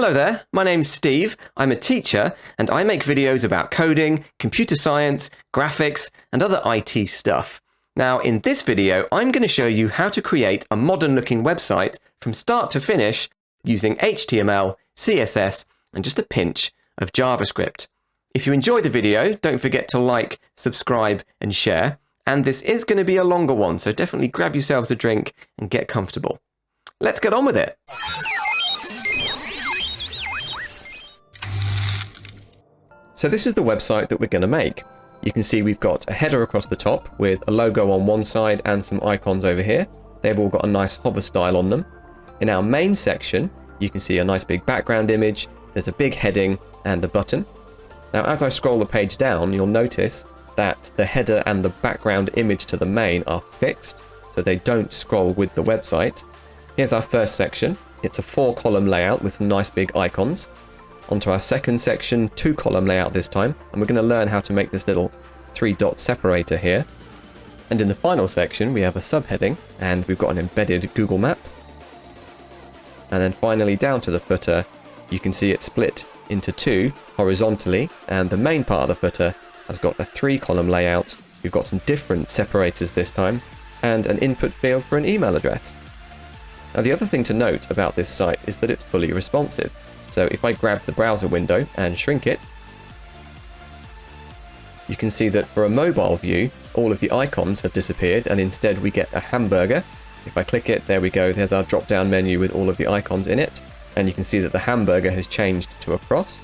Hello there, my name's Steve, I'm a teacher, and I make videos about coding, computer science, graphics, and other IT stuff. Now, in this video, I'm going to show you how to create a modern-looking website from start to finish using HTML, CSS, and just a pinch of JavaScript. If you enjoy the video, don't forget to like, subscribe, and share. And this is going to be a longer one, so definitely grab yourselves a drink and get comfortable. Let's get on with it. So this is the website that we're going to make. You can see we've got a header across the top with a logo on one side and some icons over here. They've all got a nice hover style on them. In our main section, you can see a nice big background image. There's a big heading and a button. Now, as I scroll the page down, you'll notice that the header and the background image to the main are fixed, so they don't scroll with the website. Here's our first section. It's a 4-column layout with some nice big icons. Onto our second section, 2-column layout this time, and we're going to learn how to make this little 3-dot separator here. And in the final section, we have a subheading, and we've got an embedded Google Map. And then finally, down to the footer, you can see it split into 2 horizontally, and the main part of the footer has got a 3-column layout. We've got some different separators this time, and an input field for an email address. Now, the other thing to note about this site is that it's fully responsive. So if I grab the browser window and shrink it, you can see that for a mobile view, all of the icons have disappeared, and instead we get a hamburger. If I click it, there we go, there's our drop-down menu with all of the icons in it, and you can see that the hamburger has changed to a cross.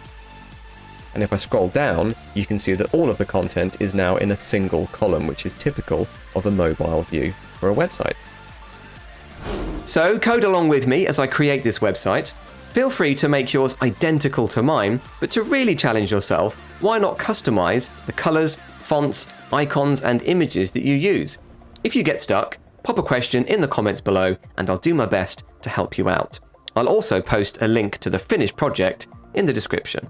And if I scroll down, you can see that all of the content is now in a single column, which is typical of a mobile view for a website. So code along with me as I create this website. Feel free to make yours identical to mine, but to really challenge yourself, why not customize the colors, fonts, icons, and images that you use? If you get stuck, pop a question in the comments below, and I'll do my best to help you out. I'll also post a link to the finished project in the description.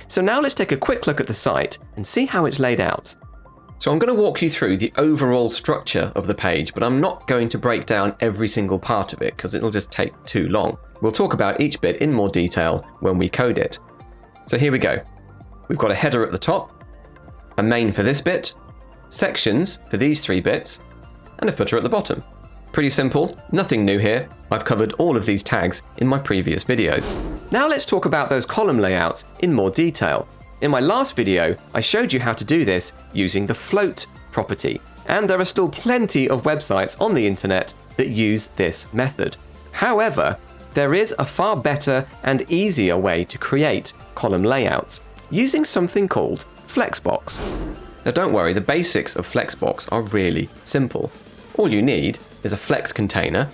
So now let's take a quick look at the site and see how it's laid out. So I'm going to walk you through the overall structure of the page, but I'm not going to break down every single part of it because it'll just take too long. We'll talk about each bit in more detail when we code it. So here we go. We've got a header at the top, a main for this bit, sections for these 3 bits, and a footer at the bottom. Pretty simple, nothing new here. I've covered all of these tags in my previous videos. Now let's talk about those column layouts in more detail. In my last video, I showed you how to do this using the float property, and there are still plenty of websites on the internet that use this method. However, there is a far better and easier way to create column layouts using something called Flexbox. Now don't worry, the basics of Flexbox are really simple. All you need is a flex container,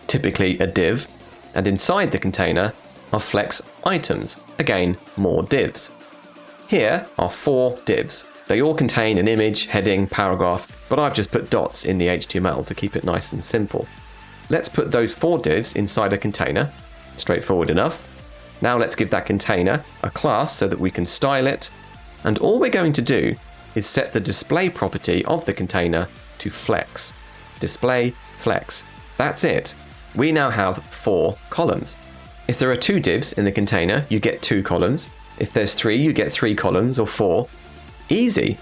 typically a div, and inside the container are flex items, again more divs. Here are 4 divs. They all contain an image, heading, paragraph, but I've just put dots in the HTML to keep it nice and simple. Let's put those 4 divs inside a container. Straightforward enough. Now let's give that container a class so that we can style it. And all we're going to do is set the display property of the container to flex. Display flex. That's it. We now have 4 columns. If there are 2 divs in the container, you get 2 columns. If there's 3, you get 3 columns, or 4. Easy.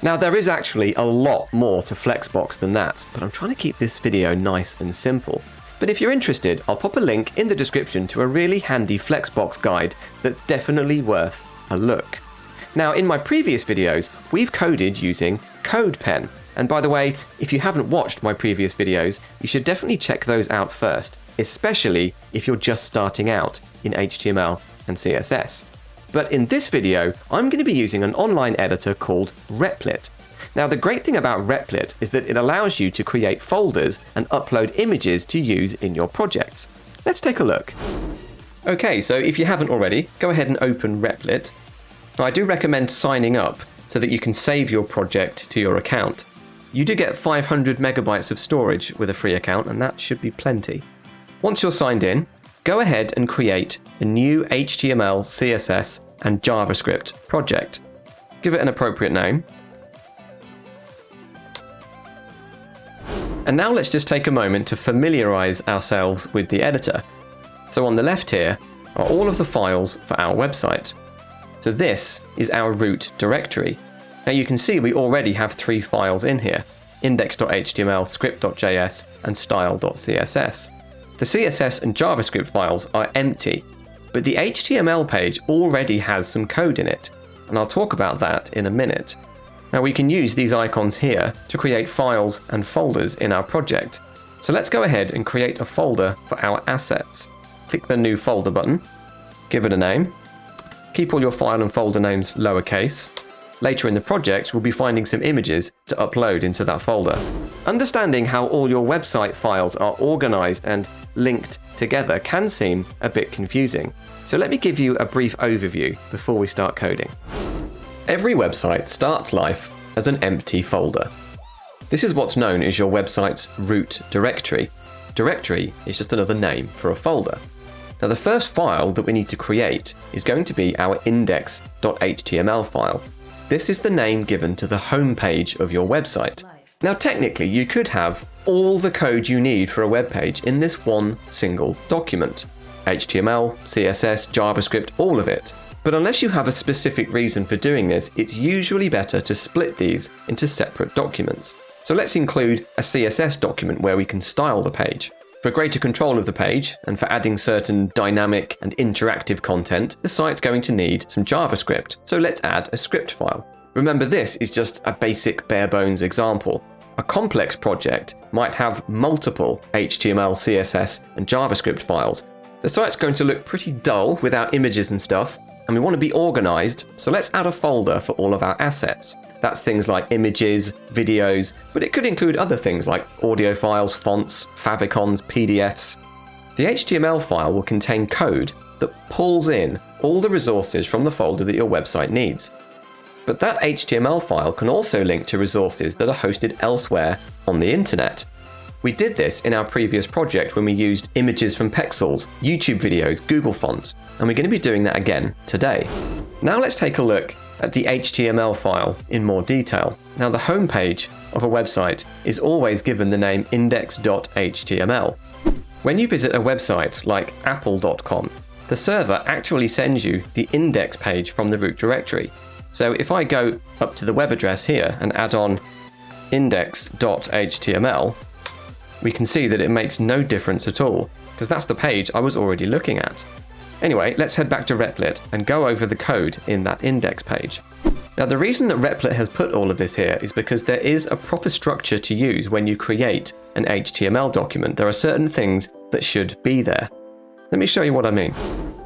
Now there is actually a lot more to Flexbox than that, but I'm trying to keep this video nice and simple. But if you're interested, I'll pop a link in the description to a really handy Flexbox guide that's definitely worth a look. Now in my previous videos, we've coded using CodePen. And by the way, if you haven't watched my previous videos, you should definitely check those out first, especially if you're just starting out in HTML and CSS. But in this video, I'm going to be using an online editor called Replit. Now, the great thing about Replit is that it allows you to create folders and upload images to use in your projects. Let's take a look. Okay, so if you haven't already, go ahead and open Replit. Now, I do recommend signing up so that you can save your project to your account. You do get 500 megabytes of storage with a free account, and that should be plenty. Once you're signed in, go ahead and create a new HTML, CSS, and JavaScript project. Give it an appropriate name. And now let's just take a moment to familiarize ourselves with the editor. So on the left here, are all of the files for our website. So this is our root directory. Now you can see we already have 3 files in here: index.html, script.js, and style.css. The CSS and JavaScript files are empty, but the HTML page already has some code in it, and I'll talk about that in a minute. Now we can use these icons here to create files and folders in our project. So let's go ahead and create a folder for our assets. Click the New Folder button, give it a name, keep all your file and folder names lowercase. Later in the project, we'll be finding some images to upload into that folder. Understanding how all your website files are organized and linked together can seem a bit confusing. So let me give you a brief overview before we start coding. Every website starts life as an empty folder. This is what's known as your website's root directory. Directory is just another name for a folder. Now the first file that we need to create is going to be our index.html file. This is the name given to the home page of your website. Now technically you could have all the code you need for a web page in this one single document. HTML, CSS, JavaScript, all of it. But unless you have a specific reason for doing this, it's usually better to split these into separate documents. So let's include a CSS document where we can style the page. For greater control of the page, and for adding certain dynamic and interactive content, the site's going to need some JavaScript. So let's add a script file. Remember, this is just a basic bare bones example. A complex project might have multiple HTML, CSS, and JavaScript files. The site's going to look pretty dull without images and stuff, and we want to be organized, so let's add a folder for all of our assets. That's things like images, videos, but it could include other things like audio files, fonts, favicons, PDFs. The HTML file will contain code that pulls in all the resources from the folder that your website needs. But that HTML file can also link to resources that are hosted elsewhere on the internet. We did this in our previous project when we used images from Pexels, YouTube videos, Google Fonts, and we're going to be doing that again today. Now let's take a look at the HTML file in more detail. Now the home page of a website is always given the name index.html. When you visit a website like apple.com, the server actually sends you the index page from the root directory. So if I go up to the web address here and add on index.html, we can see that it makes no difference at all, because that's the page I was already looking at. Anyway, let's head back to Replit and go over the code in that index page. Now the reason that Replit has put all of this here is because there is a proper structure to use when you create an HTML document. There are certain things that should be there. Let me show you what I mean.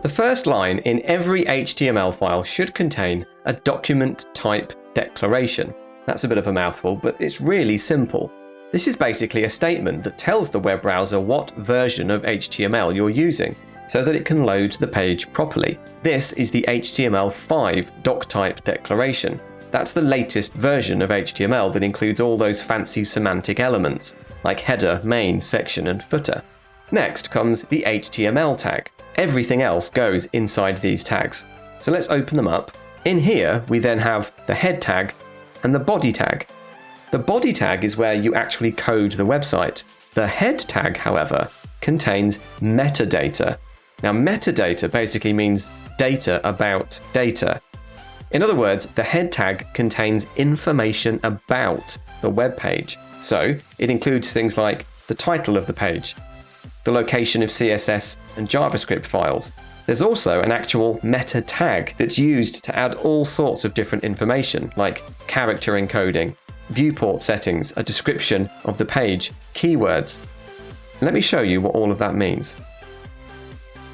The first line in every HTML file should contain a document type declaration. That's a bit of a mouthful, but it's really simple. This is basically a statement that tells the web browser what version of HTML you're using, so that it can load the page properly. This is the HTML5 doc type declaration. That's the latest version of HTML that includes all those fancy semantic elements, like header, main, section, and footer. Next comes the HTML tag. Everything else goes inside these tags. So let's open them up. In here, we then have the head tag and the body tag. The body tag is where you actually code the website. The head tag, however, contains metadata. Now, metadata basically means data about data. In other words, the head tag contains information about the web page. So it includes things like the title of the page, the location of CSS and JavaScript files. There's also an actual meta tag that's used to add all sorts of different information, like character encoding, viewport settings, a description of the page, keywords. Let me show you what all of that means.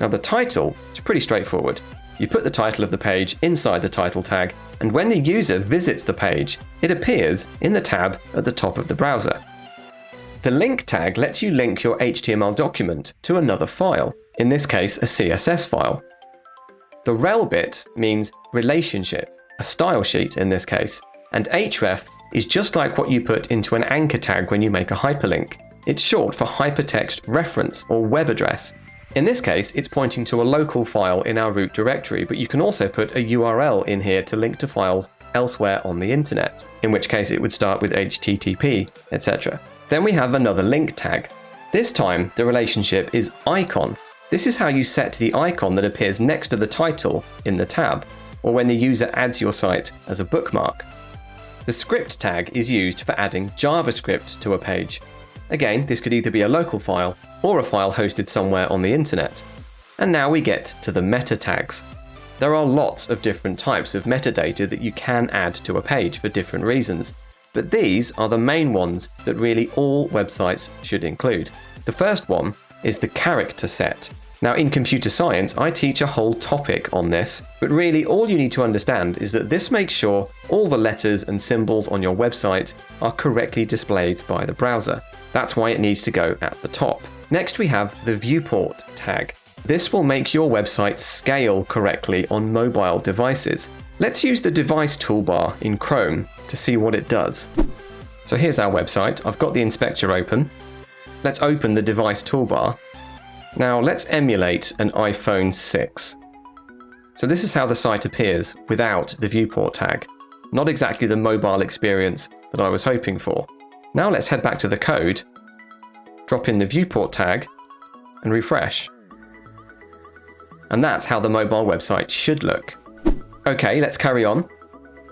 Now the title is pretty straightforward. You put the title of the page inside the title tag, and when the user visits the page, it appears in the tab at the top of the browser. The link tag lets you link your HTML document to another file, in this case a CSS file. The rel bit means relationship, a style sheet in this case, and href is just like what you put into an anchor tag when you make a hyperlink. It's short for hypertext reference or web address. In this case, it's pointing to a local file in our root directory, but you can also put a URL in here to link to files elsewhere on the internet, in which case it would start with HTTP, etc. Then we have another link tag. This time, the relationship is icon. This is how you set the icon that appears next to the title in the tab, or when the user adds your site as a bookmark. The script tag is used for adding JavaScript to a page. Again, this could either be a local file or a file hosted somewhere on the internet. And now we get to the meta tags. There are lots of different types of metadata that you can add to a page for different reasons, but these are the main ones that really all websites should include. The first one is the character set. Now, in computer science, I teach a whole topic on this, but really all you need to understand is that this makes sure all the letters and symbols on your website are correctly displayed by the browser. That's why it needs to go at the top. Next, we have the Viewport tag. This will make your website scale correctly on mobile devices. Let's use the device toolbar in Chrome to see what it does. So here's our website. I've got the inspector open. Let's open the device toolbar. Now let's emulate an iPhone 6. So this is how the site appears without the Viewport tag. Not exactly the mobile experience that I was hoping for. Now let's head back to the code, drop in the Viewport tag, and refresh. And that's how the mobile website should look. Okay, let's carry on.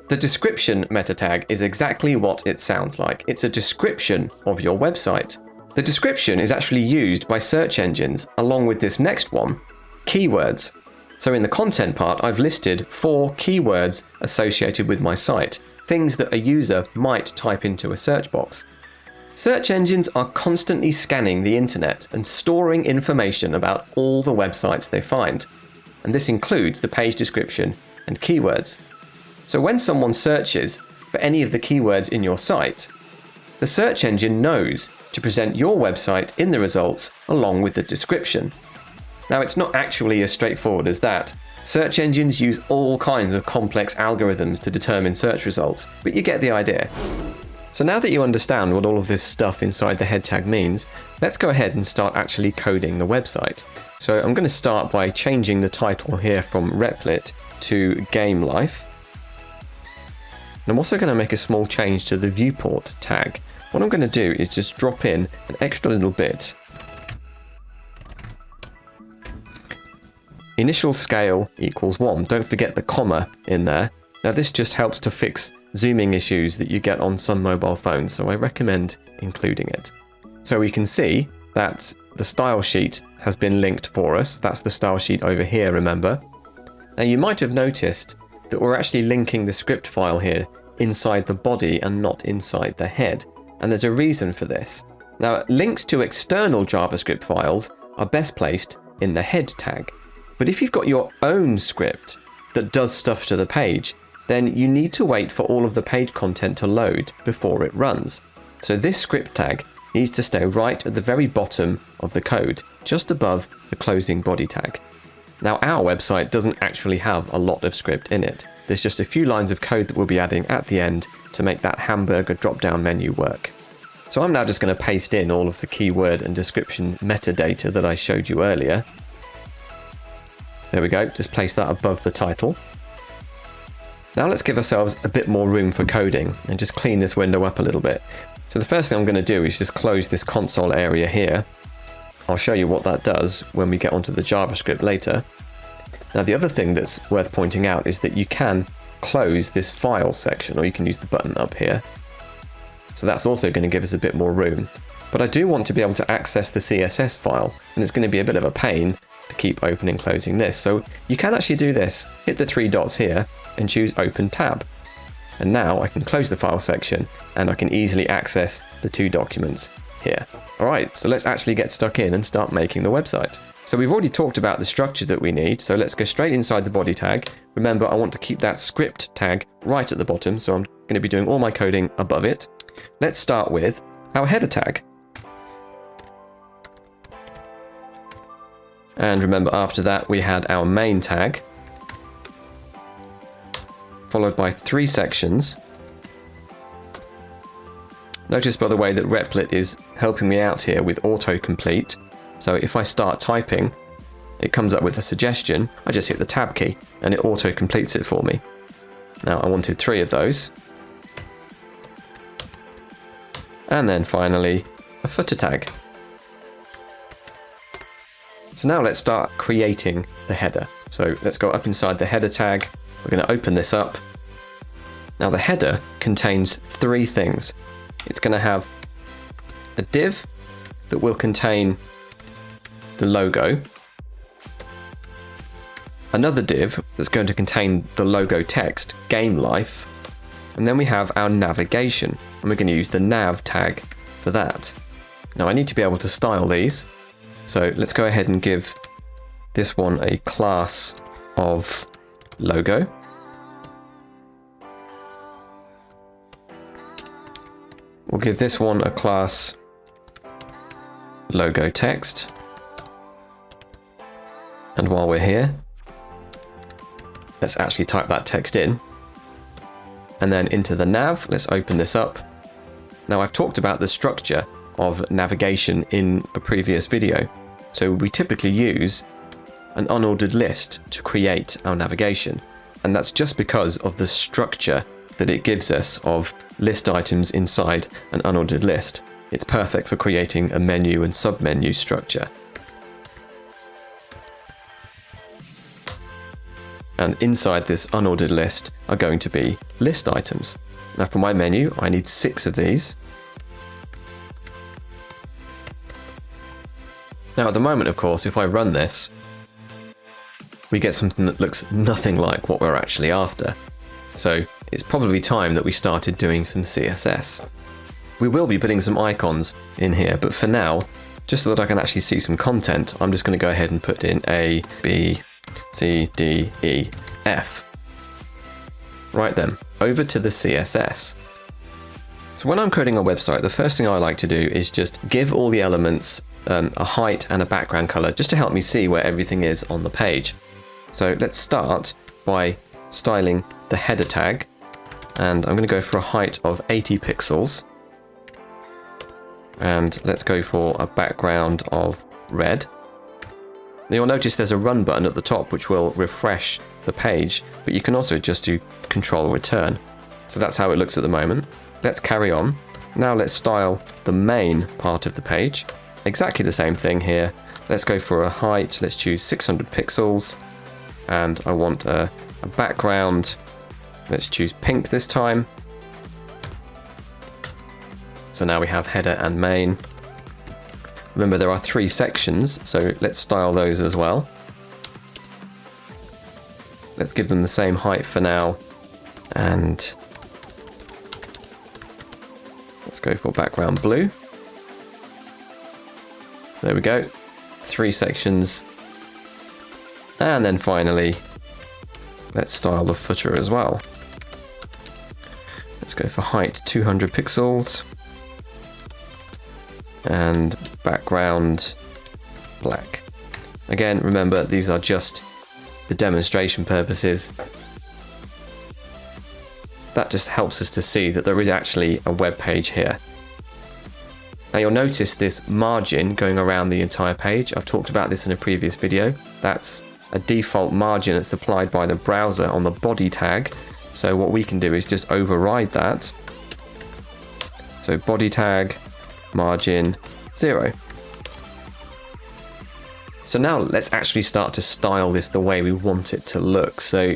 The description meta tag is exactly what it sounds like. It's a description of your website. The description is actually used by search engines along with this next one, keywords. So in the content part, I've listed 4 keywords associated with my site, things that a user might type into a search box. Search engines are constantly scanning the internet and storing information about all the websites they find. And this includes the page description and keywords. So when someone searches for any of the keywords in your site, the search engine knows to present your website in the results along with the description. Now, it's not actually as straightforward as that. Search engines use all kinds of complex algorithms to determine search results, but you get the idea. So now that you understand what all of this stuff inside the head tag means, let's go ahead and start actually coding the website. So I'm going to start by changing the title here from Replit to Game Life. And I'm also going to make a small change to the Viewport tag. What I'm going to do is just drop in an extra little bit. Initial scale equals 1. Don't forget the comma in there. Now this just helps to fix zooming issues that you get on some mobile phones, so I recommend including it. So we can see that the style sheet has been linked for us. That's the style sheet over here, remember? Now you might have noticed that we're actually linking the script file here inside the body and not inside the head. And there's a reason for this. Now, links to external JavaScript files are best placed in the head tag. But if you've got your own script that does stuff to the page, then you need to wait for all of the page content to load before it runs. So this script tag needs to stay right at the very bottom of the code, just above the closing body tag. Now, our website doesn't actually have a lot of script in it. There's just a few lines of code that we'll be adding at the end to make that hamburger drop-down menu work. So I'm now just going to paste in all of the keyword and description metadata that I showed you earlier. There we go, just place that above the title. Now let's give ourselves a bit more room for coding and just clean this window up a little bit. So the first thing I'm going to do is just close this console area here. I'll show you what that does when we get onto the JavaScript later. Now the other thing that's worth pointing out is that you can close this file section, or you can use the button up here. So that's also going to give us a bit more room. But I do want to be able to access the CSS file, and it's going to be a bit of a pain to keep opening and closing this. So you can actually do this. Hit the 3 dots here and choose Open Tab. And now I can close the file section and I can easily access the 2 documents here. Alright, so let's actually get stuck in and start making the website. So we've already talked about the structure that we need, so let's go straight inside the body tag. Remember, I want to keep that script tag right at the bottom, so I'm going to be doing all my coding above it. Let's start with our header tag. And remember, after that we had our main tag, followed by 3 sections. Notice, by the way, that Replit is helping me out here with autocomplete. So if I start typing, it comes up with a suggestion. I just hit the tab key and it auto-completes it for me. Now I wanted 3 of those. And then finally, a footer tag. So now let's start creating the header. So let's go up inside the header tag. We're going to open this up. Now the header contains three things. It's going to have a div that will contain the logo, another div that's going to contain the logo text, game life, and then we have our navigation, and we're going to use the nav tag for that. Now I need to be able to style these, so let's go ahead and give this one a class of logo. We'll give this one a class logo text. And while we're here, let's actually type that text in. And then into the nav, let's open this up. Now I've talked about the structure of navigation in a previous video. So we typically use an unordered list to create our navigation. And that's just because of the structure that it gives us of list items inside an unordered list. It's perfect for creating a menu and submenu structure. And inside this unordered list are going to be list items. Now for my menu, I need 6 of these. Now at the moment, of course, if I run this, we get something that looks nothing like what we're actually after. So it's probably time that we started doing some CSS. We will be putting some icons in here, but for now, just so that I can actually see some content, I'm just going to go ahead and put in A, B, C, D, E, F. Right then, over to the CSS. So when I'm coding a website, the first thing I like to do is just give all the elements a height and a background color, just to help me see where everything is on the page. So let's start by styling the header tag, and I'm going to go for a height of 80 pixels. And let's go for a background of red. Now you'll notice there's a run button at the top which will refresh the page, but you can also just do Control Return. So that's how it looks at the moment. Let's carry on. Now let's style the main part of the page. Exactly the same thing here. Let's go for a height. Let's choose 600 pixels. And I want a background. Let's choose pink this time. So now we have header and main. Remember, there are 3 sections, so let's style those as well. Let's give them the same height for now, and let's go for background blue. There we go, 3 sections. And then finally, let's style the footer as well. Let's go for height 200 pixels. And background black. Again, remember, these are just the demonstration purposes. That just helps us to see that there is actually a web page here. Now you'll notice this margin going around the entire page. I've talked about this in a previous video. That's a default margin that's applied by the browser on the body tag. So what we can do is just override that. So body tag margin 0. So now let's actually start to style this the way we want it to look. So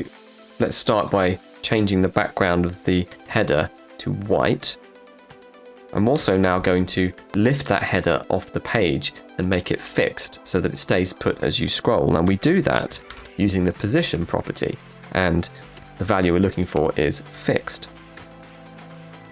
let's start by changing the background of the header to white. I'm also now going to lift that header off the page and make it fixed so that it stays put as you scroll. And we do that using the position property, and the value we're looking for is fixed.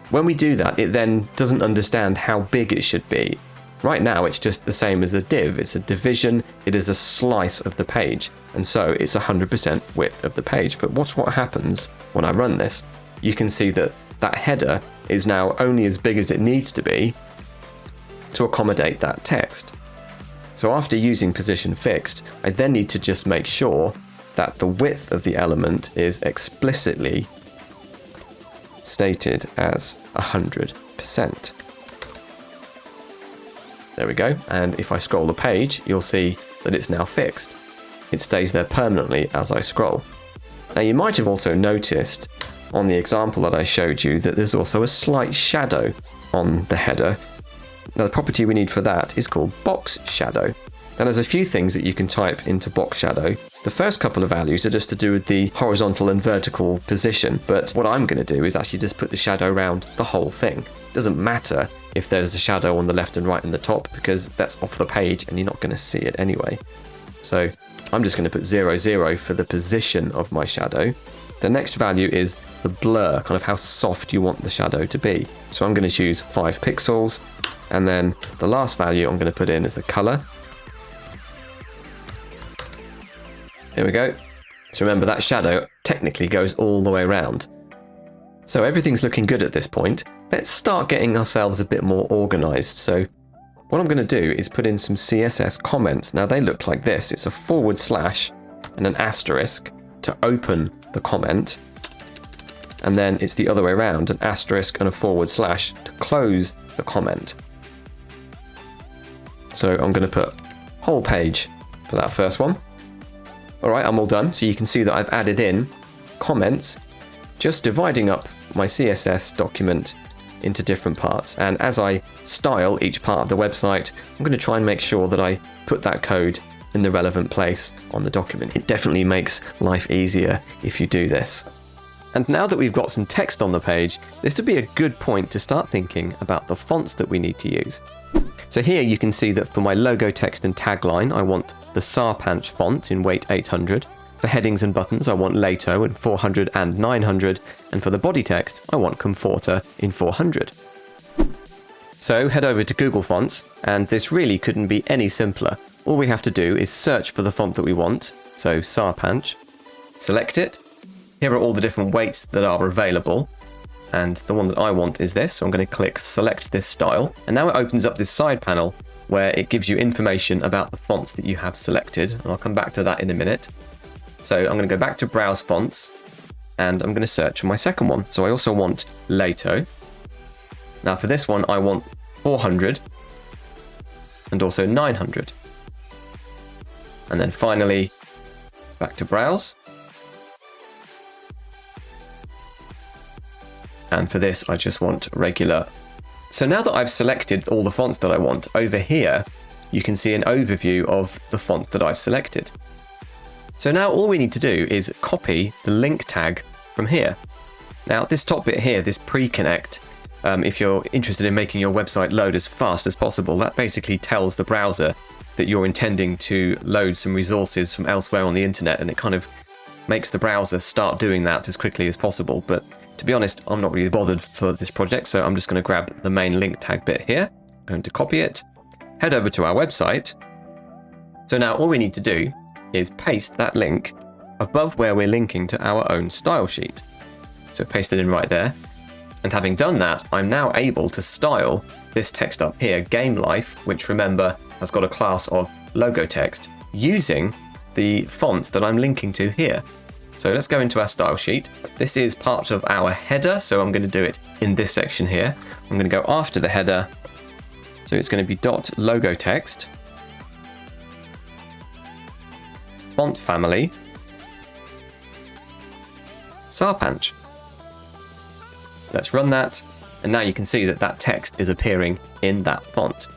When we do that, it then doesn't understand how big it should be. Right now, it's just the same as a div. It's a division. It is a slice of the page. And so it's 100% width of the page. But watch what happens when I run this. You can see that that header is now only as big as it needs to be to accommodate that text. So after using position fixed, I then need to just make sure that the width of the element is explicitly stated as 100%. There we go, and if I scroll the page, you'll see that it's now fixed. It stays there permanently as I scroll. Now you might have also noticed on the example that I showed you that there's also a slight shadow on the header. Now the property we need for that is called box shadow. Now there's a few things that you can type into box shadow. The first couple of values are just to do with the horizontal and vertical position, but what I'm going to do is actually just put the shadow around the whole thing. It doesn't matter if there's a shadow on the left and right and the top, because that's off the page and you're not going to see it anyway. So I'm just going to put 0, 0 for the position of my shadow. The next value is the blur, kind of how soft you want the shadow to be. So I'm going to choose 5 pixels, and then the last value I'm going to put in is the color. There we go. So remember, that shadow technically goes all the way around. So everything's looking good at this point. Let's start getting ourselves a bit more organized. So what I'm going to do is put in some CSS comments. Now they look like this. It's a / and an asterisk to open the comment. And then it's the other way around, an asterisk and a / to close the comment. So I'm going to put whole page for that first one. All right, I'm all done. So you can see that I've added in comments, just dividing up my CSS document into different parts. And as I style each part of the website, I'm going to try and make sure that I put that code in the relevant place on the document. It definitely makes life easier if you do this. And now that we've got some text on the page, this would be a good point to start thinking about the fonts that we need to use. So here you can see that for my logo text and tagline, I want the Sarpanch font in weight 800. For headings and buttons, I want Lato in 400 and 900. And for the body text, I want Comforter in 400. So head over to Google Fonts, and this really couldn't be any simpler. All we have to do is search for the font that we want, so Sarpanch, select it. Here are all the different weights that are available, and the one that I want is this, so I'm going to click select this style, and now it opens up this side panel where it gives you information about the fonts that you have selected, and I'll come back to that in a minute. So I'm going to go back to Browse Fonts, and I'm going to search for my second one. So I also want Lato. Now for this one I want 400 and also 900. And then finally back to Browse. And for this, I just want regular. So now that I've selected all the fonts that I want, over here, you can see an overview of the fonts that I've selected. So now all we need to do is copy the link tag from here. Now this top bit here, this pre-connect, if you're interested in making your website load as fast as possible, that basically tells the browser that you're intending to load some resources from elsewhere on the internet, and it kind of makes the browser start doing that as quickly as possible. But to be honest, I'm not really bothered for this project, so I'm just going to grab the main link tag bit here. I'm going to copy it, head over to our website. So now all we need to do is paste that link above where we're linking to our own style sheet. So paste it in right there. And having done that, I'm now able to style this text up here, Game Life, which remember has got a class of logo text, using the fonts that I'm linking to here. So let's go into our style sheet. This is part of our header, so I'm going to do it in this section here. I'm going to go after the header. So it's going to be .logo text, font family, Sarpanch. Let's run that, and now you can see that that text is appearing in that font.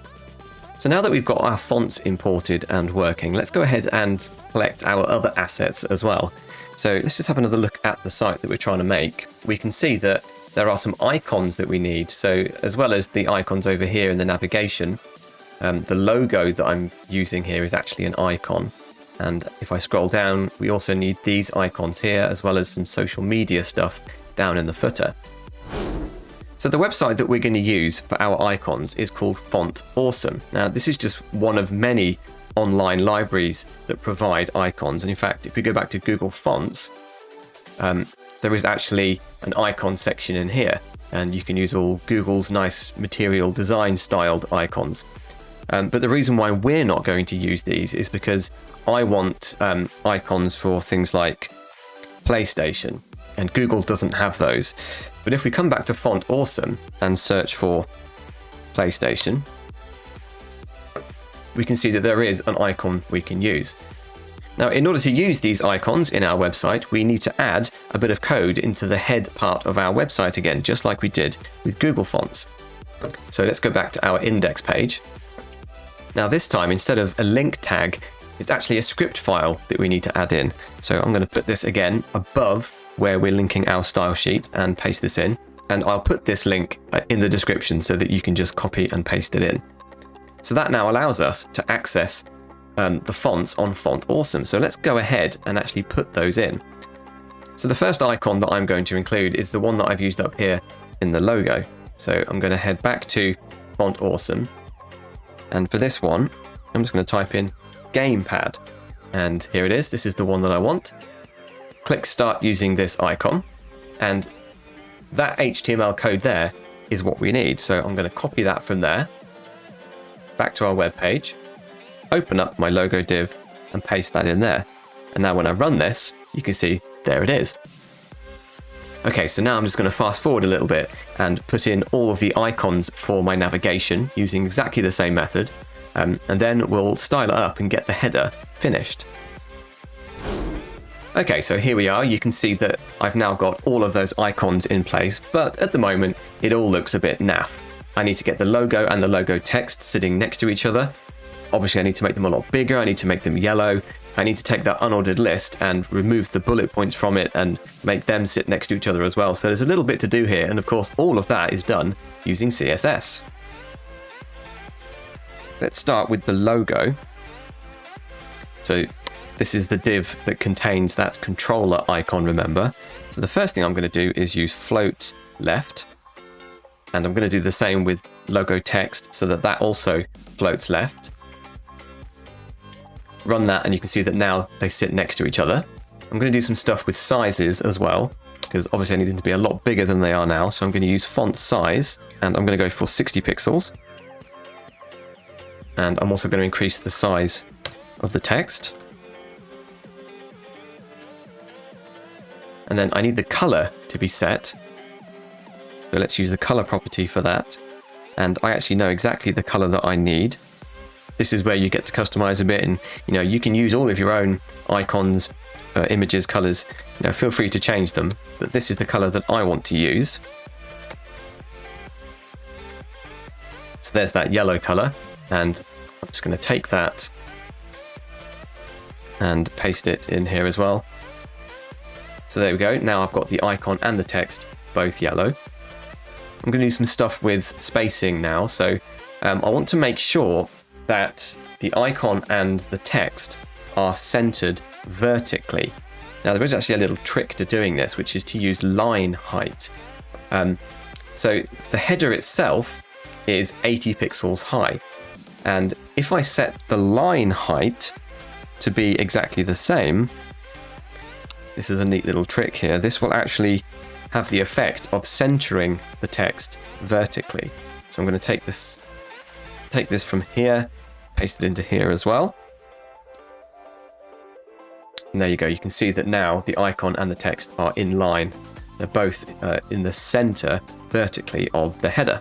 So now that we've got our fonts imported and working, let's go ahead and collect our other assets as well. So let's just have another look at the site that we're trying to make. We can see that there are some icons that we need. So as well as the icons over here in the navigation, the logo that I'm using here is actually an icon. And if I scroll down, we also need these icons here, as well as some social media stuff down in the footer. So the website that we're going to use for our icons is called Font Awesome. Now this is just one of many online libraries that provide icons. And in fact, if we go back to Google Fonts, there is actually an icon section in here, and you can use all Google's nice material design styled icons. But the reason why we're not going to use these is because I want icons for things like PlayStation, and Google doesn't have those. But if we come back to Font Awesome and search for PlayStation, we can see that there is an icon we can use. Now, in order to use these icons in our website, we need to add a bit of code into the head part of our website again, just like we did with Google Fonts. So let's go back to our index page. Now this time, instead of a link tag, it's actually a script file that we need to add in. So I'm going to put this again above where we're linking our style sheet and paste this in. And I'll put this link in the description so that you can just copy and paste it in. So that now allows us to access the fonts on Font Awesome. So let's go ahead and actually put those in. So the first icon that I'm going to include is the one that I've used up here in the logo. So I'm going to head back to Font Awesome. And for this one, I'm just going to type in Gamepad. And here it is. This is the one that I want. Click Start using this icon. And that HTML code there is what we need. So I'm going to copy that from there, back to our web page, open up my logo div and paste that in there. And now when I run this, you can see there it is. Okay, so now I'm just going to fast forward a little bit and put in all of the icons for my navigation using exactly the same method. And then we'll style it up and get the header finished. Okay, so here we are. You can see that I've now got all of those icons in place, but at the moment, it all looks a bit naff. I need to get the logo and the logo text sitting next to each other. Obviously, I need to make them a lot bigger. I need to make them yellow. I need to take that unordered list and remove the bullet points from it and make them sit next to each other as well. So there's a little bit to do here. And of course, all of that is done using CSS. Let's start with the logo. So this is the div that contains that controller icon, remember? So the first thing I'm going to do is use float left. And I'm going to do the same with logo text so that that also floats left. Run that and you can see that now they sit next to each other. I'm going to do some stuff with sizes as well, because obviously I need them to be a lot bigger than they are now. So I'm going to use font size and I'm going to go for 60 pixels. And I'm also going to increase the size of the text. And then I need the color to be set. So let's use the color property for that. And I actually know exactly the color that I need. This is where you get to customize a bit, and you can use all of your own icons, images, colors. Feel free to change them, but this is the color that I want to use. So there's that yellow color, and I'm just going to take that and paste it in here as well. So there we go. Now I've got the icon and the text both yellow. I'm going to do some stuff with spacing now. So I want to make sure that the icon and the text are centered vertically. Now there is actually a little trick to doing this, which is to use line height. So the header itself is 80 pixels high. And if I set the line height to be exactly the same, this is a neat little trick here. This will actually have the effect of centering the text vertically. So I'm going to take this from here, paste it into here as well. And there you go. You can see that now the icon and the text are in line. They're both in the center vertically of the header.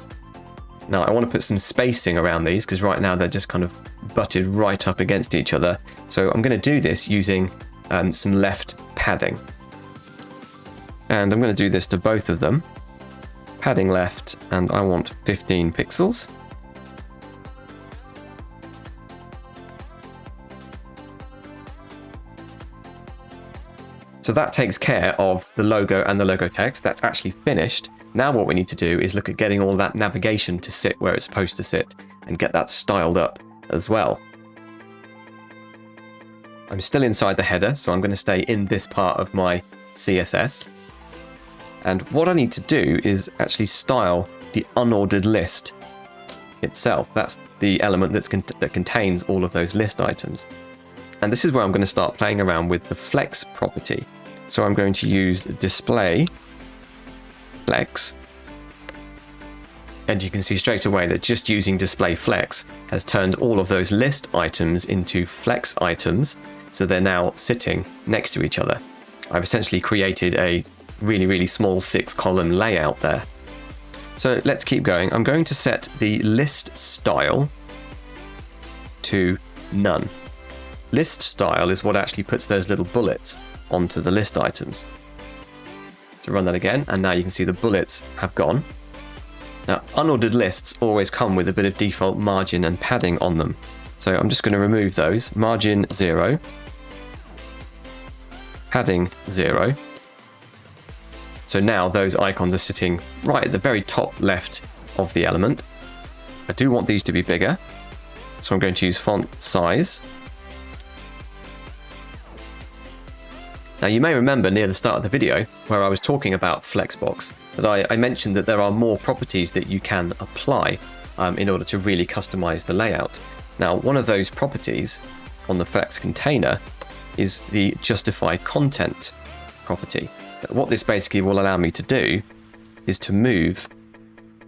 Now I want to put some spacing around these because right now they're just kind of butted right up against each other. So I'm going to do this using some left padding. And I'm going to do this to both of them. Padding left, and I want 15 pixels. So that takes care of the logo and the logo text. That's actually finished. Now what we need to do is look at getting all that navigation to sit where it's supposed to sit and get that styled up as well. I'm still inside the header, so I'm going to stay in this part of my CSS. And what I need to do is actually style the unordered list itself. That's the element that contains all of those list items. And this is where I'm going to start playing around with the flex property. So I'm going to use display flex. And you can see straight away that just using display flex has turned all of those list items into flex items. So they're now sitting next to each other. I've essentially created a really, really small 6-column layout there. So let's keep going. I'm going to set the list style to none. List style is what actually puts those little bullets onto the list items. So run that again, and now you can see the bullets have gone. Now, unordered lists always come with a bit of default margin and padding on them. So I'm just going to remove those. Margin 0, padding 0. So now those icons are sitting right at the very top left of the element. I do want these to be bigger, so I'm going to use font size. Now you may remember near the start of the video where I was talking about Flexbox that I mentioned that there are more properties that you can apply in order to really customize the layout. Now one of those properties on the Flex container is the justify content property. What this basically will allow me to do is to move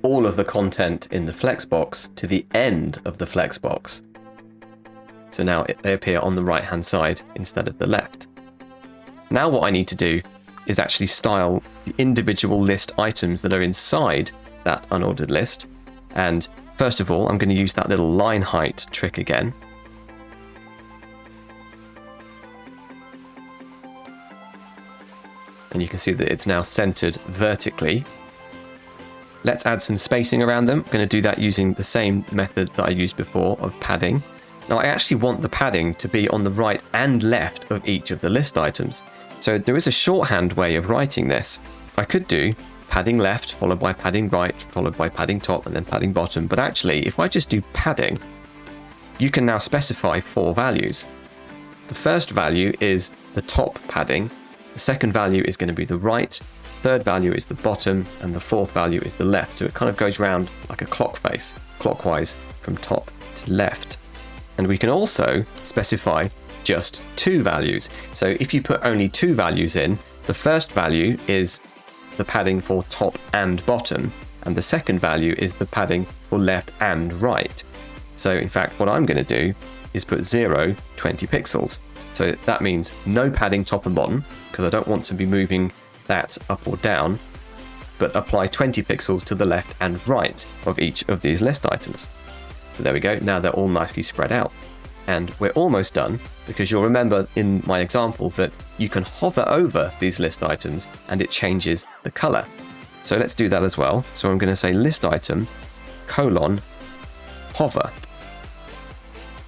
all of the content in the Flexbox to the end of the Flexbox. So now they appear on the right hand side instead of the left. Now what I need to do is actually style the individual list items that are inside that unordered list. And first of all, I'm going to use that little line height trick again. And you can see that it's now centered vertically. Let's add some spacing around them. I'm going to do that using the same method that I used before of padding. Now I actually want the padding to be on the right and left of each of the list items. So there is a shorthand way of writing this. I could do padding left, followed by padding right, followed by padding top, and then padding bottom. But actually, if I just do padding, you can now specify 4 values. The first value is the top padding. The second value is going to be the right. Third value is the bottom, and the fourth value is the left. So it kind of goes round like a clock face, clockwise from top to left. And we can also specify just 2 values. So if you put only 2 values in, the first value is the padding for top and bottom, and the second value is the padding for left and right. So in fact, what I'm going to do is put 0, 20 pixels. So that means no padding top and bottom, because I don't want to be moving that up or down, but apply 20 pixels to the left and right of each of these list items. So there we go, now they're all nicely spread out. And we're almost done, because you'll remember in my example that you can hover over these list items and it changes the color. So let's do that as well. So I'm going to say list item, hover.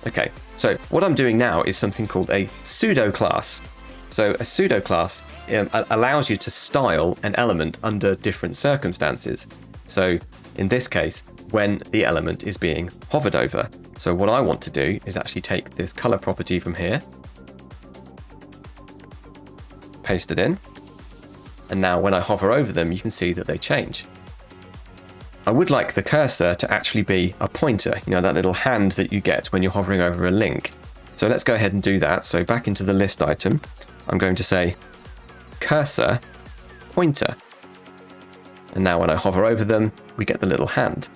Okay, so what I'm doing now is something called a pseudo class. So a pseudo class allows you to style an element under different circumstances. So in this case, when the element is being hovered over. So what I want to do is actually take this color property from here, paste it in, and now when I hover over them, you can see that they change. I would like the cursor to actually be a pointer, you know, that little hand that you get when you're hovering over a link. So let's go ahead and do that. So back into the list item, I'm going to say cursor pointer. And now when I hover over them, we get the little hand.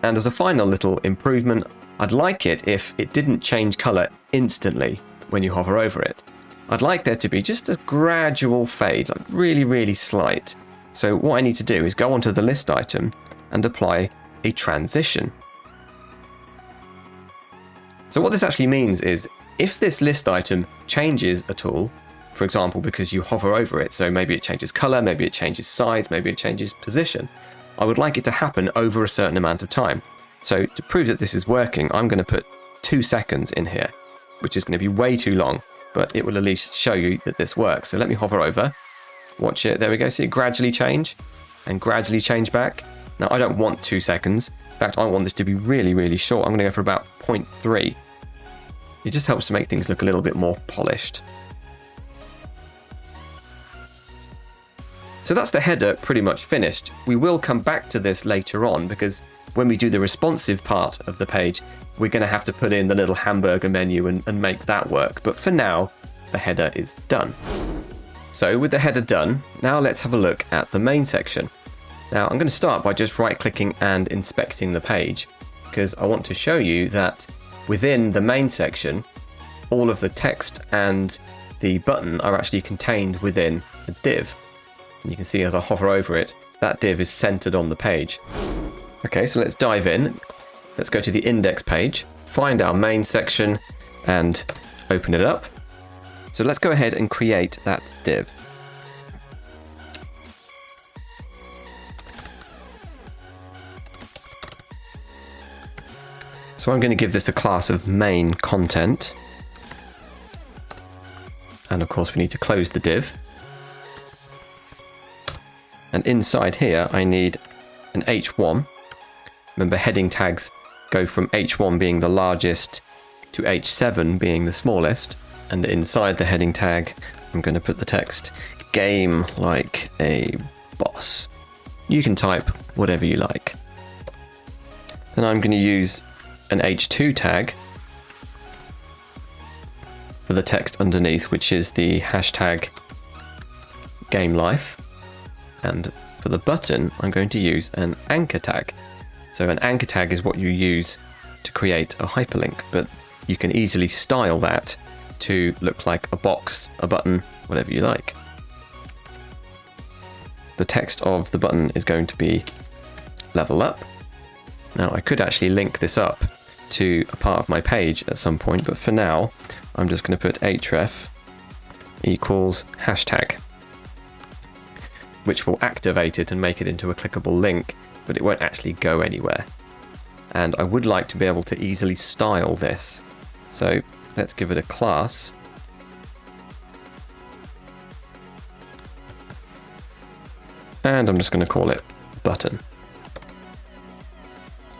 And as a final little improvement, I'd like it if it didn't change color instantly when you hover over it. I'd like there to be just a gradual fade, like really, really slight. So what I need to do is go onto the list item and apply a transition. So what this actually means is if this list item changes at all, for example, because you hover over it, so maybe it changes color, maybe it changes size, maybe it changes position, I would like it to happen over a certain amount of time. So to prove that this is working, I'm going to put 2 seconds in here, which is going to be way too long, but it will at least show you that this works. So let me hover over, watch it, there we go, see it gradually change and gradually change back. Now I don't want 2 seconds, in fact I want this to be really, really short. I'm going to go for about 0.3. It just helps to make things look a little bit more polished. So that's the header pretty much finished. We will come back to this later on because when we do the responsive part of the page, we're going to have to put in the little hamburger menu and make that work. But for now, the header is done. So with the header done, now let's have a look at the main section. Now I'm going to start by just right-clicking and inspecting the page because I want to show you that within the main section, all of the text and the button are actually contained within a div. And you can see as I hover over it, that div is centered on the page. Okay, so let's dive in. Let's go to the index page, find our main section and open it up. So let's go ahead and create that div. So So I'm going to give this a class of main content. And of course we need to close the div. And inside here I need an h1. Remember, heading tags go from h1 being the largest to h7 being the smallest. And inside the heading tag, I'm going to put the text game like a boss. You can type whatever you like. Then I'm going to use an h2 tag for the text underneath, which is the hashtag game life. And for the button, I'm going to use an anchor tag. So an anchor tag is what you use to create a hyperlink, but you can easily style that to look like a box, a button, whatever you like. The text of the button is going to be level up. Now I could actually link this up to a part of my page at some point, but for now I'm just going to put href equals hashtag, which will activate it and make it into a clickable link, but it won't actually go anywhere. And I would like to be able to easily style this. So let's give it a class. And I'm just going to call it button.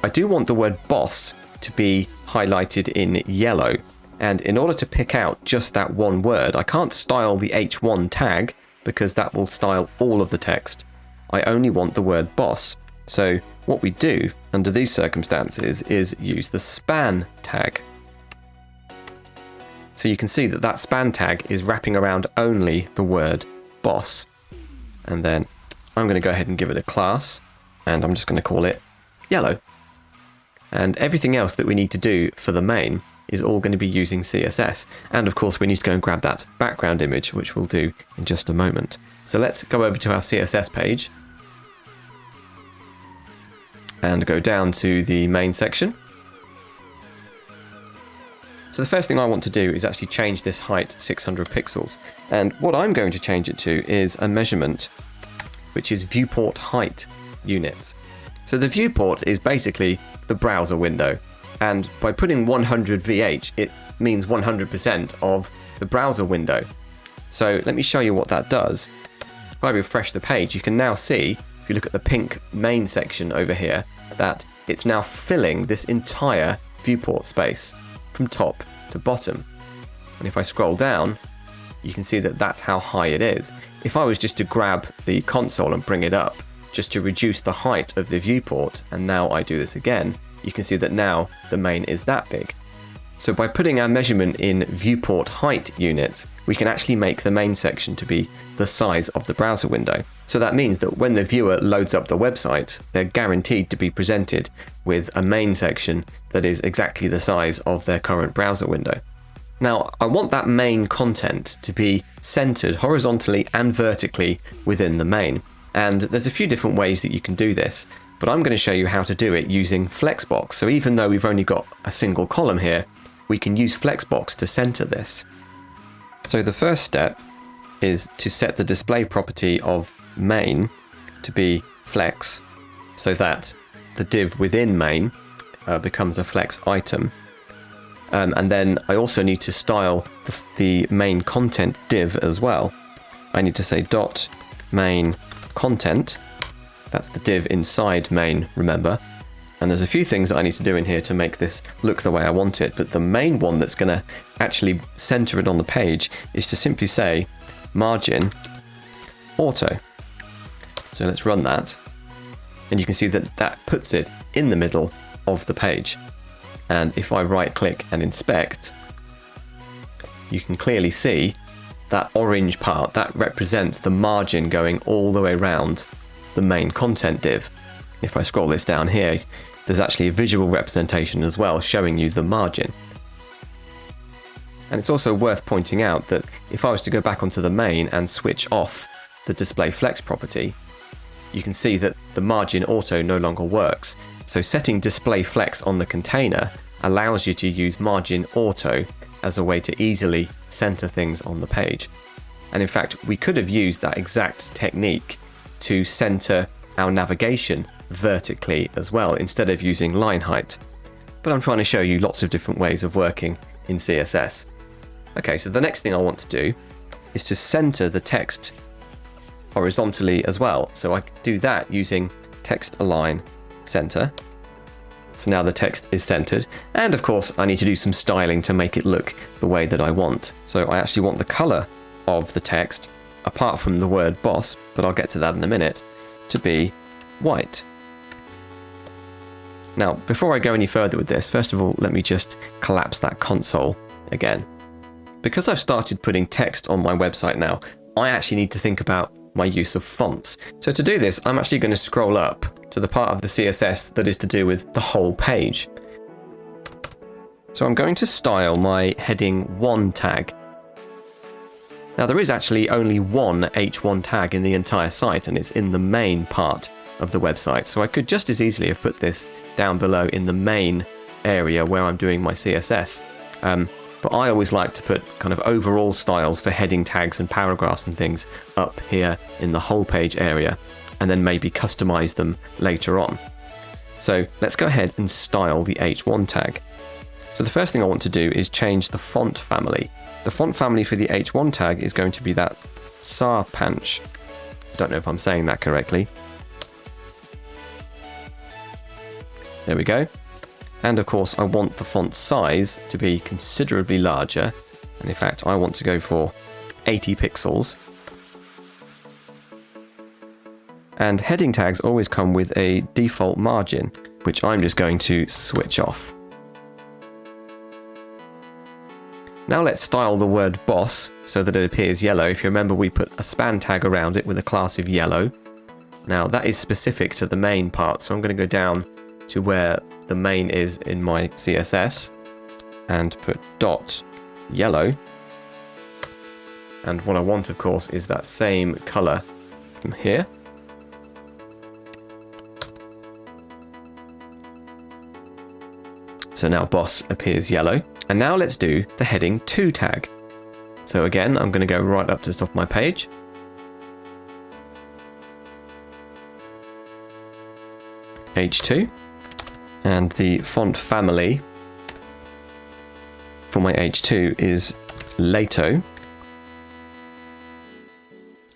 I do want the word boss to be highlighted in yellow. And in order to pick out just that one word, I can't style the h1 tag because that will style all of the text. I only want the word boss. So what we do under these circumstances is use the span tag. So you can see that that span tag is wrapping around only the word boss. And then I'm going to go ahead and give it a class, and I'm just going to call it yellow. And everything else that we need to do for the main is all going to be using CSS. And of course we need to go and grab that background image, which we'll do in just a moment. So let's go over to our CSS page and go down to the main section. So the first thing I want to do is actually change this height 600 pixels. And what I'm going to change it to is a measurement, which is viewport height units. So the viewport is basically the browser window. And by putting 100 VH, it means 100% of the browser window. So let me show you what that does. If I refresh the page, you can now see, if you look at the pink main section over here, that it's now filling this entire viewport space from top to bottom. And if I scroll down, you can see that that's how high it is. If I was just to grab the console and bring it up, just to reduce the height of the viewport, and now I do this again, you can see that now the main is that big. So by putting our measurement in viewport height units, we can actually make the main section to be the size of the browser window. So that means that when the viewer loads up the website, they're guaranteed to be presented with a main section that is exactly the size of their current browser window. Now, I want that main content to be centered horizontally and vertically within the main. And there's a few different ways that you can do this, but I'm going to show you how to do it using Flexbox. So even though we've only got a single column here, we can use Flexbox to center this. So the first step is to set the display property of main to be flex, so that the div within main becomes a flex item. And then I also need to style the main content div as well. I need to say dot main content. That's the div inside main, remember. And there's a few things that I need to do in here to make this look the way I want it, but the main one that's going to actually center it on the page is to simply say margin auto. So let's run that. And you can see that that puts it in the middle of the page. And if I right click and inspect, you can clearly see that orange part that represents the margin going all the way around the main content div. If I scroll this down here, there's actually a visual representation as well showing you the margin. And it's also worth pointing out that if I was to go back onto the main and switch off the display flex property, you can see that the margin auto no longer works. So setting display flex on the container allows you to use margin auto as a way to easily center things on the page. And in fact, we could have used that exact technique to center our navigation vertically as well, instead of using line height. but I'm trying to show you lots of different ways of working in CSS. Okay, so the next thing I want to do is to center the text horizontally as well. So I can do that using text align center. So now the text is centered, and of course I need to do some styling to make it look the way that I want. So I actually want the color of the text, apart from the word boss, but I'll get to that in a minute, to be white. Now, before I go any further with this, first of all, let me just collapse that console again. Because I've started putting text on my website now, I actually need to think about my use of fonts. So to do this, I'm actually going to scroll up to the part of the CSS that is to do with the whole page. So I'm going to style my heading 1 tag. Now there is actually only one H1 tag in the entire site, and it's in the main part of the website. So I could just as easily have put this down below in the main area where I'm doing my CSS. But I always like to put kind of overall styles for heading tags and paragraphs and things up here in the whole page area, and then maybe customize them later on. So let's go ahead and style the H1 tag. So the first thing I want to do is change the font family. The font family for the H1 tag is going to be that Sarpanch. I don't know if I'm saying that correctly. There we go. And of course I want the font size to be considerably larger, and in fact I want to go for 80 pixels. And heading tags always come with a default margin, which I'm just going to switch off. Now let's style the word boss so that it appears yellow. If you remember, we put a span tag around it with a class of yellow. Now that is specific to the main part, so I'm going to go down to where the main is in my CSS and put dot yellow. And what I want, of course, is that same color from here. So now boss appears yellow. And now let's do the heading 2 tag. So again, I'm going to go right up to the top of my page. H2. And the font family for my H2 is Lato.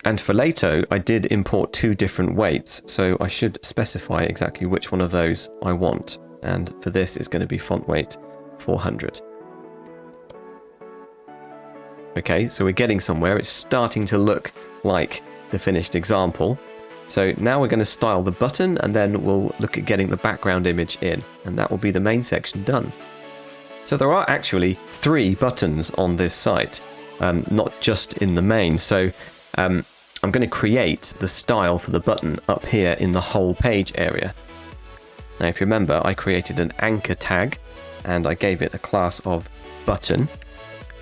And for Lato, I did import 2 different weights, so I should specify exactly which one of those I want. And for this, it's going to be font weight 400. Okay, so we're getting somewhere. It's starting to look like the finished example. So now we're going to style the button, and then we'll look at getting the background image in, and that will be the main section done. So there are actually 3 buttons on this site, not just in the main. So I'm going to create the style for the button up here in the whole page area. Now if you remember, I created an anchor tag and I gave it a class of button.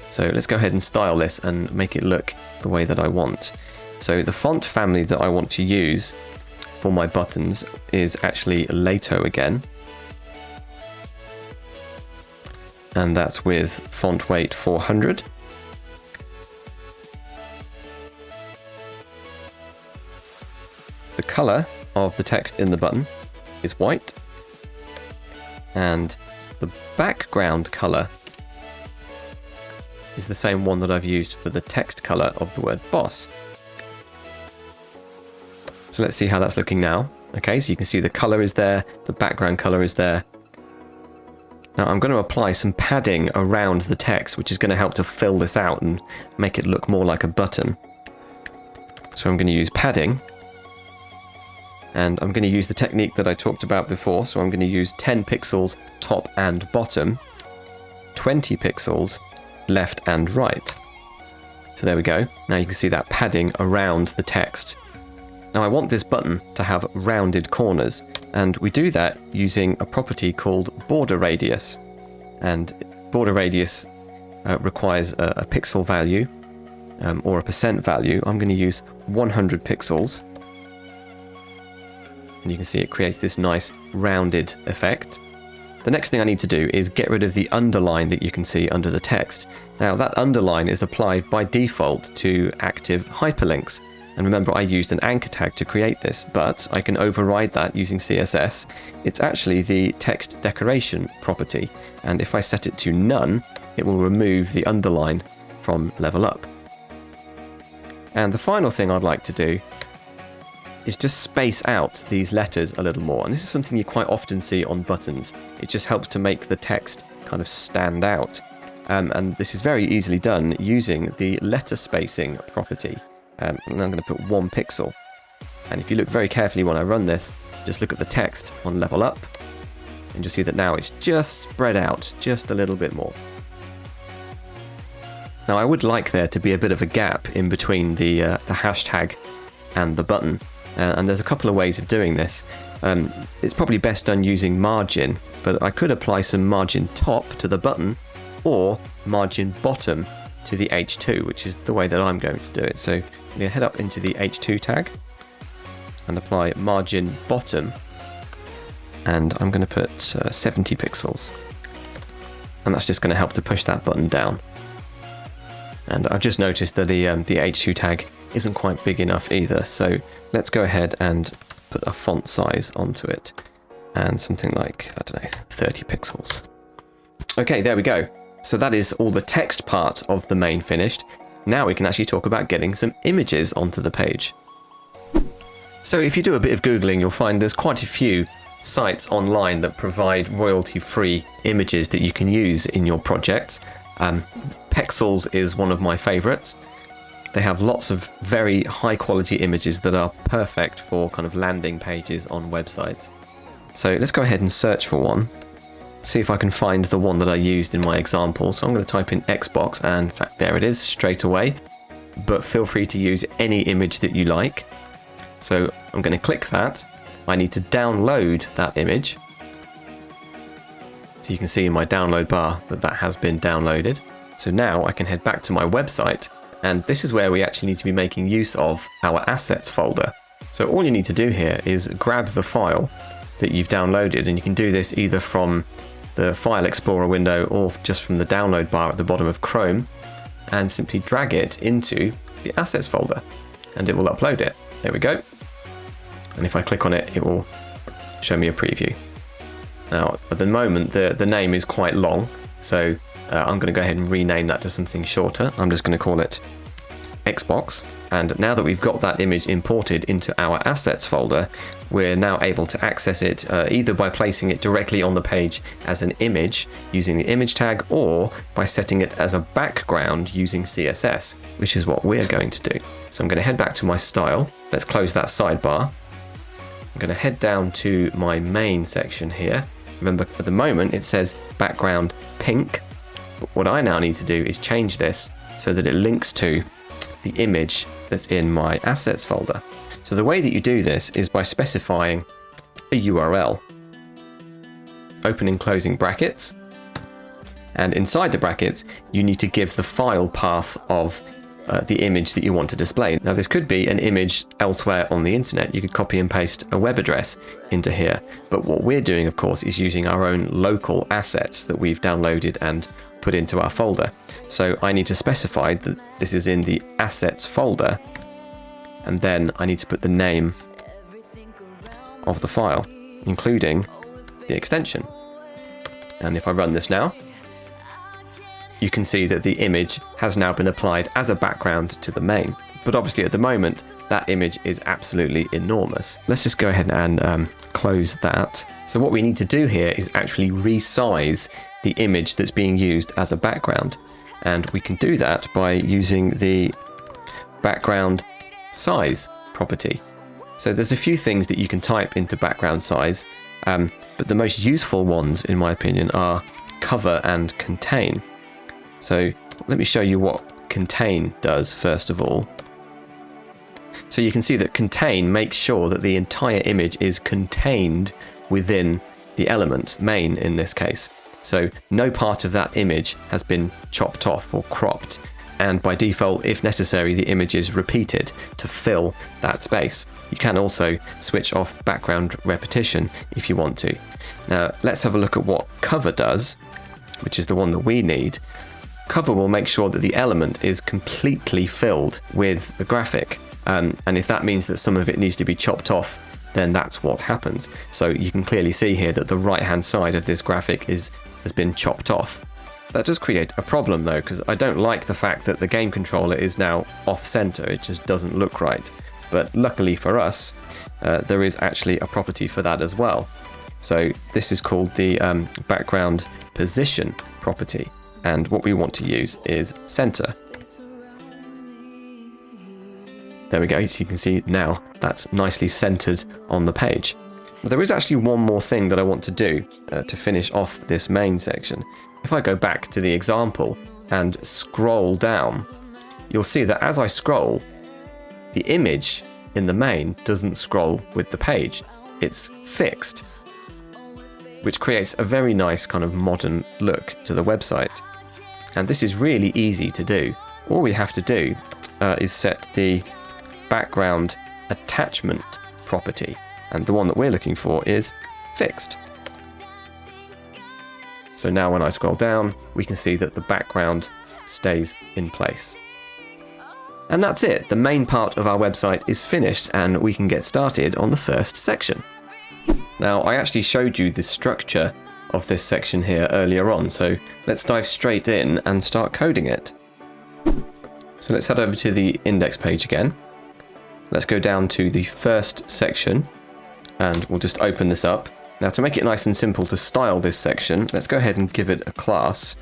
So let's go ahead and style this and make it look the way that I want. So the font family that I want to use for my buttons is actually Lato again. And that's with font weight 400. The color of the text in the button is white. And the background color is the same one that I've used for the text color of the word boss. So let's see how that's looking now. Okay, so you can see the color is there, the background color is there. Now I'm going to apply some padding around the text, which is going to help to fill this out and make it look more like a button. So I'm going to use padding. And I'm going to use the technique that I talked about before. So I'm going to use 10 pixels top and bottom, 20 pixels left and right. So there we go. Now you can see that padding around the text. Now I want this button to have rounded corners, and we do that using a property called border radius. And border radius requires a pixel value or a percent value. I'm going to use 100 pixels. And you can see it creates this nice rounded effect. The next thing I need to do is get rid of the underline that you can see under the text. Now that underline is applied by default to active hyperlinks. And remember, I used an anchor tag to create this, but I can override that using CSS. It's actually the text decoration property. And if I set it to none, it will remove the underline from level up. And the final thing I'd like to do is just space out these letters a little more. And this is something you quite often see on buttons. It just helps to make the text kind of stand out. And this is very easily done using the letter spacing property. And I'm going to put 1 pixel. And if you look very carefully when I run this, just look at the text on level up, and you'll see that now it's just spread out just a little bit more. Now I would like there to be a bit of a gap in between the hashtag and the button, and there's a couple of ways of doing this. It's probably best done using margin, but I could apply some margin top to the button or margin bottom to the H2, which is the way that I'm going to do it. So I'm going to head up into the H2 tag and apply margin bottom, and I'm going to put 70 pixels, and that's just going to help to push that button down. And I've just noticed that the H2 tag isn't quite big enough either, so let's go ahead and put a font size onto it, and something like, I don't know, 30 pixels. Okay, there we go. So that is all the text part of the main finished. Now we can actually talk about getting some images onto the page. So if you do a bit of Googling, you'll find there's quite a few sites online that provide royalty-free images that you can use in your projects. Pexels is one of my favorites. They have lots of very high quality images that are perfect for kind of landing pages on websites. So let's go ahead and search for one. See if I can find the one that I used in my example. So I'm going to type in Xbox, and in fact there it is straight away. But feel free to use any image that you like. So I'm going to click that. I need to download that image. So you can see in my download bar that that has been downloaded. So now I can head back to my website, and this is where we actually need to be making use of our assets folder. So all you need to do here is grab the file that you've downloaded, and you can do this either from the File Explorer window or just from the download bar at the bottom of Chrome, and simply drag it into the assets folder, and it will upload it. There we go. And if I click on it, it will show me a preview. Now, at the moment, the name is quite long, so I'm going to go ahead and rename that to something shorter. I'm just going to call it Xbox. And now that we've got that image imported into our assets folder, we're now able to access it either by placing it directly on the page as an image using the image tag, or by setting it as a background using CSS, which is what we're going to do. So I'm going to head back to my style. Let's close that sidebar. I'm going to head down to my main section here. Remember, at the moment it says background pink, but what I now need to do is change this so that it links to the image that's in my assets folder. So the way that you do this is by specifying a URL, opening closing brackets, and inside the brackets you need to give the file path of the image that you want to display. Now this could be an image elsewhere on the internet. You could copy and paste a web address into here, but what we're doing of course is using our own local assets that we've downloaded and put into our folder. So I need to specify that this is in the assets folder, and then I need to put the name of the file, including the extension. And if I run this now, you can see that the image has now been applied as a background to the main. But obviously at the moment, that image is absolutely enormous. Let's just go ahead and close that. So what we need to do here is actually resize the image that's being used as a background. And we can do that by using the background size property. So there's a few things that you can type into background size, but the most useful ones, in my opinion, are cover and contain. So let me show you what contain does first of all. So you can see that contain makes sure that the entire image is contained within the element, main in this case. So no part of that image has been chopped off or cropped, and by default, if necessary, the image is repeated to fill that space. You can also switch off background repetition if you want to. Now let's have a look at what cover does, which is the one that we need. Cover will make sure that the element is completely filled with the graphic. And if that means that some of it needs to be chopped off, then that's what happens. So you can clearly see here that the right-hand side of this graphic has been chopped off. That does create a problem though, because I don't like the fact that the game controller is now off-center. It just doesn't look right. But luckily for us, there is actually a property for that as well. So this is called the background position property. And what we want to use is center. There we go, so you can see now that's nicely centered on the page. But there is actually one more thing that I want to do to finish off this main section. If I go back to the example and scroll down, you'll see that as I scroll, the image in the main doesn't scroll with the page. It's fixed, which creates a very nice kind of modern look to the website. And this is really easy to do. All we have to do is set the background attachment property, and the one that we're looking for is fixed. So now when I scroll down, we can see that the background stays in place. And that's it. The main part of our website is finished, and we can get started on the first section. Now, I actually showed you the structure of this section here earlier on, so let's dive straight in and start coding it. So let's head over to the index page again. Let's go down to the first section, and we'll just open this up. Now, to make it nice and simple to style this section, let's go ahead and give it a class,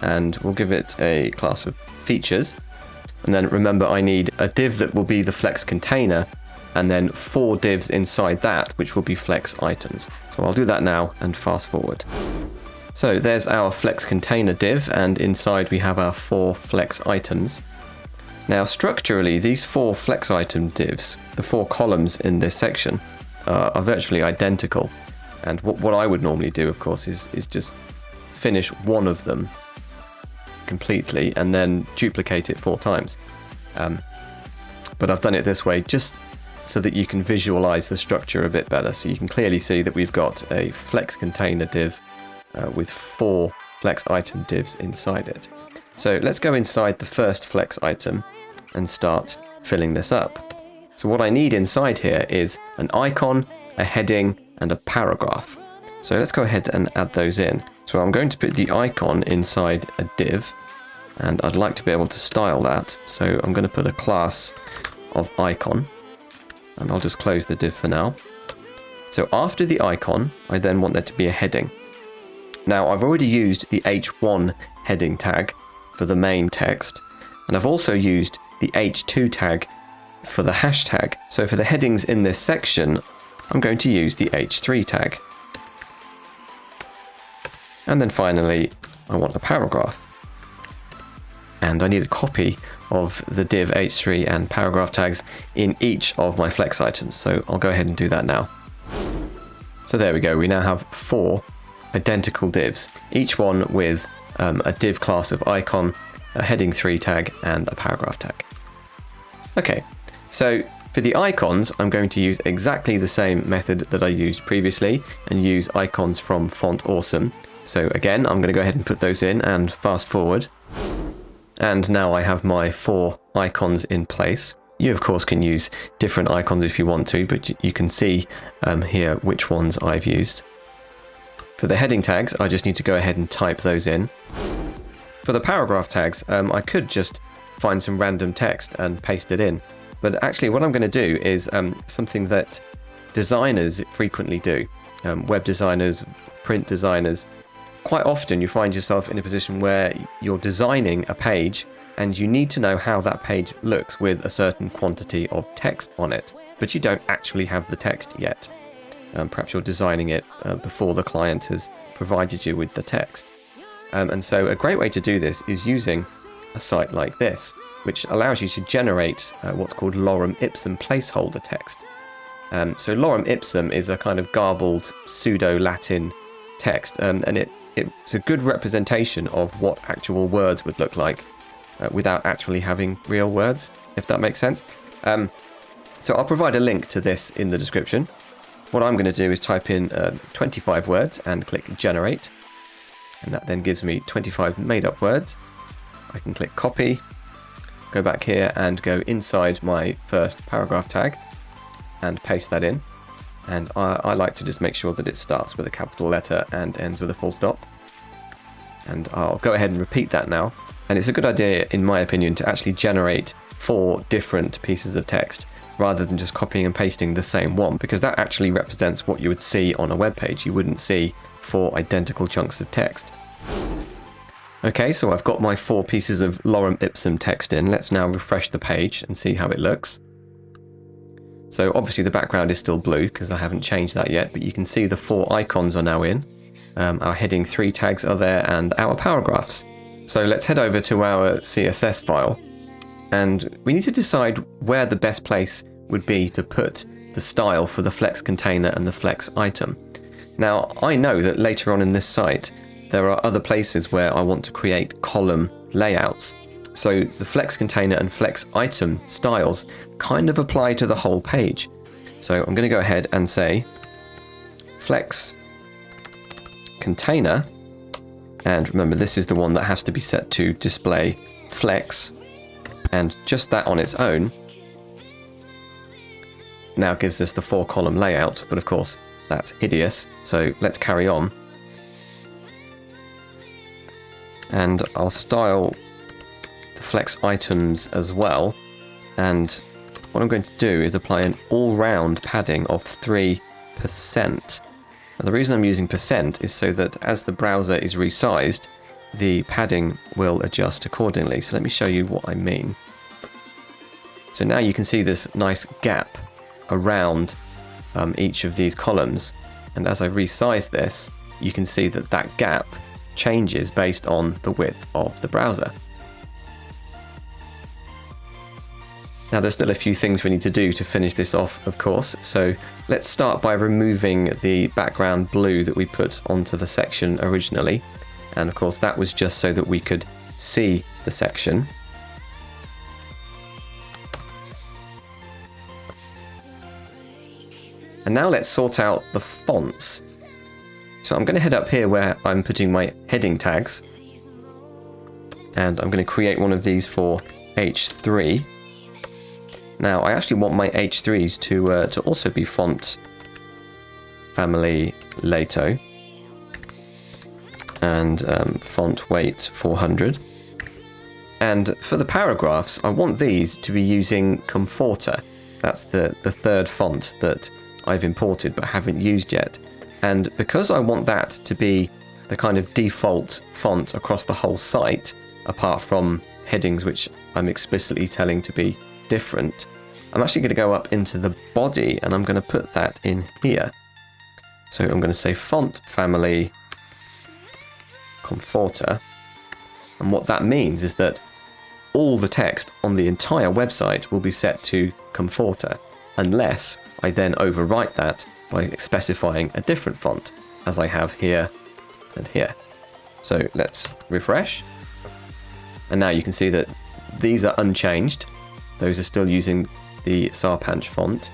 and we'll give it a class of features. And then remember, I need a div that will be the flex container, and then 4 divs inside that, which will be flex items. So I'll do that now and fast forward. So there's our flex container div, and inside we have our 4 flex items. Now, structurally, these 4 flex item divs, the 4 columns in this section, are virtually identical. And what I would normally do, of course, is just finish one of them completely and then duplicate it 4 times. But I've done it this way just so that you can visualize the structure a bit better. So you can clearly see that we've got a flex container div with 4 flex item divs inside it. So let's go inside the first flex item and start filling this up. So what I need inside here is an icon, a heading, and a paragraph. So let's go ahead and add those in. So I'm going to put the icon inside a div, and I'd like to be able to style that. So I'm going to put a class of icon, and I'll just close the div for now. So after the icon, I then want there to be a heading. Now, I've already used the h1 heading tag for the main text, and I've also used the h2 tag for the hashtag. So for the headings in this section, I'm going to use the h3 tag. And then finally, I want a paragraph. And I need a copy of the div h3 and paragraph tags in each of my flex items. So I'll go ahead and do that now. So there we go. We now have 4 identical divs, each one with a div class of icon, a heading 3 tag, and a paragraph tag. Okay, so for the icons, I'm going to use exactly the same method that I used previously and use icons from Font Awesome. So again, I'm going to go ahead and put those in and fast forward. And now I have my 4 icons in place. You, of course, can use different icons if you want to, but you can see here which ones I've used. For the heading tags, I just need to go ahead and type those in. For the paragraph tags, I could just find some random text and paste it in. But actually what I'm going to do is something that designers frequently do. Web designers, print designers. Quite often you find yourself in a position where you're designing a page and you need to know how that page looks with a certain quantity of text on it, but you don't actually have the text yet. Perhaps you're designing it before the client has provided you with the text. And so a great way to do this is using a site like this, which allows you to generate what's called Lorem Ipsum placeholder text. So Lorem Ipsum is a kind of garbled pseudo-Latin text, and it's a good representation of what actual words would look like without actually having real words, if that makes sense. So I'll provide a link to this in the description. What I'm going to do is type in 25 words and click generate, and that then gives me 25 made up words. I can click copy, go back here and go inside my first paragraph tag and paste that in. And I like to just make sure that it starts with a capital letter and ends with a full stop. And I'll go ahead and repeat that now. And it's a good idea, in my opinion, to actually generate 4 different pieces of text rather than just copying and pasting the same one, because that actually represents what you would see on a web page. You wouldn't see 4 identical chunks of text. Okay, so I've got my 4 pieces of Lorem Ipsum text in. Let's now refresh the page and see how it looks. So obviously the background is still blue because I haven't changed that yet, but you can see the 4 icons are now in. Our heading 3 tags are there and our paragraphs. So let's head over to our CSS file, and we need to decide where the best place would be to put the style for the flex container and the flex item. Now, I know that later on in this site, there are other places where I want to create column layouts. So the flex container and flex item styles kind of apply to the whole page. So I'm going to go ahead and say flex container, and remember this is the one that has to be set to display flex, and just that on its own now gives us the 4 column layout, but of course that's hideous, so let's carry on. And I'll style the flex items as well, and what I'm going to do is apply an all-round padding of 3%. Now, the reason I'm using percent is so that as the browser is resized, the padding will adjust accordingly. So let me show you what I mean. So now you can see this nice gap around each of these columns, and as I resize this, you can see that that gap changes based on the width of the browser. Now there's still a few things we need to do to finish this off, of course, so let's start by removing the background blue that we put onto the section originally, and of course that was just so that we could see the section. And now let's sort out the fonts. So I'm going to head up here where I'm putting my heading tags, and I'm going to create one of these for H3. Now I actually want my H3s to also be font family Lato and font weight 400. And for the paragraphs, I want these to be using Comforter. That's the third font that I've imported but haven't used yet. And because I want that to be the kind of default font across the whole site, apart from headings which I'm explicitly telling to be different, I'm actually going to go up into the body and I'm going to put that in here. So I'm going to say font family Comforter, and what that means is that all the text on the entire website will be set to Comforter, unless I then overwrite that by specifying a different font, as I have here and here. So let's refresh, and now you can see that these are unchanged. Those are still using the Sarpanch font,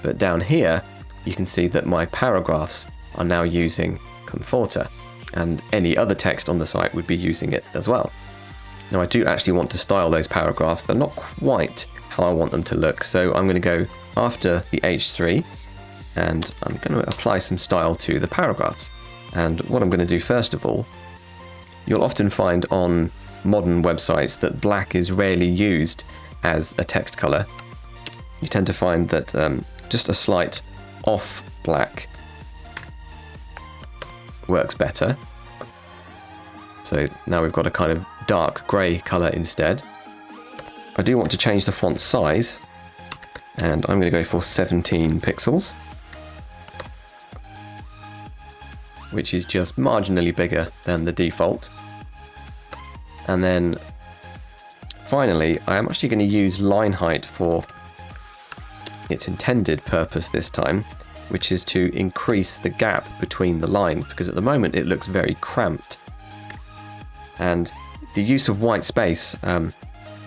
but down here you can see that my paragraphs are now using Comforter, and any other text on the site would be using it as well. Now I do actually want to style those paragraphs. They're not quite how I want them to look, so I'm going to go after the H3 and I'm going to apply some style to the paragraphs. And what I'm going to do first of all, you'll often find on modern websites that black is rarely used as a text color. You tend to find that just a slight off black works better. So now we've got a kind of dark grey colour instead. I do want to change the font size, and I'm going to go for 17 pixels, which is just marginally bigger than the default. And then finally, I am actually going to use line height for its intended purpose this time, which is to increase the gap between the lines, because at the moment it looks very cramped. And the use of white space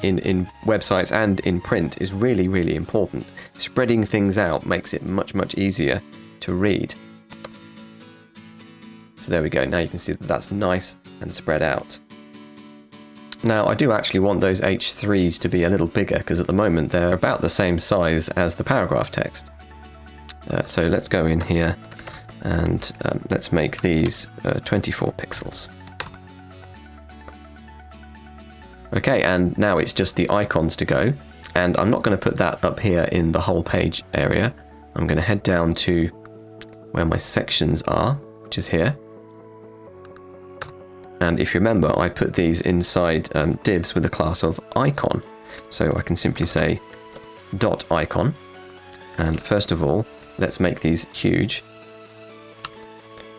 in websites and in print is really, really important. Spreading things out makes it much, much easier to read. So there we go. Now you can see that that's nice and spread out. Now I do actually want those H3s to be a little bigger because at the moment they're about the same size as the paragraph text. So let's go in here and let's make these 24 pixels. Okay, and now it's just the icons to go, and I'm not going to put that up here in the whole page area. I'm going to head down to where my sections are, which is here. And if you remember, I put these inside divs with the class of icon. So I can simply say dot icon. And first of all, let's make these huge.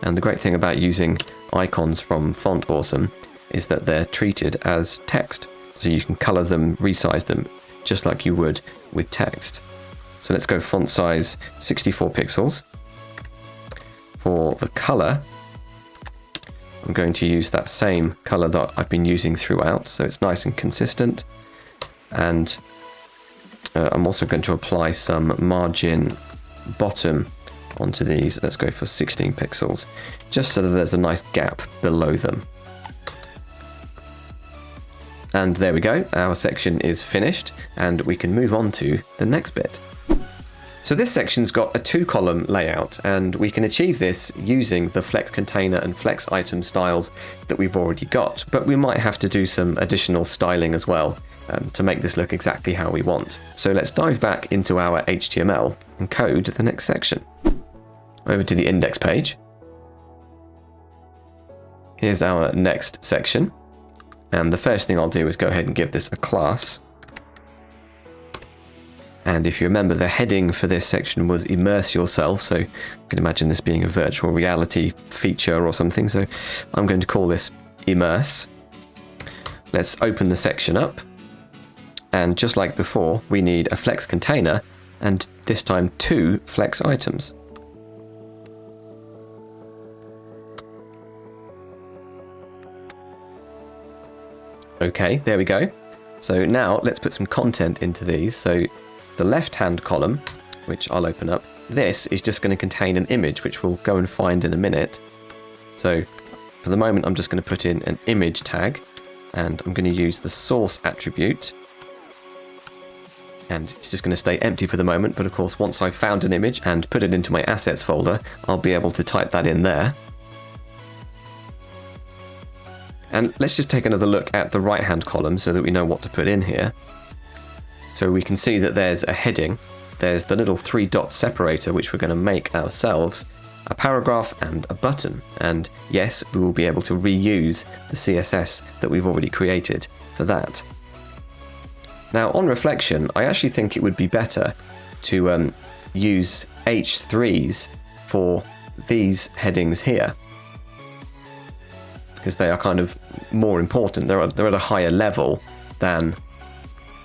And the great thing about using icons from Font Awesome is that they're treated as text. So you can color them, resize them, just like you would with text. So let's go font size 64 pixels. For the color, I'm going to use that same color that I've been using throughout, so it's nice and consistent. And I'm also going to apply some margin bottom onto these. Let's go for 16 pixels, just so that there's a nice gap below them. And there we go, our section is finished, and we can move on to the next bit. So this section's got a 2-column layout, and we can achieve this using the flex container and flex item styles that we've already got, but we might have to do some additional styling as well to make this look exactly how we want. So let's dive back into our HTML and code the next section. Over to the index page. Here's our next section. And the first thing I'll do is go ahead and give this a class. And if you remember, the heading for this section was immerse yourself. So you can imagine this being a virtual reality feature or something. So I'm going to call this immerse. Let's open the section up. And just like before, we need a flex container and this time 2 flex items. Okay, there we go. So now let's put some content into these. So the left-hand column, which I'll open up, this is just going to contain an image, which we'll go and find in a minute. So for the moment, I'm just going to put in an image tag, and I'm going to use the source attribute. And it's just going to stay empty for the moment, but of course, once I've found an image and put it into my assets folder, I'll be able to type that in there. And let's just take another look at the right-hand column so that we know what to put in here. So we can see that there's a heading, there's the little 3 dot separator which we're going to make ourselves, a paragraph and a button. And yes, we will be able to reuse the CSS that we've already created for that. Now on reflection, I actually think it would be better to use H3s for these headings here, because they are kind of more important. They're at a higher level than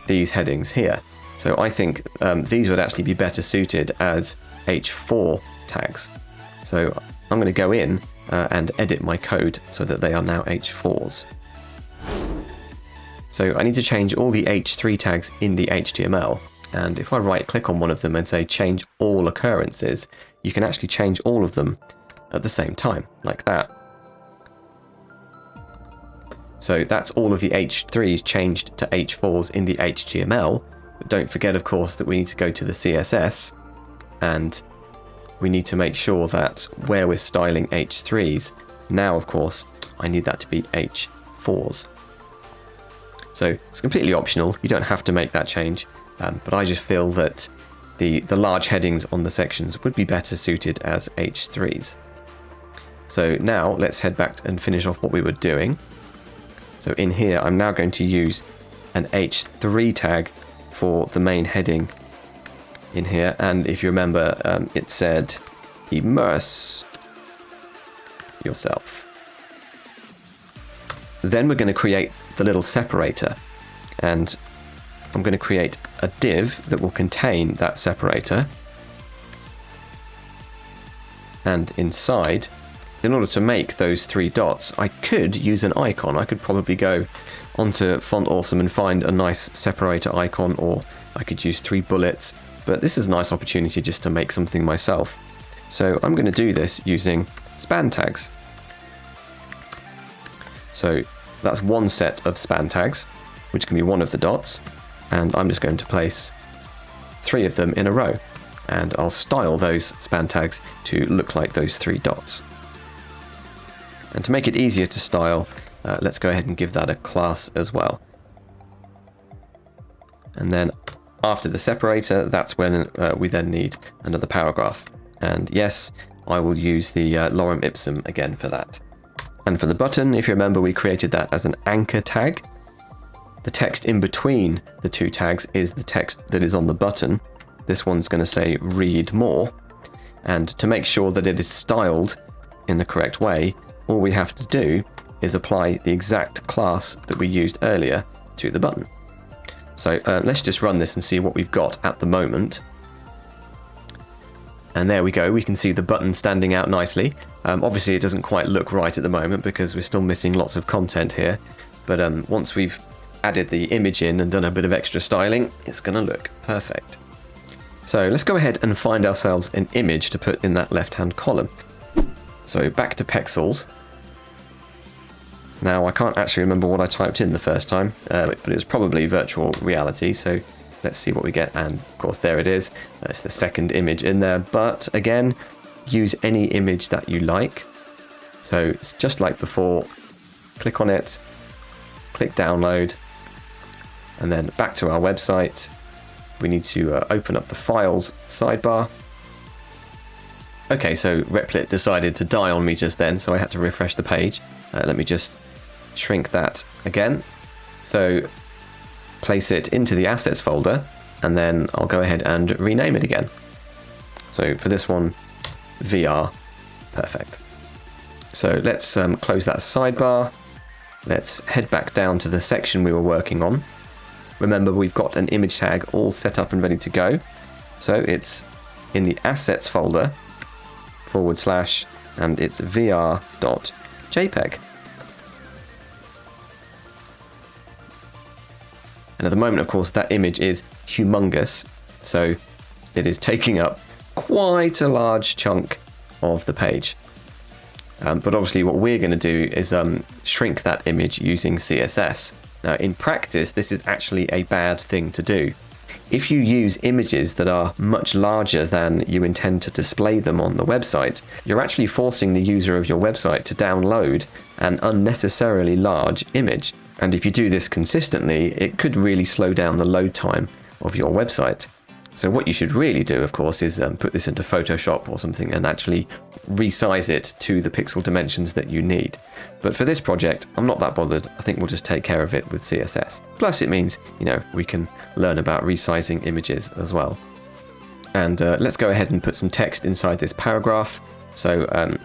these headings here. So I think these would actually be better suited as H4 tags. So I'm going to go in and edit my code so that they are now H4s. So I need to change all the H3 tags in the HTML. And if I right click on one of them and say change all occurrences, you can actually change all of them at the same time, like that. So that's all of the H3s changed to H4s in the HTML. But don't forget, of course, that we need to go to the CSS, and we need to make sure that where we're styling H3s, now, of course, I need that to be H4s. So it's completely optional. You don't have to make that change, but I just feel that the large headings on the sections would be better suited as H3s. So now let's head back and finish off what we were doing. So in here, I'm now going to use an H3 tag for the main heading in here. And if you remember, it said immerse yourself. Then we're going to create the little separator. And I'm going to create a div that will contain that separator. And inside, in order to make those 3 dots, I could use an icon. I could probably go onto Font Awesome and find a nice separator icon, or I could use 3 bullets, but this is a nice opportunity just to make something myself. So I'm going to do this using span tags. So That's one set of span tags, which can be one of the dots. And I'm just going to place 3 of them in a row. And I'll style those span tags to look like those 3 dots. And to make it easier to style, let's go ahead and give that a class as well. And then after the separator, that's when we then need another paragraph. And yes, I will use the Lorem Ipsum again for that. And for the button, if you remember, we created that as an anchor tag. The text in between the 2 tags is the text that is on the button. This one's going to say read more. And to make sure that it is styled in the correct way, all we have to do is apply the exact class that we used earlier to the button. So let's just run this and see what we've got at the moment. And there we go, we can see the button standing out nicely. Obviously it doesn't quite look right at the moment because we're still missing lots of content here. But once we've added the image in and done a bit of extra styling, it's going to look perfect. So let's go ahead and find ourselves an image to put in that left-hand column. So back to Pexels. Now, I can't actually remember what I typed in the first time, but it was probably virtual reality, so let's see what we get. And of course, there it is. That's the second image in there, but again, use any image that you like. So it's just like before, click on it, click download, and then back to our website. We need to open up the files sidebar. Okay, so Replit decided to die on me just then, so I had to refresh the page. Let me just shrink that again. So place it into the assets folder, and then I'll go ahead and rename it again. So for this one, VR, perfect. So let's close that sidebar. Let's head back down to the section we were working on. Remember, we've got an image tag all set up and ready to go. So it's in the assets folder, / and it's vr.jpg. And at the moment, of course, that image is humongous. So it is taking up quite a large chunk of the page. But obviously what we're going to do is shrink that image using CSS. Now, in practice, this is actually a bad thing to do. If you use images that are much larger than you intend to display them on the website, you're actually forcing the user of your website to download an unnecessarily large image. And if you do this consistently, it could really slow down the load time of your website. So what you should really do, of course, is put this into Photoshop or something and actually resize it to the pixel dimensions that you need. But for this project, I'm not that bothered. I think we'll just take care of it with CSS. Plus it means, we can learn about resizing images as well. And let's go ahead and put some text inside this paragraph. So I'm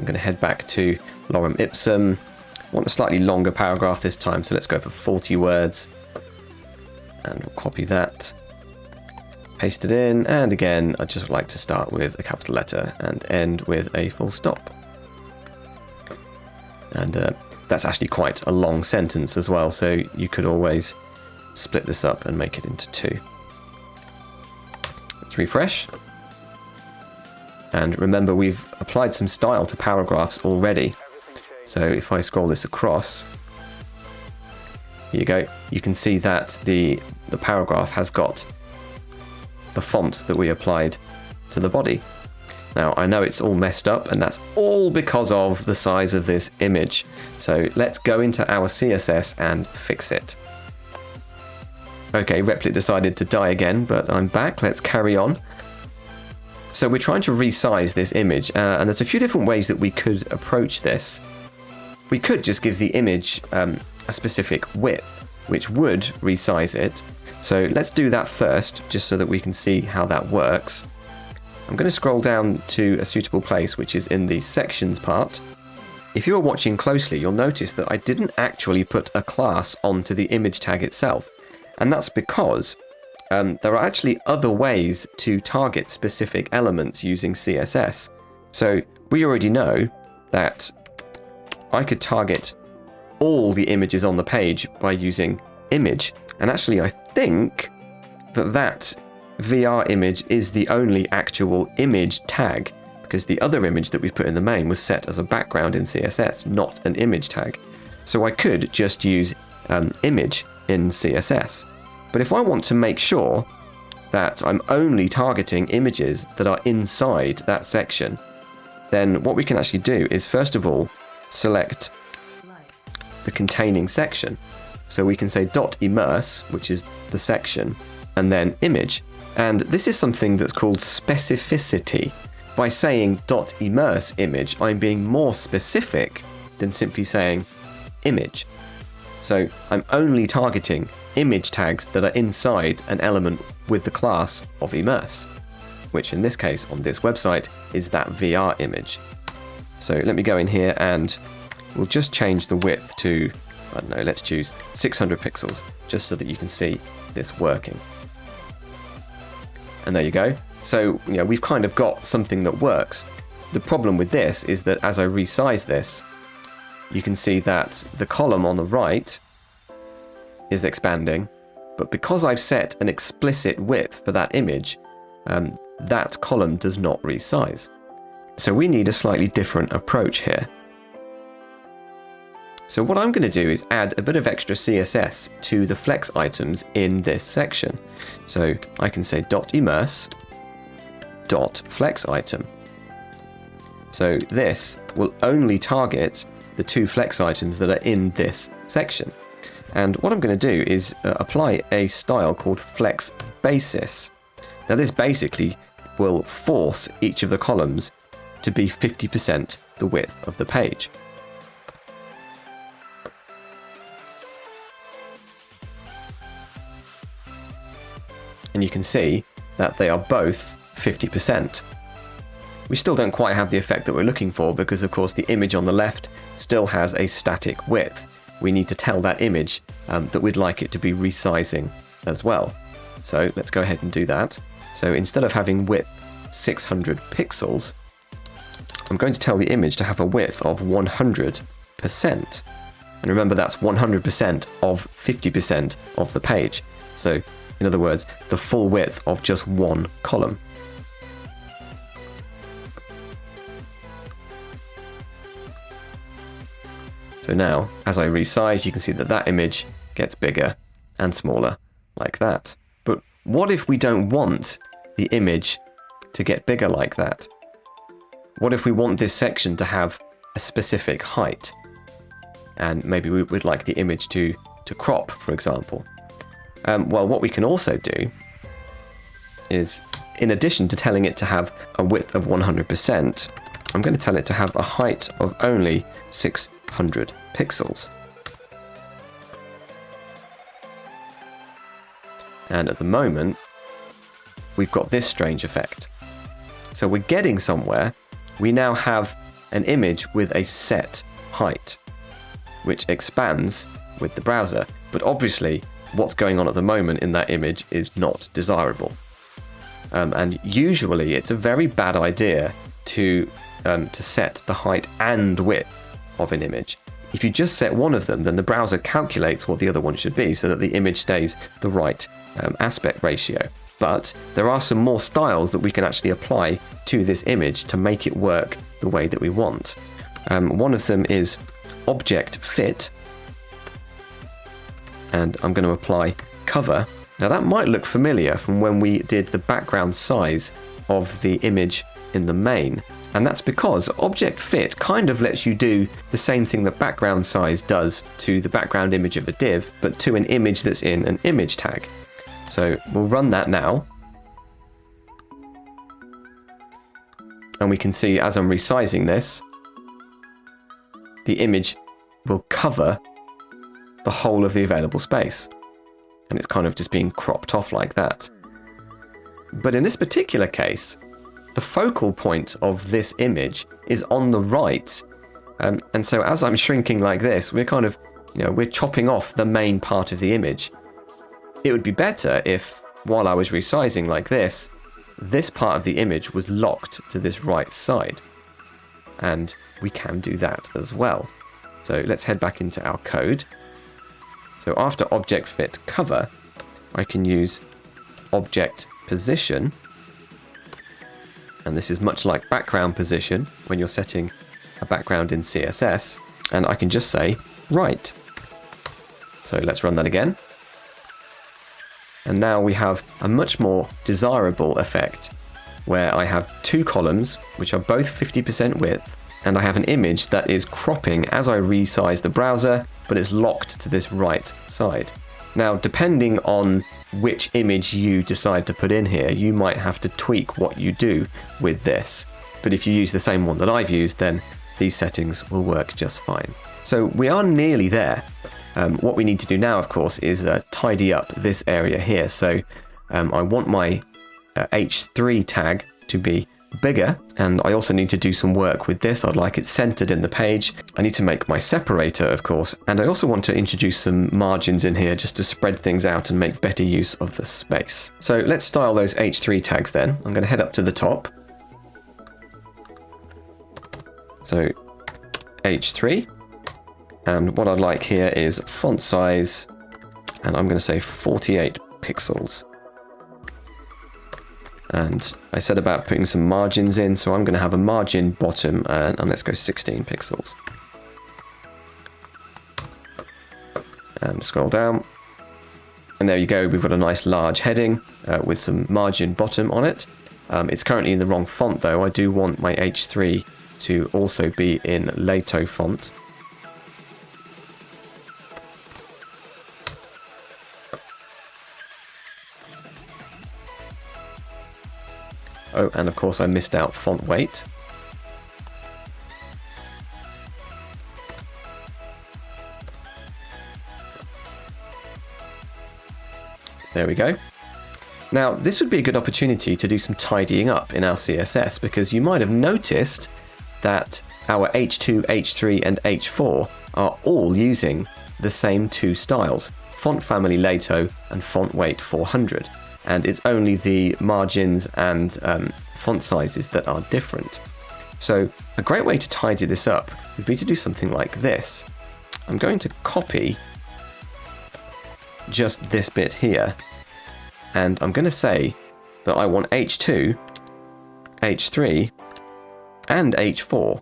going to head back to Lorem Ipsum. I want a slightly longer paragraph this time, so let's go for 40 words. And we'll copy that. Paste it in, and again, I'd just like to start with a capital letter and end with a full stop. And that's actually quite a long sentence as well, so you could always split this up and make it into 2. Let's refresh. And remember, we've applied some style to paragraphs already. So if I scroll this across, here you go, you can see that the paragraph has got the font that we applied to the body. Now, I know it's all messed up, and that's all because of the size of this image. So let's go into our CSS and fix it. Okay, Replit decided to die again, but I'm back. Let's carry on. So we're trying to resize this image, and there's a few different ways that we could approach this. We could just give the image a specific width, which would resize it. So let's do that first, just so that we can see how that works. I'm going to scroll down to a suitable place, which is in the sections part. If you are watching closely, you'll notice that I didn't actually put a class onto the image tag itself. And that's because there are actually other ways to target specific elements using CSS. So we already know that I could target all the images on the page by using image. And actually, I think that VR image is the only actual image tag, because the other image that we put in the main was set as a background in CSS, not an image tag. So I could just use image in CSS. But if I want to make sure that I'm only targeting images that are inside that section, then what we can actually do is first of all select the containing section. So we can say .immerse, which is the section, and then image. And this is something that's called specificity. By saying .immerse image, I'm being more specific than simply saying image. So I'm only targeting image tags that are inside an element with the class of immerse, which in this case on this website is that VR image. So let me go in here and we'll just change the width to, I don't know, let's choose 600 pixels, just so that you can see this working. And there you go. So, we've kind of got something that works. The problem with this is that as I resize this, you can see that the column on the right is expanding, but because I've set an explicit width for that image, that column does not resize. So we need a slightly different approach here. So what I'm going to do is add a bit of extra CSS to the flex items in this section. So I can say .immerse .flex item. So this will only target the 2 flex items that are in this section. And what I'm going to do is apply a style called flex basis. Now this basically will force each of the columns to be 50% the width of the page. And you can see that they are both 50%. We still don't quite have the effect that we're looking for because of course the image on the left still has a static width. We need to tell that image that we'd like it to be resizing as well. So let's go ahead and do that. So instead of having width 600 pixels, I'm going to tell the image to have a width of 100%. And remember, that's 100% of 50% of the page. So in other words, the full width of just one column. So now, as I resize, you can see that that image gets bigger and smaller, like that. But what if we don't want the image to get bigger like that? What if we want this section to have a specific height? And maybe we would like the image to crop, for example. Well, what we can also do is, in addition to telling it to have a width of 100%, I'm going to tell it to have a height of only 600 pixels. And at the moment, we've got this strange effect. So we're getting somewhere. We now have an image with a set height, which expands with the browser. But obviously, what's going on at the moment in that image is not desirable. And usually it's a very bad idea to set the height and width of an image. If you just set one of them, then the browser calculates what the other one should be so that the image stays the right aspect ratio. But there are some more styles that we can actually apply to this image to make it work the way that we want. One of them is object fit. And I'm going to apply cover. Now that might look familiar from when we did the background size of the image in the main. And that's because object fit kind of lets you do the same thing that background size does to the background image of a div, but to an image that's in an image tag. So we'll run that now. And we can see as I'm resizing this, the image will cover the whole of the available space. And it's kind of just being cropped off like that. But in this particular case, the focal point of this image is on the right. And so as I'm shrinking like this, we're kind of, we're chopping off the main part of the image. It would be better if, while I was resizing like this part of the image was locked to this right side. And we can do that as well. So let's head back into our code. So after object fit cover, I can use object position. And this is much like background position when you're setting a background in CSS. And I can just say right. So let's run that again. And now we have a much more desirable effect where I have two columns which are both 50% width, and I have an image that is cropping as I resize the browser, but it's locked to this right side. Now, depending on which image you decide to put in here, you might have to tweak what you do with this. But if you use the same one that I've used, then these settings will work just fine. So we are nearly there. What we need to do now, of course, is tidy up this area here. So I want my H3 tag to be bigger, and I also need to do some work with this. I'd like it centered in the page. I need to make my separator, of course, and I also want to introduce some margins in here just to spread things out and make better use of the space. So let's style those H3 tags then. I'm going to head up to the top. So H3, and what I'd like here is font size, and I'm going to say 48 pixels. And I said about putting some margins in, so I'm going to have a margin bottom, and let's go 16 pixels. And scroll down. And there you go, we've got a nice large heading with some margin bottom on it. It's currently in the wrong font though. I do want my H3 to also be in Lato font. Oh, and of course I missed out font weight. There we go. Now, this would be a good opportunity to do some tidying up in our CSS, because you might have noticed that our H2, H3, and H4 are all using the same two styles, font family Lato and font weight 400. And it's only the margins and font sizes that are different. So a great way to tidy this up would be to do something like this. I'm going to copy just this bit here, and I'm going to say that I want H2, H3, and H4.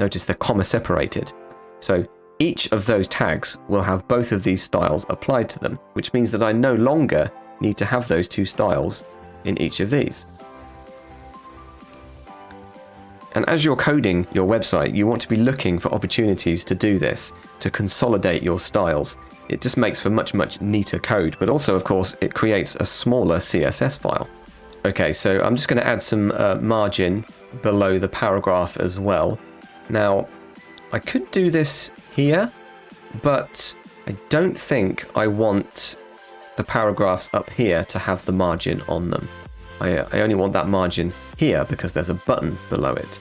Notice they're comma separated. So each of those tags will have both of these styles applied to them, which means that I no longer need to have those two styles in each of these. And as you're coding your website, you want to be looking for opportunities to do this, to consolidate your styles. It just makes for much neater code, but also, of course, it creates a smaller CSS file. Okay, so I'm just going to add some margin below the paragraph as well. Now, I could do this here, but I don't think I want the paragraphs up here to have the margin on them. I only want that margin here because there's a button below it.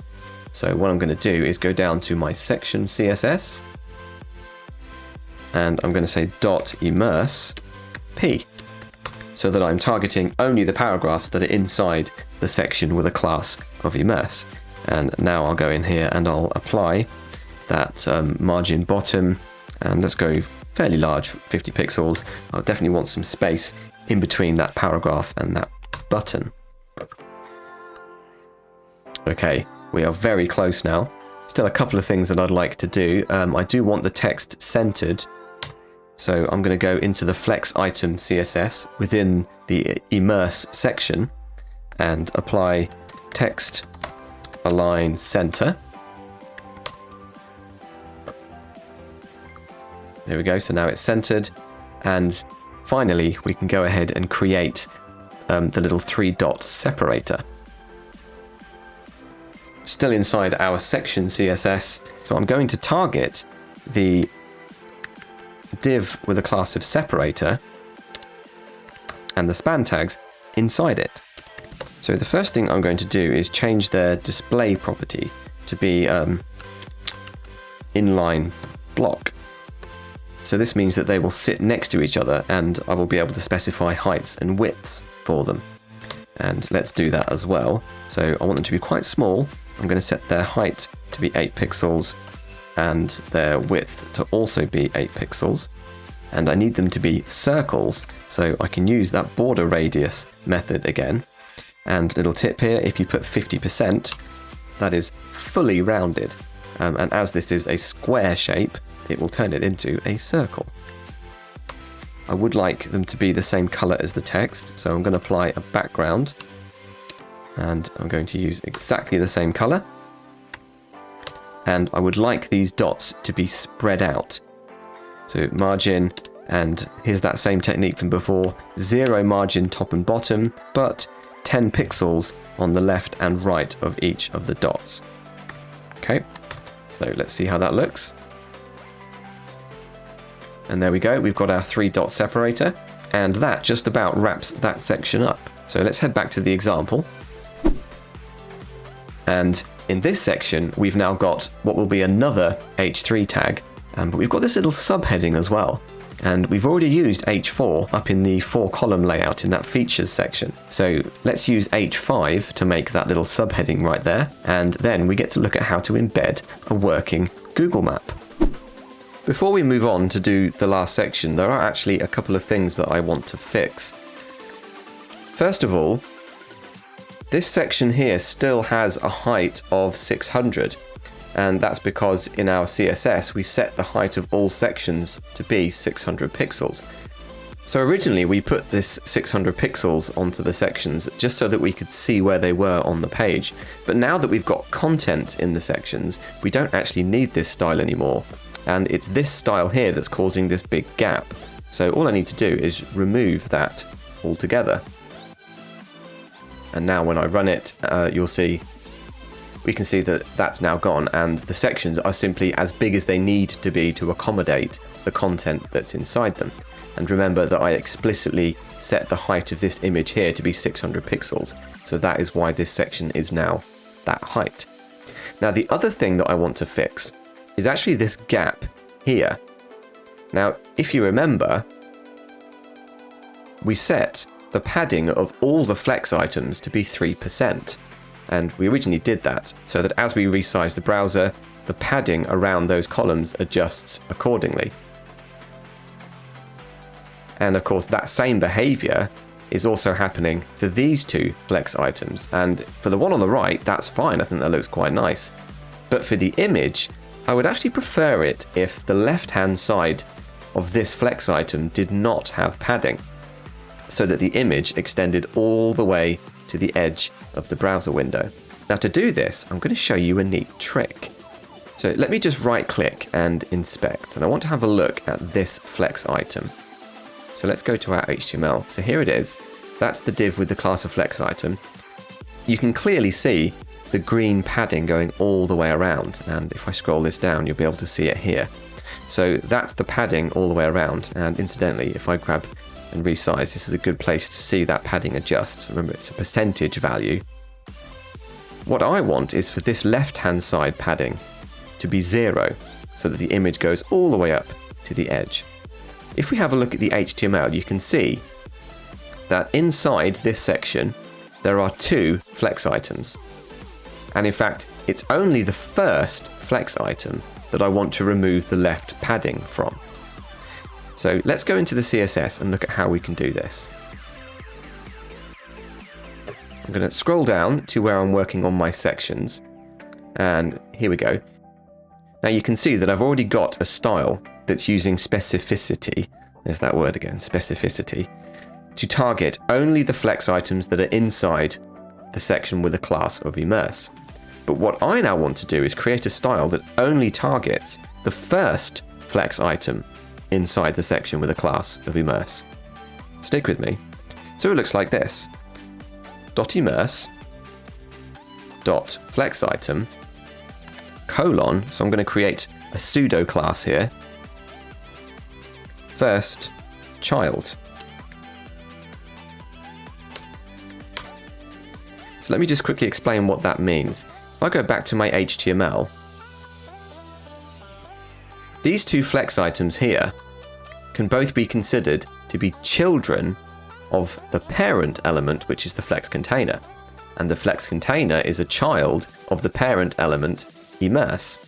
So what I'm going to do is go down to my section CSS, and I'm going to say .immerse p, so that I'm targeting only the paragraphs that are inside the section with a class of immerse. And now I'll go in here and I'll apply that margin bottom, and let's go fairly large, 50 pixels. I'll definitely want some space in between that paragraph and that button. Okay, we are very close now. Still a couple of things that I'd like to do. I do want the text centered, so I'm going to go into the Flex item CSS within the Immerse section and apply text align center. There we go, so now it's centered, and finally we can go ahead and create the little 3-dot separator. Still inside our section CSS, so I'm going to target the div with a class of separator and the span tags inside it. So the first thing I'm going to do is change their display property to be inline block. So this means that they will sit next to each other, and I will be able to specify heights and widths for them. And let's do that as well. So I want them to be quite small. I'm going to set their height to be 8 pixels and their width to also be 8 pixels. And I need them to be circles, so I can use that border radius method again. And little tip here, if you put 50%, that is fully rounded. and as this is a square shape, it will turn it into a circle. I would like them to be the same color as the text, so I'm going to apply a background, and I'm going to use exactly the same color. And I would like these dots to be spread out. So margin, and here's that same technique from before, 0 margin top and bottom, but 10 pixels on the left and right of each of the dots. Okay, so let's see how that looks. And there we go, we've got our 3-dot separator, and that just about wraps that section up. So let's head back to the example. And in this section, we've now got what will be another H3 tag, but we've got this little subheading as well. And we've already used H4 up in the 4-column layout in that features section. So let's use H5 to make that little subheading right there. And then we get to look at how to embed a working Google Map. Before we move on to do the last section, there are actually a couple of things that I want to fix. First of all, this section here still has a height of 600, and that's because in our CSS we set the height of all sections to be 600 pixels. So originally we put this 600 pixels onto the sections just so that we could see where they were on the page. But now that we've got content in the sections, we don't actually need this style anymore. And it's this style here that's causing this big gap. So all I need to do is remove that altogether. And now when I run it, you'll see, we can see that that's now gone, and the sections are simply as big as they need to be to accommodate the content that's inside them. And remember that I explicitly set the height of this image here to be 600 pixels. So that is why this section is now that height. Now the other thing that I want to fix is actually this gap here. Now, if you remember, we set the padding of all the flex items to be 3%. And we originally did that so that as we resize the browser, the padding around those columns adjusts accordingly. And of course, that same behavior is also happening for these two flex items. And for the one on the right, that's fine. I think that looks quite nice. But for the image, I would actually prefer it if the left-hand side of this flex item did not have padding, so that the image extended all the way to the edge of the browser window. Now to do this, I'm going to show you a neat trick. So let me just right-click and inspect, and I want to have a look at this flex item. So let's go to our HTML. So here it is. That's the div with the class of flex item. You can clearly see the green padding going all the way around, and if I scroll this down, you'll be able to see it here. So that's the padding all the way around, and incidentally, if I grab and resize, this is a good place to see that padding adjust. So remember, it's a percentage value. What I want is for this left-hand side padding to be 0, so that the image goes all the way up to the edge. If we have a look at the HTML, you can see that inside this section, there are 2 flex items. And in fact, it's only the first flex item that I want to remove the left padding from. So let's go into the CSS and look at how we can do this. I'm going to scroll down to where I'm working on my sections. And here we go. Now you can see that I've already got a style that's using specificity, there's that word again, specificity, to target only the flex items that are inside the section with a class of immerse. But what I now want to do is create a style that only targets the first flex item inside the section with a class of immerse. Stick with me. So it looks like this. .immerse .flex item colon, so I'm going to create a pseudo class here, first child. So let me just quickly explain what that means. If I go back to my HTML, these 2 flex items here can both be considered to be children of the parent element, which is the flex container. And the flex container is a child of the parent element, immerse.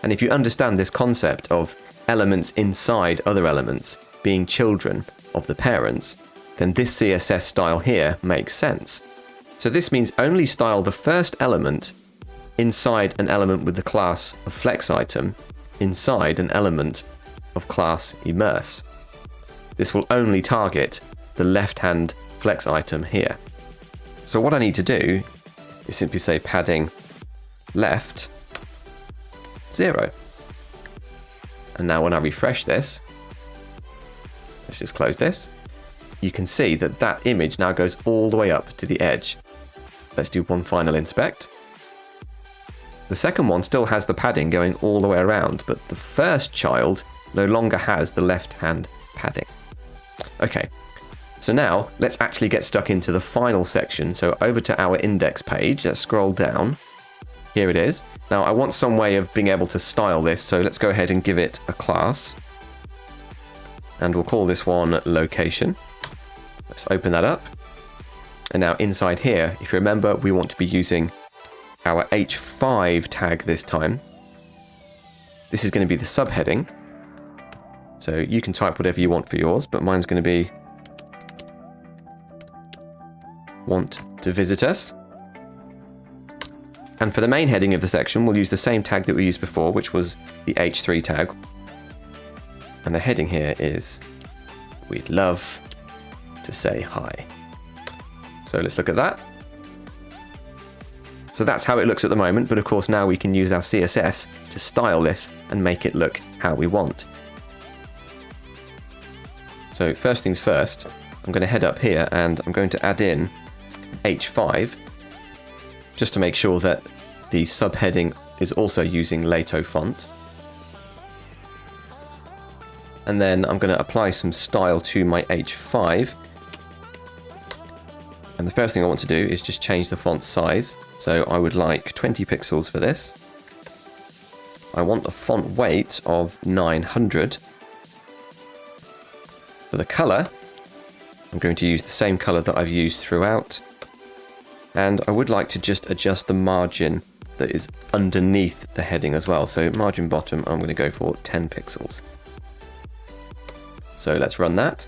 And if you understand this concept of elements inside other elements being children of the parents, then this CSS style here makes sense. So this means only style the first element inside an element with the class of flex item inside an element of class immerse. This will only target the left-hand flex item here. So what I need to do is simply say padding left 0. And now when I refresh this, let's just close this, you can see that that image now goes all the way up to the edge. Let's do one final inspect. The second one still has the padding going all the way around, but the first child no longer has the left-hand padding. Okay, so now let's actually get stuck into the final section. So over to our index page, let's scroll down. Here it is. Now I want some way of being able to style this, so let's go ahead and give it a class. And we'll call this one location. Let's open that up. And now inside here, if you remember, we want to be using our H5 tag this time. This is going to be the subheading. So you can type whatever you want for yours, but mine's going to be want to visit us. And for the main heading of the section, we'll use the same tag that we used before, which was the H3 tag. And the heading here is, we'd love to say hi. So let's look at that. So that's how it looks at the moment, but of course now we can use our CSS to style this and make it look how we want. So first things first, I'm going to head up here and I'm going to add in H5 just to make sure that the subheading is also using Lato font. And then I'm going to apply some style to my H5. And the first thing I want to do is just change the font size. So I would like 20 pixels for this. I want a font weight of 900. For the color, I'm going to use the same color that I've used throughout. And I would like to just adjust the margin that is underneath the heading as well. So margin bottom, I'm going to go for 10 pixels. So let's run that.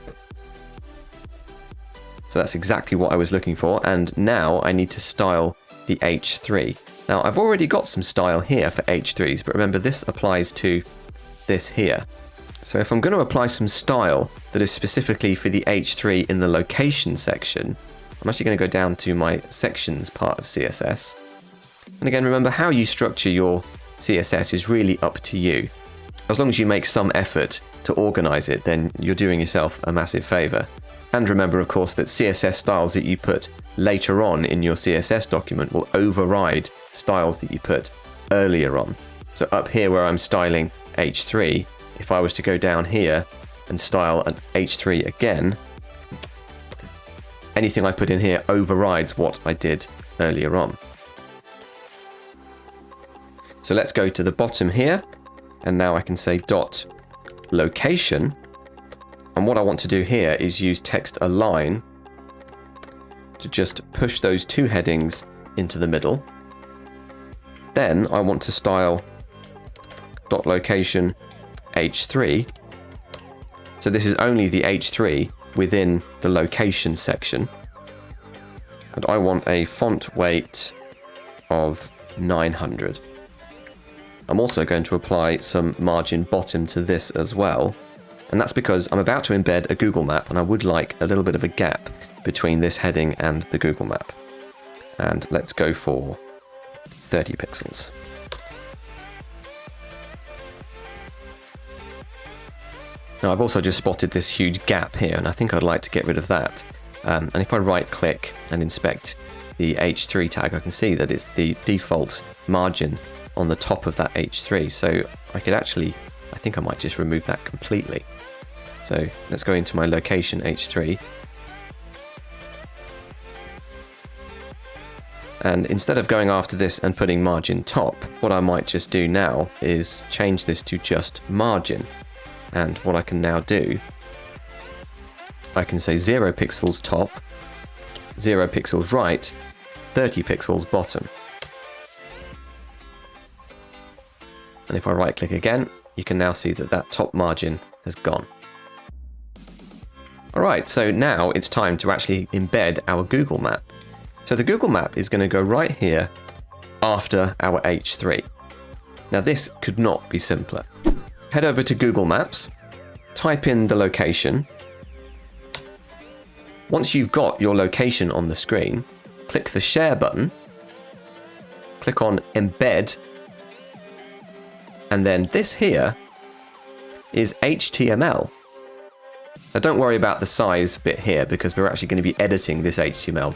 So that's exactly what I was looking for. And now I need to style the H3. Now I've already got some style here for H3s, but remember this applies to this here. So if I'm going to apply some style that is specifically for the H3 in the location section, I'm actually going to go down to my sections part of CSS. And again, remember how you structure your CSS is really up to you. As long as you make some effort to organize it, then you're doing yourself a massive favor. And remember, of course, that CSS styles that you put later on in your CSS document will override styles that you put earlier on. So up here where I'm styling H3, if I was to go down here and style an H3 again, anything I put in here overrides what I did earlier on. So let's go to the bottom here, and now I can say dot location. And what I want to do here is use text align to just push those two headings into the middle. Then I want to style dot location H3. So this is only the H3 within the location section. And I want a font weight of 900. I'm also going to apply some margin bottom to this as well. And that's because I'm about to embed a Google Map and I would like a little bit of a gap between this heading and the Google Map. And let's go for 30 pixels. Now I've also just spotted this huge gap here and I think I'd like to get rid of that. And if I right click and inspect the H3 tag, I can see that it's the default margin on the top of that H3. So I could actually, I think I might just remove that completely. So let's go into my location H3. And instead of going after this and putting margin top, what I might just do now is change this to just margin. And what I can now do, I can say 0 pixels top, 0 pixels right, 30 pixels bottom. And if I right click again, you can now see that that top margin has gone. Alright, so now it's time to actually embed our Google Map. So the Google Map is going to go right here after our H3. Now this could not be simpler. Head over to Google Maps, type in the location. Once you've got your location on the screen, click the Share button, click on Embed, and then this here is HTML. Now don't worry about the size bit here because we're actually going to be editing this HTML.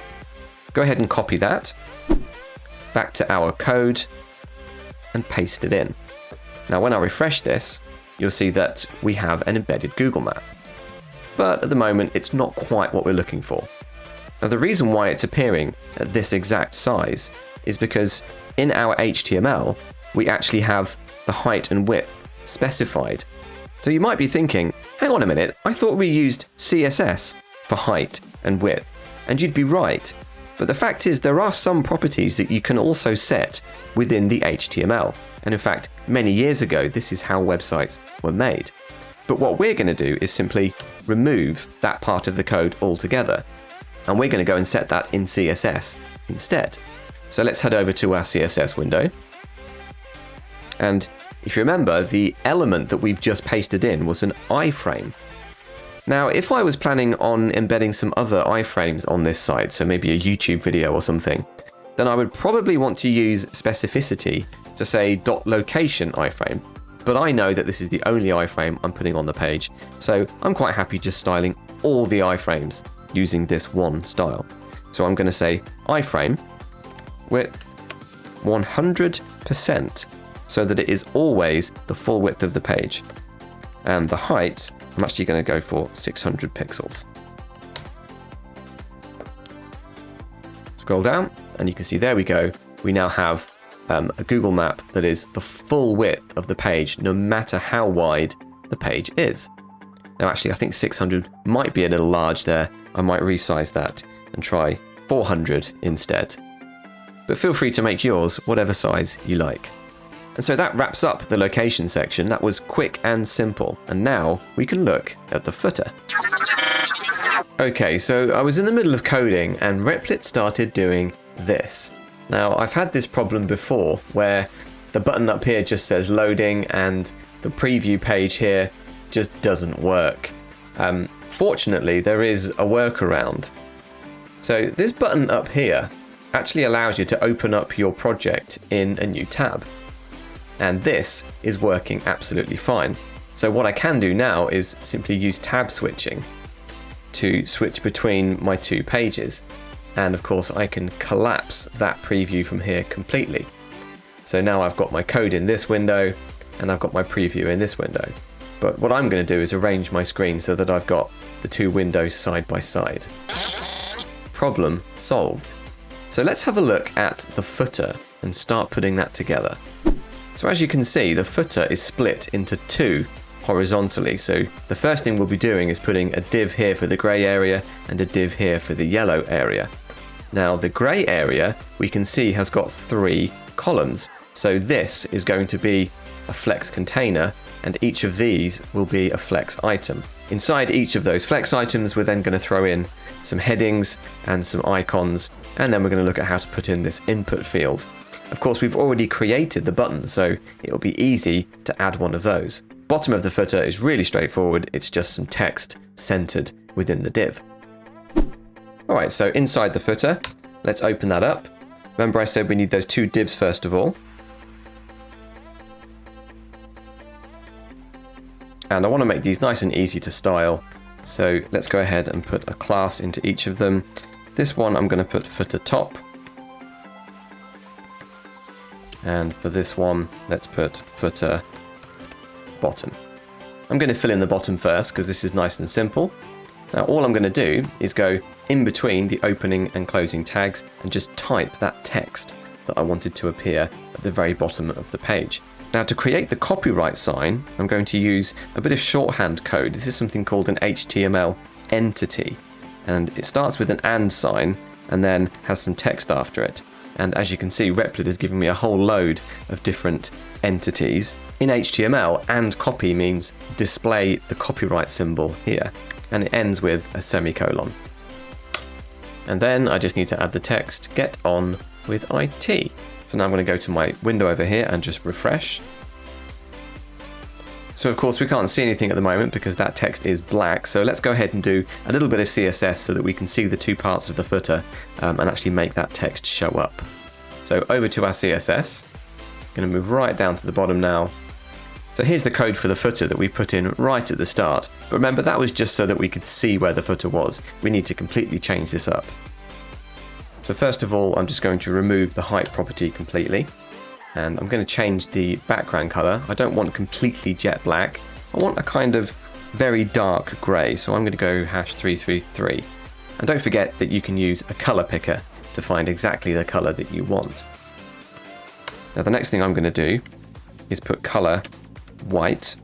Go ahead and copy that back to our code and paste it in. Now when I refresh this, you'll see that we have an embedded Google Map. But at the moment, it's not quite what we're looking for. Now the reason why it's appearing at this exact size is because in our HTML, we actually have the height and width specified. So you might be thinking, hang on a minute, I thought we used CSS for height and width. And you'd be right. But the fact is there are some properties that you can also set within the HTML. And in fact, many years ago, this is how websites were made. But what we're going to do is simply remove that part of the code altogether. And we're going to go and set that in CSS instead. So let's head over to our CSS window. And if you remember, the element that we've just pasted in was an iframe. Now, if I was planning on embedding some other iframes on this site, so maybe a YouTube video or something, then I would probably want to use specificity to say .location iframe. But I know that this is the only iframe I'm putting on the page, so I'm quite happy just styling all the iframes using this one style. So I'm going to say iframe width 100% so that it is always the full width of the page. And the height, I'm actually going to go for 600 pixels. Scroll down and you can see there we go. We now have a Google Map that is the full width of the page, no matter how wide the page is. Now actually I think 600 might be a little large there. I might resize that and try 400 instead. But feel free to make yours whatever size you like. And so that wraps up the location section. That was quick and simple. And now we can look at the footer. Okay, so I was in the middle of coding and Replit started doing this. Now I've had this problem before where the button up here just says loading and the preview page here just doesn't work. Fortunately, there is a workaround. So this button up here actually allows you to open up your project in a new tab. And this is working absolutely fine. So what I can do now is simply use tab switching to switch between my two pages. And of course I can collapse that preview from here completely. So now I've got my code in this window and I've got my preview in this window. But what I'm going to do is arrange my screen so that I've got the two windows side by side. Problem solved. So let's have a look at the footer and start putting that together. So as you can see, the footer is split into two horizontally. So the first thing we'll be doing is putting a div here for the grey area and a div here for the yellow area. Now the grey area we can see has got 3 columns. So this is going to be a flex container and each of these will be a flex item. Inside each of those flex items we're then going to throw in some headings and some icons, and then we're going to look at how to put in this input field. Of course, we've already created the button, so it'll be easy to add one of those. Bottom of the footer is really straightforward. It's just some text centered within the div. All right, so inside the footer, let's open that up. Remember I said we need those 2 divs first of all. And I want to make these nice and easy to style. So let's go ahead and put a class into each of them. This one I'm going to put footer top. And for this one, let's put footer bottom. I'm going to fill in the bottom first because this is nice and simple. Now all I'm going to do is go in between the opening and closing tags and just type that text that I wanted to appear at the very bottom of the page. Now to create the copyright sign, I'm going to use a bit of shorthand code. This is something called an HTML entity. And it starts with an and sign and then has some text after it. And as you can see, Replit has given me a whole load of different entities. In HTML, and copy means display the copyright symbol here. And it ends with a semicolon. And then I just need to add the text, get on with IT. So now I'm going to go to my window over here and just refresh. So of course we can't see anything at the moment because that text is black. So let's go ahead and do a little bit of CSS so that we can see the two parts of the footer and actually make that text show up. So over to our CSS. I'm going to move right down to the bottom now. So here's the code for the footer that we put in right at the start. But remember, that was just so that we could see where the footer was. We need to completely change this up. So first of all, I'm just going to remove the height property completely. And I'm going to change the background color. I don't want completely jet black. I want a kind of very dark gray. So I'm going to go #333. And don't forget that you can use a color picker to find exactly the color that you want. Now the next thing I'm going to do is put color white,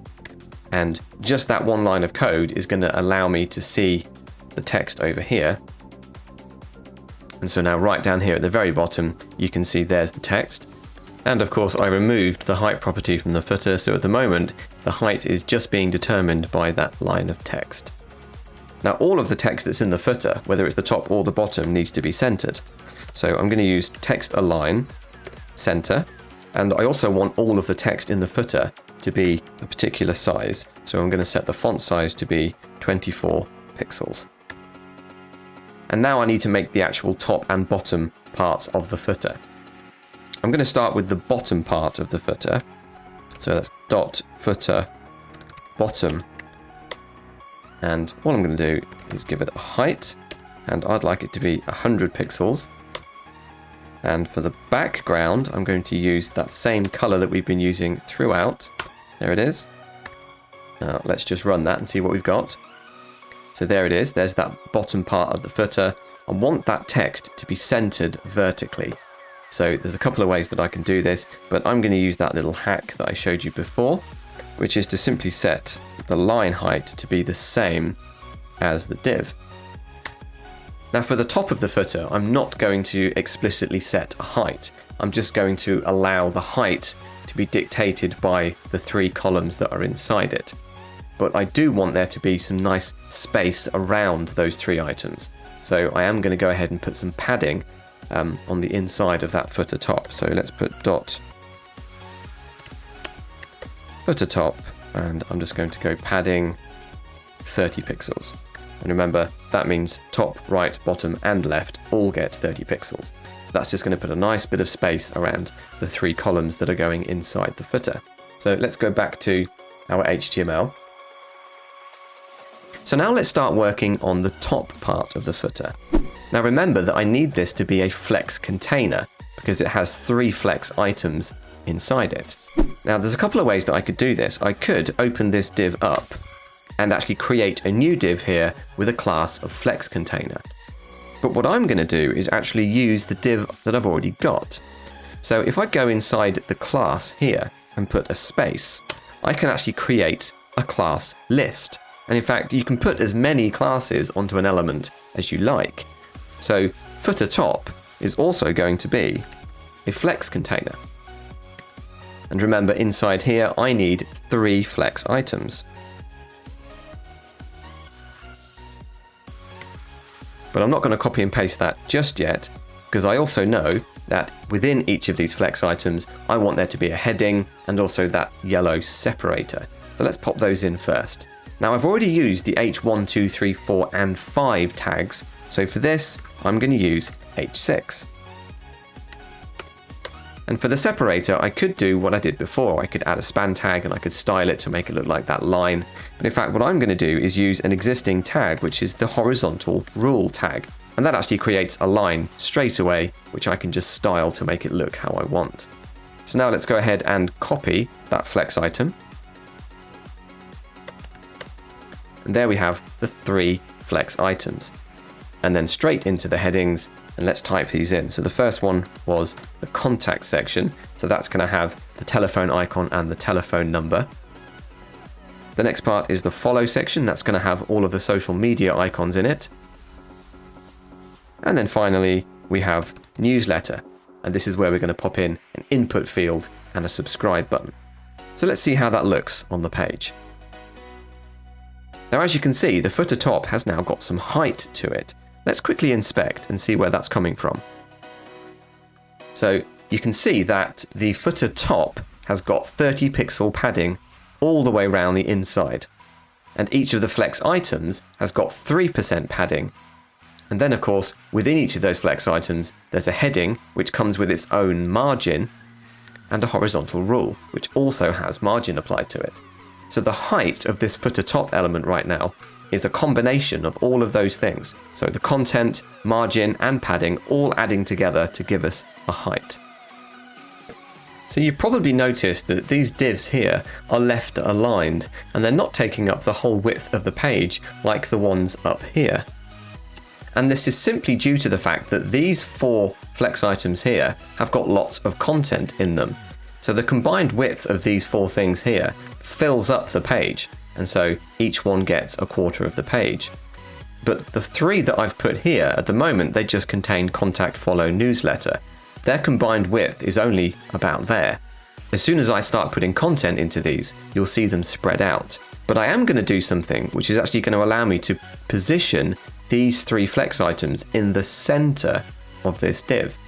and just that one line of code is going to allow me to see the text over here. And so now right down here at the very bottom, you can see there's the text. And of course I removed the height property from the footer, so at the moment the height is just being determined by that line of text. Now all of the text that's in the footer, whether it's the top or the bottom, needs to be centered. So I'm going to use text align center, and I also want all of the text in the footer to be a particular size. So I'm going to set the font size to be 24 pixels. And now I need to make the actual top and bottom parts of the footer. I'm going to start with the bottom part of the footer. So that's dot footer bottom. And what I'm going to do is give it a height, and I'd like it to be 100 pixels. And for the background, I'm going to use that same color that we've been using throughout. There it is. Now let's just run that and see what we've got. So there it is. There's that bottom part of the footer. I want that text to be centered vertically. So there's a couple of ways that I can do this, but I'm going to use that little hack that I showed you before, which is to simply set the line height to be the same as the div. Now for the top of the footer, I'm not going to explicitly set a height. I'm just going to allow the height to be dictated by the 3 columns that are inside it. But I do want there to be some nice space around those 3 items. So I am going to go ahead and put some padding on the inside of that footer top. So let's put dot footer top, and I'm just going to go padding 30 pixels. And remember, that means top, right, bottom, and left all get 30 pixels. So that's just going to put a nice bit of space around the 3 columns that are going inside the footer. So let's go back to our HTML. So now let's start working on the top part of the footer. Now remember that I need this to be a flex container because it has 3 flex items inside it. Now there's a couple of ways that I could do this. I could open this div up and actually create a new div here with a class of flex container. But what I'm going to do is actually use the div that I've already got. So if I go inside the class here and put a space, I can actually create a class list. And in fact, you can put as many classes onto an element as you like. So footer top is also going to be a flex container. And remember, inside here, I need 3 flex items. But I'm not going to copy and paste that just yet, because I also know that within each of these flex items, I want there to be a heading and also that yellow separator. So let's pop those in first. Now I've already used the H1, 2, 3, 4, and 5 tags. So for this, I'm going to use H6. And for the separator, I could do what I did before. I could add a span tag and I could style it to make it look like that line. But in fact, what I'm going to do is use an existing tag, which is the horizontal rule tag. And that actually creates a line straight away, which I can just style to make it look how I want. So now let's go ahead and copy that flex item. And there we have the 3 flex items. And then straight into the headings, and let's type these in. So the first one was the contact section. So that's going to have the telephone icon and the telephone number. The next part is the follow section. That's going to have all of the social media icons in it. And then finally, we have newsletter. And this is where we're going to pop in an input field and a subscribe button. So let's see how that looks on the page. Now, as you can see, the footer top has now got some height to it. Let's quickly inspect and see where that's coming from. So you can see that the footer top has got 30 pixel padding all the way around the inside. And each of the flex items has got 3% padding. And then of course, within each of those flex items, there's a heading which comes with its own margin and a horizontal rule, which also has margin applied to it. So the height of this footer top element right now is a combination of all of those things. So the content, margin, and padding all adding together to give us a height. So you've probably noticed that these divs here are left aligned, and they're not taking up the whole width of the page like the ones up here. And this is simply due to the fact that these 4 flex items here have got lots of content in them. So the combined width of these 4 things here fills up the page, and so each one gets a quarter of the page. But the 3 that I've put here, at the moment, they just contain contact, follow, newsletter. Their combined width is only about there. As soon as I start putting content into these, you'll see them spread out. But I am going to do something which is actually going to allow me to position these 3 flex items in the center of this div.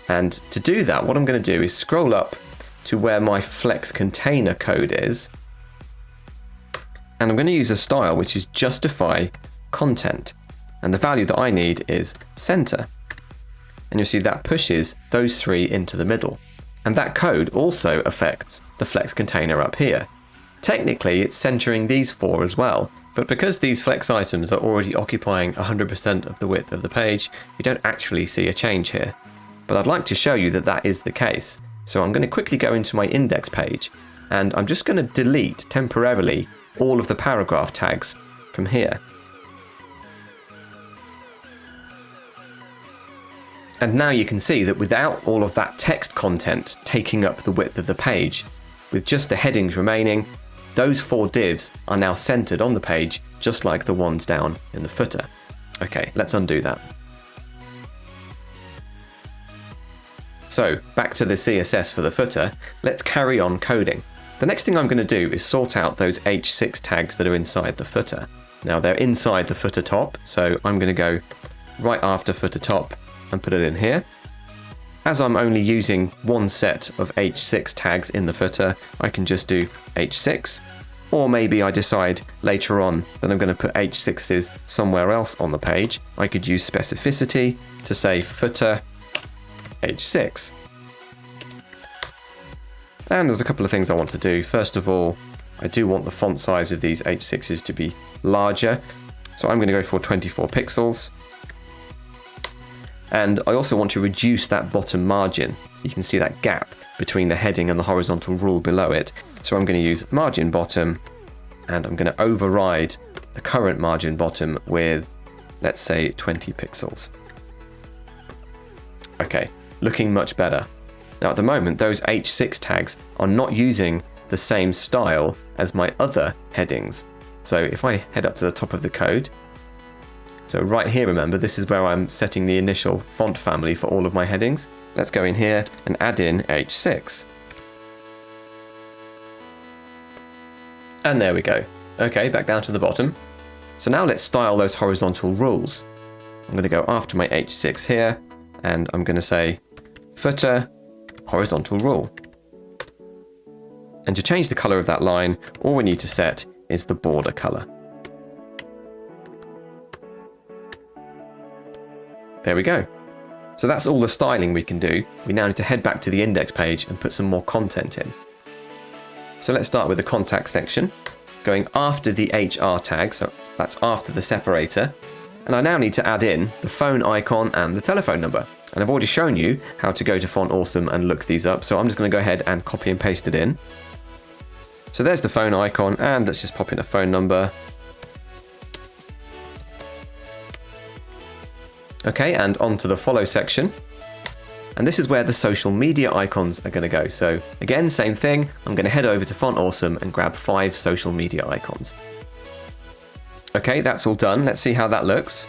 And to do that, what I'm going to do is scroll up to where my flex container code is. And I'm going to use a style which is justify content. And the value that I need is center. And you'll see that pushes those 3 into the middle. And that code also affects the flex container up here. Technically, it's centering these 4 as well, but because these flex items are already occupying 100% of the width of the page, you don't actually see a change here. But I'd like to show you that that is the case. So I'm going to quickly go into my index page, and I'm just going to delete temporarily all of the paragraph tags from here. And now you can see that without all of that text content taking up the width of the page, with just the headings remaining, those 4 divs are now centered on the page, just like the ones down in the footer. Okay, let's undo that. So back to the CSS for the footer, let's carry on coding. The next thing I'm going to do is sort out those H6 tags that are inside the footer. Now they're inside the footer top, so I'm going to go right after footer top and put it in here. As I'm only using one set of H6 tags in the footer, I can just do H6, or maybe I decide later on that I'm going to put H6s somewhere else on the page. I could use specificity to say footer H6. And there's a couple of things I want to do. First of all, I do want the font size of these H6s to be larger, so I'm going to go for 24 pixels. And I also want to reduce that bottom margin. You can see that gap between the heading and the horizontal rule below it. So I'm going to use margin bottom, and I'm going to override the current margin bottom with, let's say, 20 pixels. Okay, looking much better. Now at the moment, those H6 tags are not using the same style as my other headings. So if I head up to the top of the code, so right here, remember, this is where I'm setting the initial font family for all of my headings. Let's go in here and add in H6. And there we go. Okay, back down to the bottom. So now let's style those horizontal rules. I'm going to go after my H6 here, and I'm going to say footer horizontal rule. And to change the color of that line, all we need to set is the border color. There we go. So that's all the styling we can do. We now need to head back to the index page and put some more content in. So let's start with the contact section, going after the HR tag, so that's after the separator. And I now need to add in the phone icon and the telephone number. And I've already shown you how to go to Font Awesome and look these up, so I'm just going to go ahead and copy and paste it in. So there's the phone icon, and let's just pop in a phone number. Okay, and onto the follow section. And this is where the social media icons are going to go. So again, same thing. I'm going to head over to Font Awesome and grab 5 social media icons. Okay, that's all done. Let's see how that looks.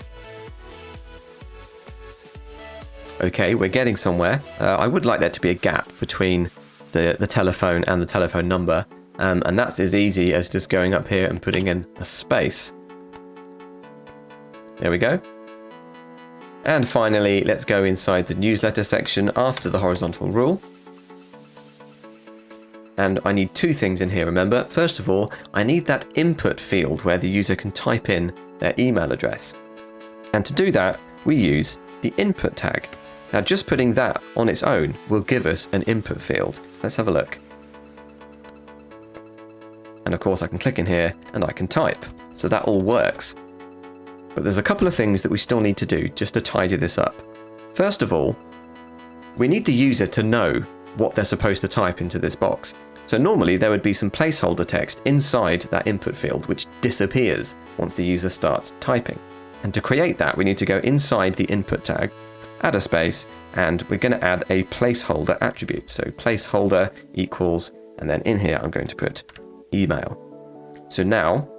Okay, we're getting somewhere. I would like there to be a gap between the telephone and the telephone number. And that's as easy as just going up here and putting in a space. There we go. And finally, let's go inside the newsletter section after the horizontal rule. And I need two things in here, remember. First of all, I need that input field where the user can type in their email address. And to do that, we use the input tag. Now, just putting that on its own will give us an input field. Let's have a look. And of course, I can click in here and I can type. So that all works. But there's a couple of things that we still need to do just to tidy this up. First of all, we need the user to know what they're supposed to type into this box. So normally there would be some placeholder text inside that input field which disappears once the user starts typing. And to create that, we need to go inside the input tag, add a space, and we're going to add a placeholder attribute. So placeholder equals, and then in here I'm going to put email. So now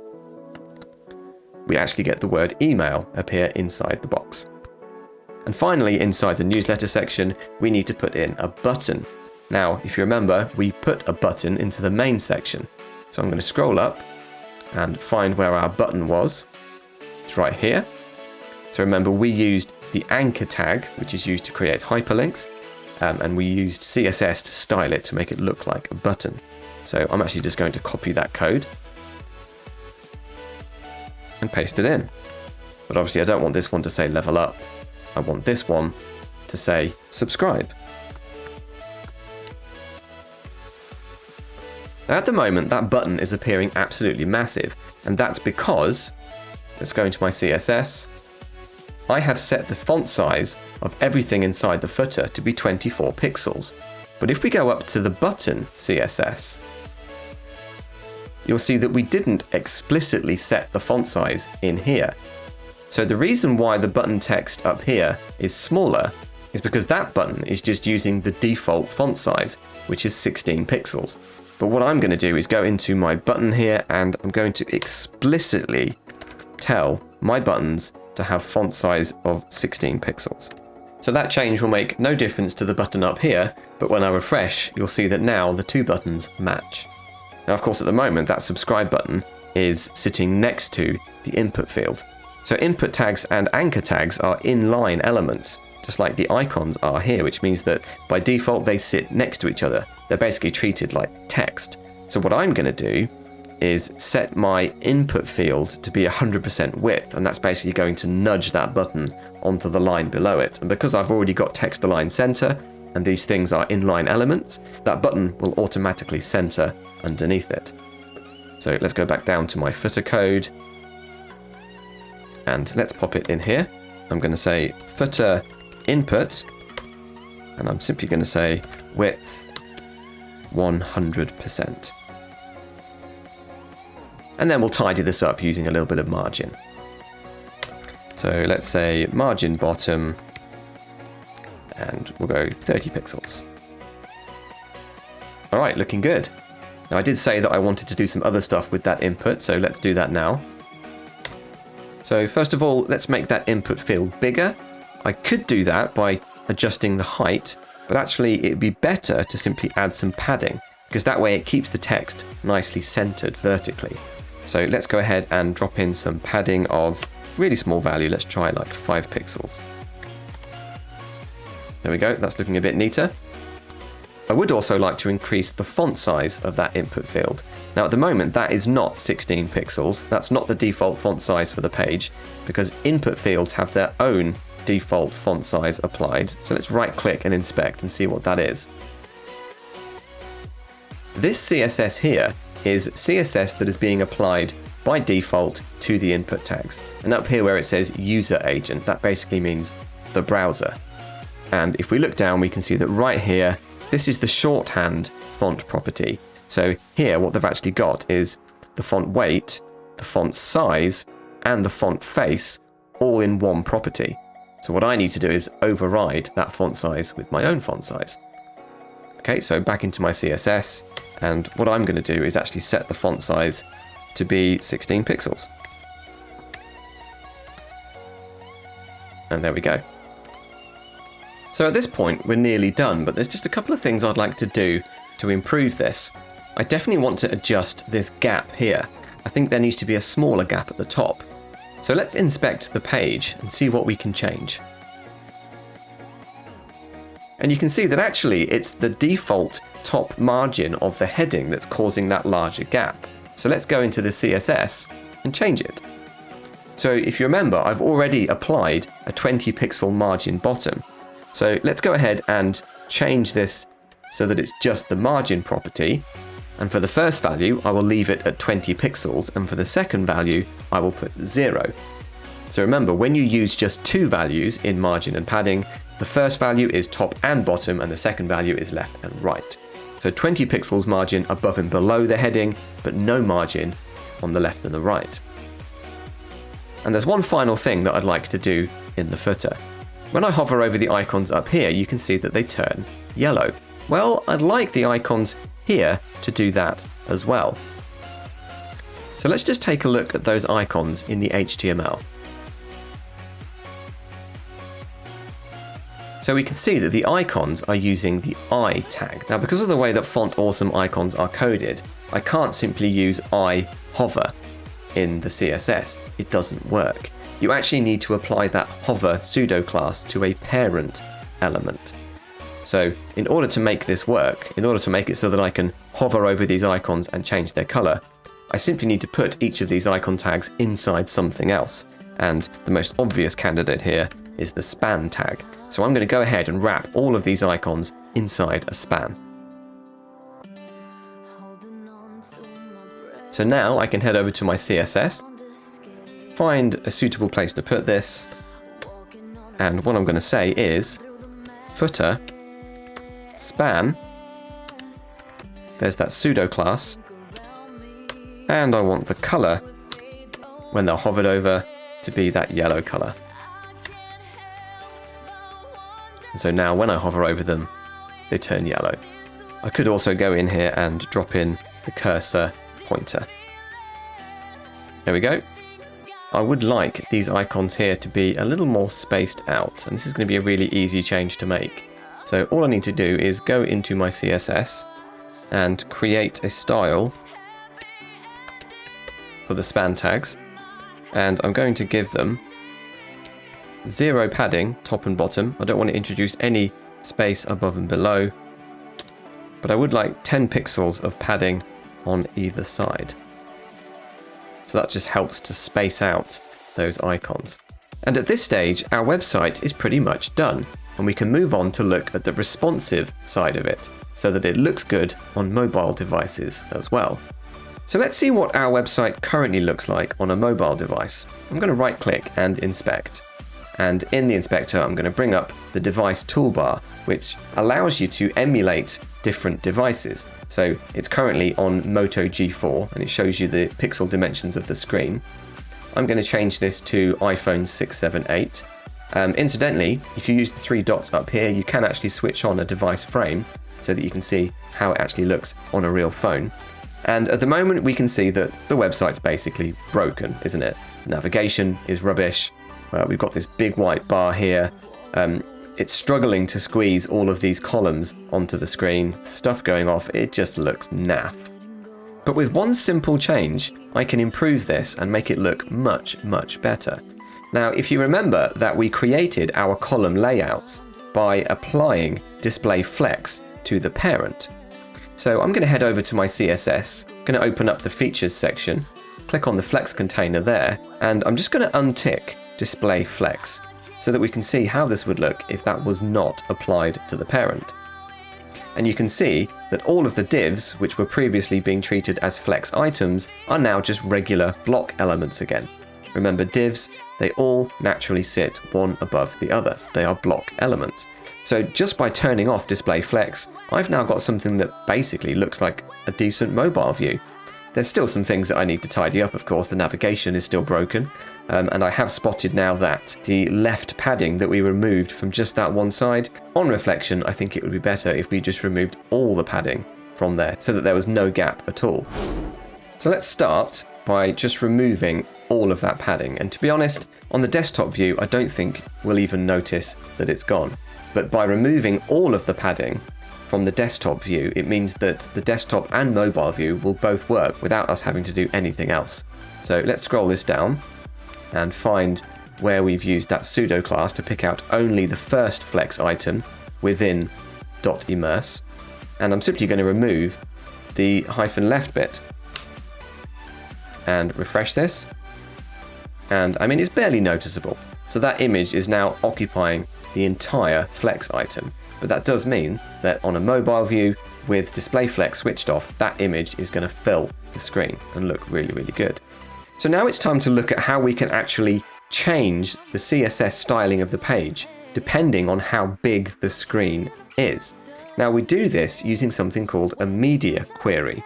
we actually get the word email appear inside the box. And finally, inside the newsletter section, we need to put in a button. Now, if you remember, we put a button into the main section. So I'm going to scroll up and find where our button was. It's right here. So remember, we used the anchor tag, which is used to create hyperlinks, and we used CSS to style it to make it look like a button. So I'm actually just going to copy that code and paste it in. But obviously I don't want this one to say level up. I want this one to say subscribe. Now at the moment that button is appearing absolutely massive, and that's because, let's go into my CSS, I have set the font size of everything inside the footer to be 24 pixels. But if we go up to the button CSS, you'll see that we didn't explicitly set the font size in here. So the reason why the button text up here is smaller is because that button is just using the default font size, which is 16 pixels. But what I'm going to do is go into my button here and I'm going to explicitly tell my buttons to have font size of 16 pixels. So that change will make no difference to the button up here, but when I refresh, you'll see that now the two buttons match. Now, of course, at the moment, that subscribe button is sitting next to the input field. So input tags and anchor tags are inline elements, just like the icons are here, which means that by default, they sit next to each other. They're basically treated like text. So what I'm going to do is set my input field to be 100% width, and that's basically going to nudge that button onto the line below it. And because I've already got text align center, and these things are inline elements, that button will automatically center underneath it. So let's go back down to my footer code, and let's pop it in here. I'm going to say footer input, and I'm simply going to say width 100%. And then we'll tidy this up using a little bit of margin. So let's say margin bottom, and we'll go 30 pixels. All right, looking good. Now I did say that I wanted to do some other stuff with that input, so let's do that now. So first of all, let's make that input field bigger. I could do that by adjusting the height, but actually it'd be better to simply add some padding, because that way it keeps the text nicely centered vertically. So let's go ahead and drop in some padding of really small value. Let's try like 5 pixels. There we go, that's looking a bit neater. I would also like to increase the font size of that input field. Now at the moment that is not 16 pixels, that's not the default font size for the page, because input fields have their own default font size applied. So let's right click and inspect and see what that is. This CSS here is CSS that is being applied by default to the input tags. And up here where it says user agent, that basically means the browser. And if we look down, we can see that right here, this is the shorthand font property. So here, what they've actually got is the font weight, the font size, and the font face all in one property. So what I need to do is override that font size with my own font size. Okay, so back into my CSS, and what I'm going to do is actually set the font size to be 16 pixels. And there we go. So at this point, we're nearly done, but there's just a couple of things I'd like to do to improve this. I definitely want to adjust this gap here. I think there needs to be a smaller gap at the top. So let's inspect the page and see what we can change. And you can see that actually it's the default top margin of the heading that's causing that larger gap. So let's go into the CSS and change it. So if you remember, I've already applied a 20 pixel margin bottom. So let's go ahead and change this so that it's just the margin property. And for the first value, I will leave it at 20 pixels. And for the second value, I will put 0. So remember, when you use just two values in margin and padding, the first value is top and bottom, and the second value is left and right. So 20 pixels margin above and below the heading, but no margin on the left and the right. And there's one final thing that I'd like to do in the footer. When I hover over the icons up here, you can see that they turn yellow. Well, I'd like the icons here to do that as well. So let's just take a look at those icons in the HTML. So we can see that the icons are using the I tag. Now, because of the way that Font Awesome icons are coded, I can't simply use I hover in the CSS. It doesn't work. You actually need to apply that hover pseudo class to a parent element. So in order to make this work, in order to make it so that I can hover over these icons and change their color, I simply need to put each of these icon tags inside something else. And the most obvious candidate here is the span tag. So I'm going to go ahead and wrap all of these icons inside a span. So now I can head over to my CSS, find a suitable place to put this, and what I'm going to say is footer span, there's that pseudo class, and I want the color when they're hovered over to be that yellow color. And so now when I hover over them, they turn yellow. I could also go in here and drop in the cursor pointer. There we go. I would like these icons here to be a little more spaced out, and this is going to be a really easy change to make. So all I need to do is go into my CSS and create a style for the span tags, and I'm going to give them 0 padding top and bottom. I don't want to introduce any space above and below, but I would like 10 pixels of padding on either side. So that just helps to space out those icons. And at this stage, our website is pretty much done, and we can move on to look at the responsive side of it so that it looks good on mobile devices as well. So let's see what our website currently looks like on a mobile device. I'm going to right click and inspect. And in the inspector, I'm going to bring up the device toolbar, which allows you to emulate different devices. So it's currently on Moto G4, and it shows you the pixel dimensions of the screen. I'm going to change this to iPhone 6, 7, 8. Incidentally, if you use the 3 dots up here, you can actually switch on a device frame so that you can see how it actually looks on a real phone. And at the moment, we can see that the website's basically broken, isn't it? The navigation is rubbish. We've got this big white bar here. It's struggling to squeeze all of these columns onto the screen. Stuff going off, it just looks naff. But with one simple change, I can improve this and make it look much, much better. Now, if you remember that we created our column layouts by applying display flex to the parent. So I'm going to head over to my CSS, going to open up the features section, click on the flex container there, and I'm just going to untick display flex so that we can see how this would look if that was not applied to the parent. And you can see that all of the divs, which were previously being treated as flex items, are now just regular block elements again. Remember, divs, they all naturally sit one above the other. They are block elements. So just by turning off display flex, I've now got something that basically looks like a decent mobile view. There's still some things that I need to tidy up, of course. The navigation is still broken, and I have spotted now that the left padding that we removed from just that one side, on reflection, I think it would be better if we just removed all the padding from there so that there was no gap at all. So let's start by just removing all of that padding, and to be honest, on the desktop view, I don't think we'll even notice that it's gone. But by removing all of the padding from the desktop view, it means that the desktop and mobile view will both work without us having to do anything else. So let's scroll this down and find where we've used that pseudo class to pick out only the first flex item, within .immerse, and I'm simply going to remove the -left bit and refresh this, and I mean, it's barely noticeable. So that image is now occupying the entire flex item, but that does mean that on a mobile view with display flex switched off, that image is going to fill the screen and look really, really good. So now it's time to look at how we can actually change the CSS styling of the page depending on how big the screen is. Now we do this using something called a media query,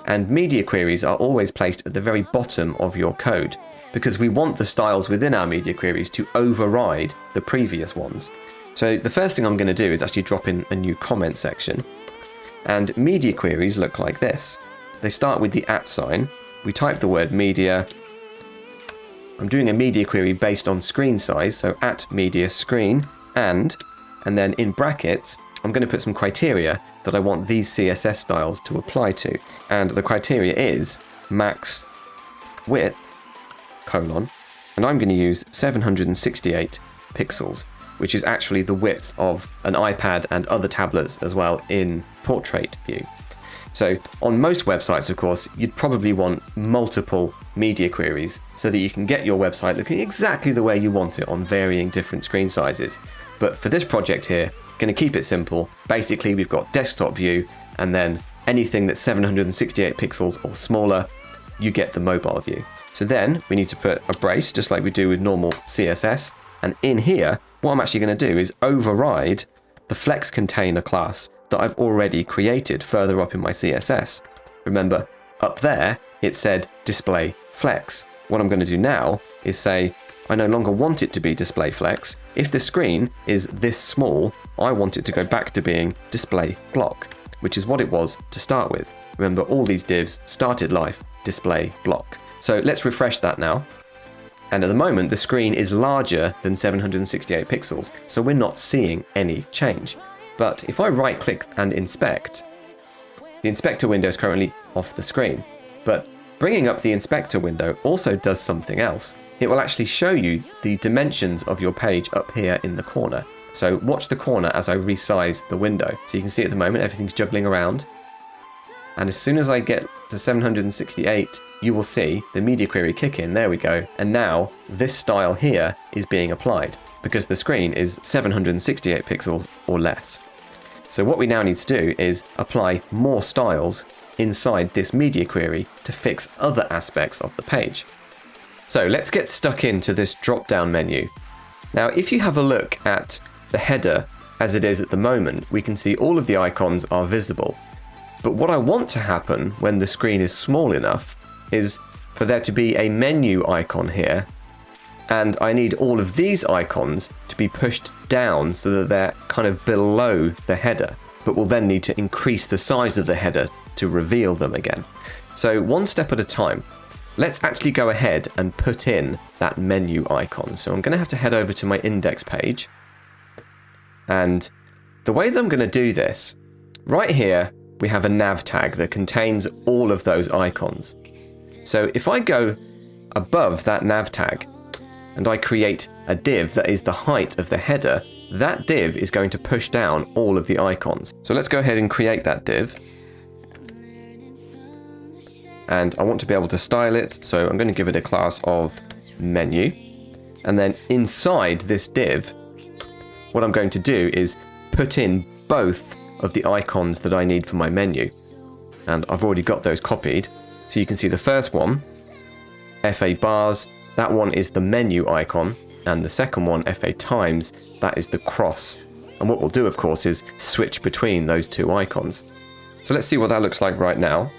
and media queries are always placed at the very bottom of your code because we want the styles within our media queries to override the previous ones. So the first thing I'm going to do is actually drop in a new comment section, and media queries look like this. They start with the @ sign. We type the word media. I'm doing a media query based on screen size, so @media screen, and then in brackets, I'm going to put some criteria that I want these CSS styles to apply to. And the criteria is max width, colon, and I'm going to use 768 pixels, which is actually the width of an iPad and other tablets as well in portrait view. So on most websites, of course, you'd probably want multiple media queries so that you can get your website looking exactly the way you want it on varying different screen sizes. But for this project here, going to keep it simple. Basically, we've got desktop view, and then anything that's 768 pixels or smaller, you get the mobile view. So then we need to put a brace, just like we do with normal CSS. And in here, what I'm actually going to do is override the flex container class that I've already created further up in my CSS. Remember, up there, it said display flex. What I'm going to do now is say, I no longer want it to be display flex. If the screen is this small, I want it to go back to being display block, which is what it was to start with. Remember, all these divs started life display block. So let's refresh that now. And at the moment, the screen is larger than 768 pixels, so we're not seeing any change. But if I right click and inspect, the inspector window is currently off the screen. But bringing up the inspector window also does something else. It will actually show you the dimensions of your page up here in the corner. So watch the corner as I resize the window. So you can see at the moment, everything's juggling around. And as soon as I get to 768, you will see the media query kick in. There we go. And now this style here is being applied because the screen is 768 pixels or less. So what we now need to do is apply more styles inside this media query to fix other aspects of the page. So let's get stuck into this drop-down menu. Now, if you have a look at the header as it is at the moment, we can see all of the icons are visible. But what I want to happen when the screen is small enough is for there to be a menu icon here, and I need all of these icons to be pushed down so that they're kind of below the header, but we'll then need to increase the size of the header to reveal them again. So one step at a time. Let's actually go ahead and put in that menu icon. So I'm going to have to head over to my index page. And the way that I'm going to do this, right here, we have a nav tag that contains all of those icons. So if I go above that nav tag and I create a div that is the height of the header, that div is going to push down all of the icons. So let's go ahead and create that div. And I want to be able to style it, so I'm going to give it a class of menu. And then inside this div, what I'm going to do is put in both of the icons that I need for my menu. And I've already got those copied. So you can see the first one, FA bars, that one is the menu icon. And the second one, FA times, that is the cross. And what we'll do, of course, is switch between those two icons. So let's see what that looks like right now.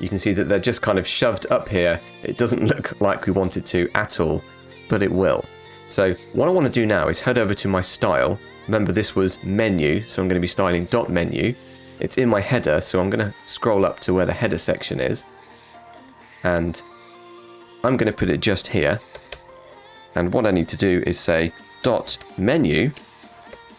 You can see that they're just kind of shoved up here. It doesn't look like we want it to at all, but it will. So what I want to do now is head over to my style. Remember, this was menu, so I'm going to be styling .menu. It's in my header, so I'm going to scroll up to where the header section is. And I'm going to put it just here. And what I need to do is say .menu.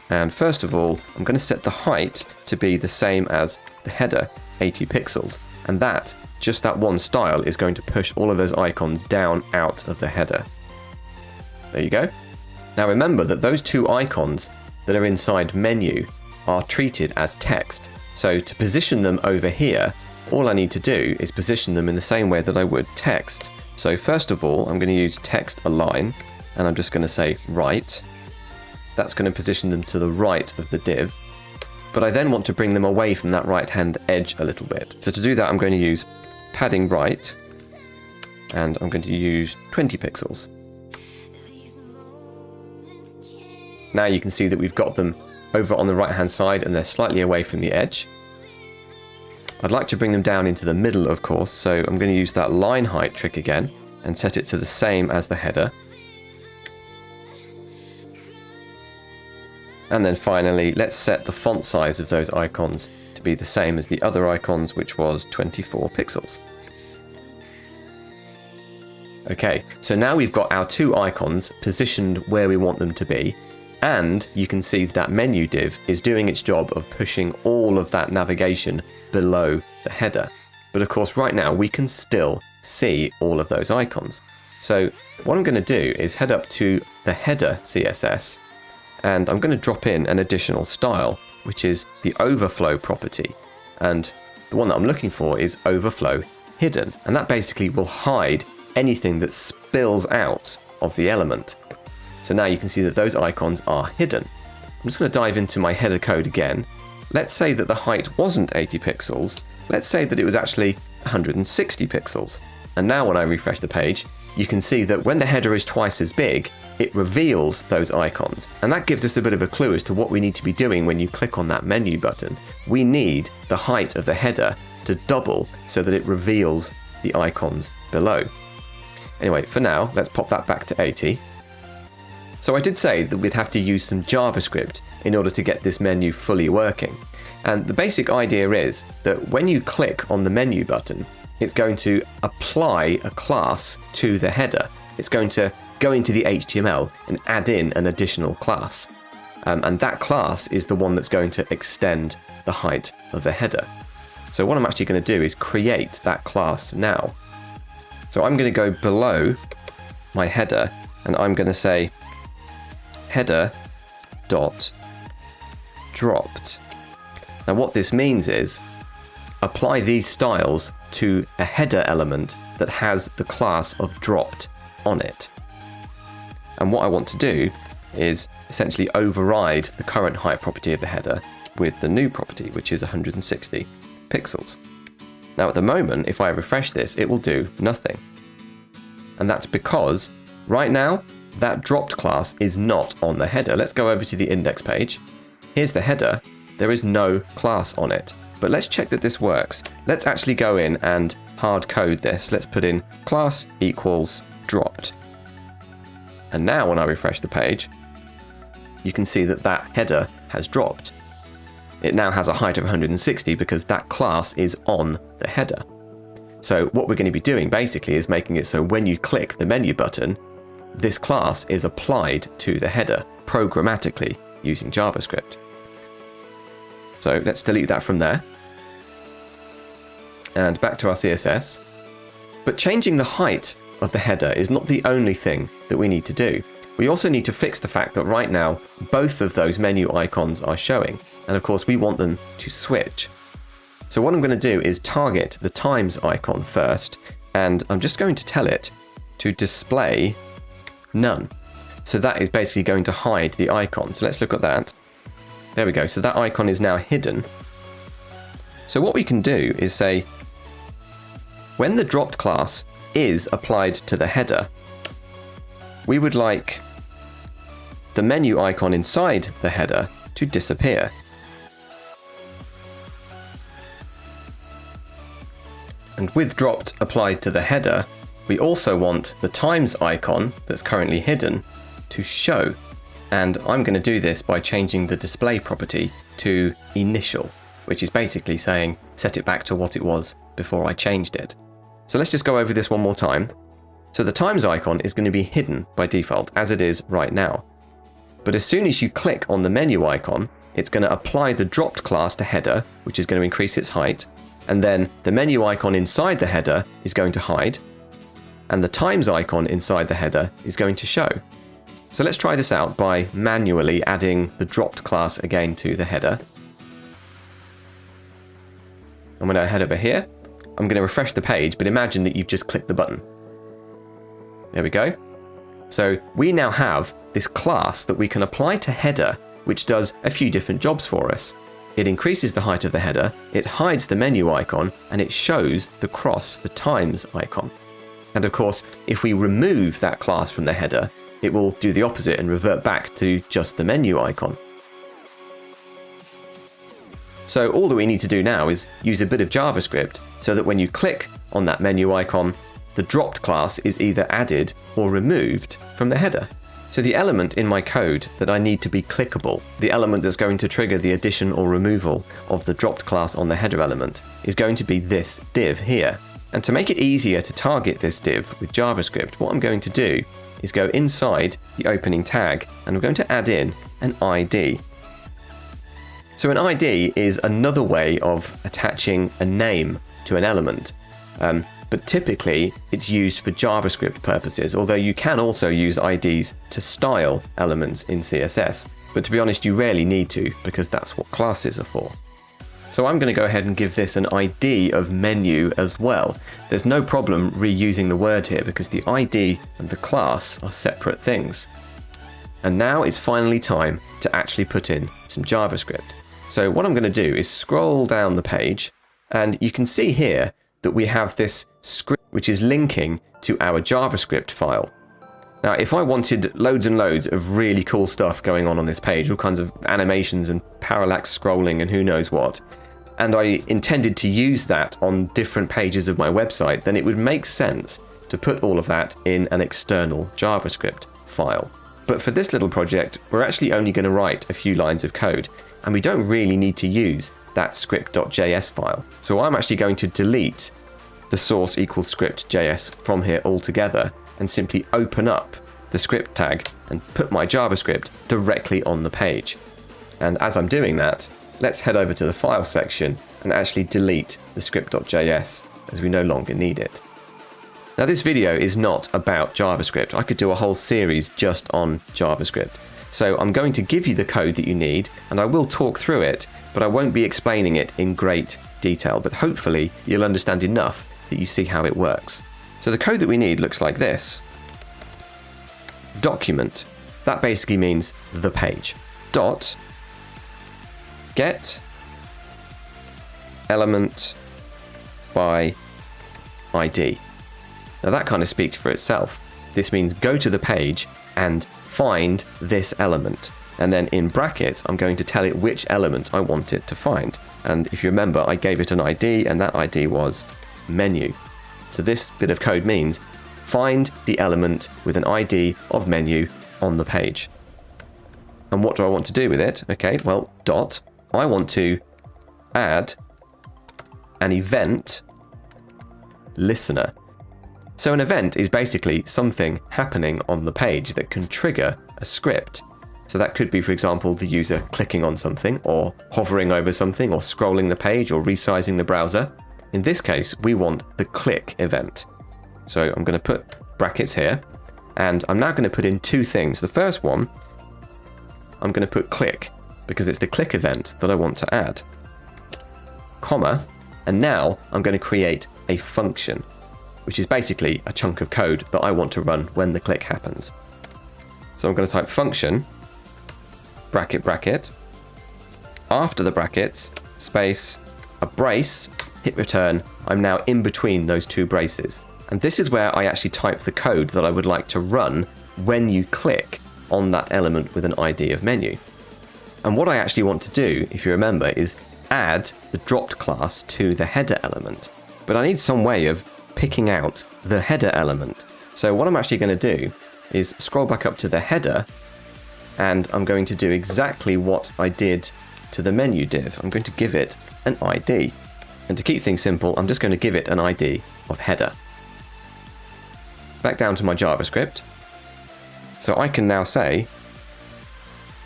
And first of all, I'm going to set the height to be the same as the header, 80 pixels. And that, just that one style, is going to push all of those icons down out of the header. There you go. Now remember that those two icons that are inside menu are treated as text. So to position them over here, all I need to do is position them in the same way that I would text. So first of all, I'm going to use text align, and I'm just going to say right. That's going to position them to the right of the div. But I then want to bring them away from that right-hand edge a little bit. So to do that, I'm going to use padding right, and I'm going to use 20 pixels. Now you can see that we've got them over on the right-hand side, and they're slightly away from the edge. I'd like to bring them down into the middle, of course, so I'm going to use that line height trick again and set it to the same as the header. And then finally, let's set the font size of those icons to be the same as the other icons, which was 24 pixels. Okay, so now we've got our two icons positioned where we want them to be, and you can see that menu div is doing its job of pushing all of that navigation below the header. But of course, right now we can still see all of those icons. So what I'm going to do is head up to the header CSS, and I'm going to drop in an additional style, which is the overflow property. And the one that I'm looking for is overflow hidden. And that basically will hide anything that spills out of the element. So now you can see that those icons are hidden. I'm just going to dive into my header code again. Let's say that the height wasn't 80 pixels. Let's say that it was actually 160 pixels. And now when I refresh the page, you can see that when the header is twice as big, it reveals those icons. And that gives us a bit of a clue as to what we need to be doing when you click on that menu button. We need the height of the header to double so that it reveals the icons below. Anyway, for now, let's pop that back to 80. So I did say that we'd have to use some JavaScript in order to get this menu fully working. And the basic idea is that when you click on the menu button, it's going to apply a class to the header. It's going to go into the HTML and add in an additional class. And that class is the one that's going to extend the height of the header. So what I'm actually going to do is create that class now. So I'm going to go below my header, and I'm going to say header dot dropped. Now what this means is apply these styles to a header element that has the class of dropped on it. And what I want to do is essentially override the current height property of the header with the new property, which is 160 pixels. Now at the moment, if I refresh this, it will do nothing. And that's because right now, that dropped class is not on the header. Let's go over to the index page. Here's the header. There is no class on it. But let's check that this works. Let's actually go in and hard code this. Let's put in class equals dropped. And now when I refresh the page, you can see that that header has dropped. It now has a height of 160 because that class is on the header. So what we're going to be doing basically is making it so when you click the menu button, this class is applied to the header programmatically using JavaScript. So let's delete that from there. And back to our CSS. But changing the height of the header is not the only thing that we need to do. We also need to fix the fact that right now, both of those menu icons are showing. And of course, we want them to switch. So what I'm going to do is target the times icon first. And I'm just going to tell it to display none. So that is basically going to hide the icon. So let's look at that. There we go. So that icon is now hidden. So what we can do is say, when the dropped class is applied to the header, we would like the menu icon inside the header to disappear. And with dropped applied to the header, we also want the times icon that's currently hidden to show. And I'm going to do this by changing the display property to initial, which is basically saying set it back to what it was before I changed it. So let's just go over this one more time. So the times icon is going to be hidden by default as it is right now. But as soon as you click on the menu icon, it's going to apply the dropped class to header, which is going to increase its height. And then the menu icon inside the header is going to hide. And the times icon inside the header is going to show. So let's try this out by manually adding the dropped class again to the header. I'm going to head over here. I'm going to refresh the page, but imagine that you've just clicked the button. There we go. So we now have this class that we can apply to header, which does a few different jobs for us. It increases the height of the header, it hides the menu icon, and it shows the cross, the times icon. And of course, if we remove that class from the header, it will do the opposite and revert back to just the menu icon. So all that we need to do now is use a bit of JavaScript so that when you click on that menu icon, the dropped class is either added or removed from the header. So the element in my code that I need to be clickable, the element that's going to trigger the addition or removal of the dropped class on the header element, is going to be this div here. And to make it easier to target this div with JavaScript, what I'm going to do is go inside the opening tag and I'm going to add in an ID. So an ID is another way of attaching a name to an element. But typically it's used for JavaScript purposes, although you can also use IDs to style elements in CSS. But to be honest, you rarely need to, because that's what classes are for. So I'm going to go ahead and give this an ID of menu as well. There's no problem reusing the word here because the ID and the class are separate things. And now it's finally time to actually put in some JavaScript. So what I'm going to do is scroll down the page, and you can see here that we have this script which is linking to our JavaScript file. Now, if I wanted loads and loads of really cool stuff going on this page, all kinds of animations and parallax scrolling and who knows what, and I intended to use that on different pages of my website, then it would make sense to put all of that in an external JavaScript file. But for this little project, we're actually only going to write a few lines of code, and we don't really need to use that script.js file. So I'm actually going to delete the source equals script.js from here altogether and simply open up the script tag and put my JavaScript directly on the page. And as I'm doing that, let's head over to the file section and actually delete the script.js as we no longer need it. Now this video is not about JavaScript. I could do a whole series just on JavaScript. So I'm going to give you the code that you need, and I will talk through it, but I won't be explaining it in great detail, but hopefully you'll understand enough that you see how it works. So the code that we need looks like this. Document. That basically means the page. Dot get element by ID. Now that kind of speaks for itself. This means go to the page and find this element. And then in brackets, I'm going to tell it which element I want it to find. And if you remember, I gave it an ID, and that ID was menu. So this bit of code means find the element with an ID of menu on the page. And what do I want to do with it? Okay, well, dot. I want to add an event listener. So an event is basically something happening on the page that can trigger a script. So that could be, for example, the user clicking on something, or hovering over something, or scrolling the page, or resizing the browser. In this case, we want the click event. So I'm going to put brackets here, and I'm now going to put in two things. The first one, I'm going to put click, because it's the click event that I want to add. Comma, and now I'm going to create a function, which is basically a chunk of code that I want to run when the click happens. So I'm going to type function, bracket, bracket, after the brackets, space, a brace, hit return. I'm now in between those two braces. And this is where I actually type the code that I would like to run when you click on that element with an ID of menu. And what I actually want to do, if you remember, is add the dropped class to the header element. But I need some way of picking out the header element. So what I'm actually going to do is scroll back up to the header, and I'm going to do exactly what I did to the menu div. I'm going to give it an ID. And to keep things simple, I'm just going to give it an ID of header. Back down to my JavaScript. So I can now say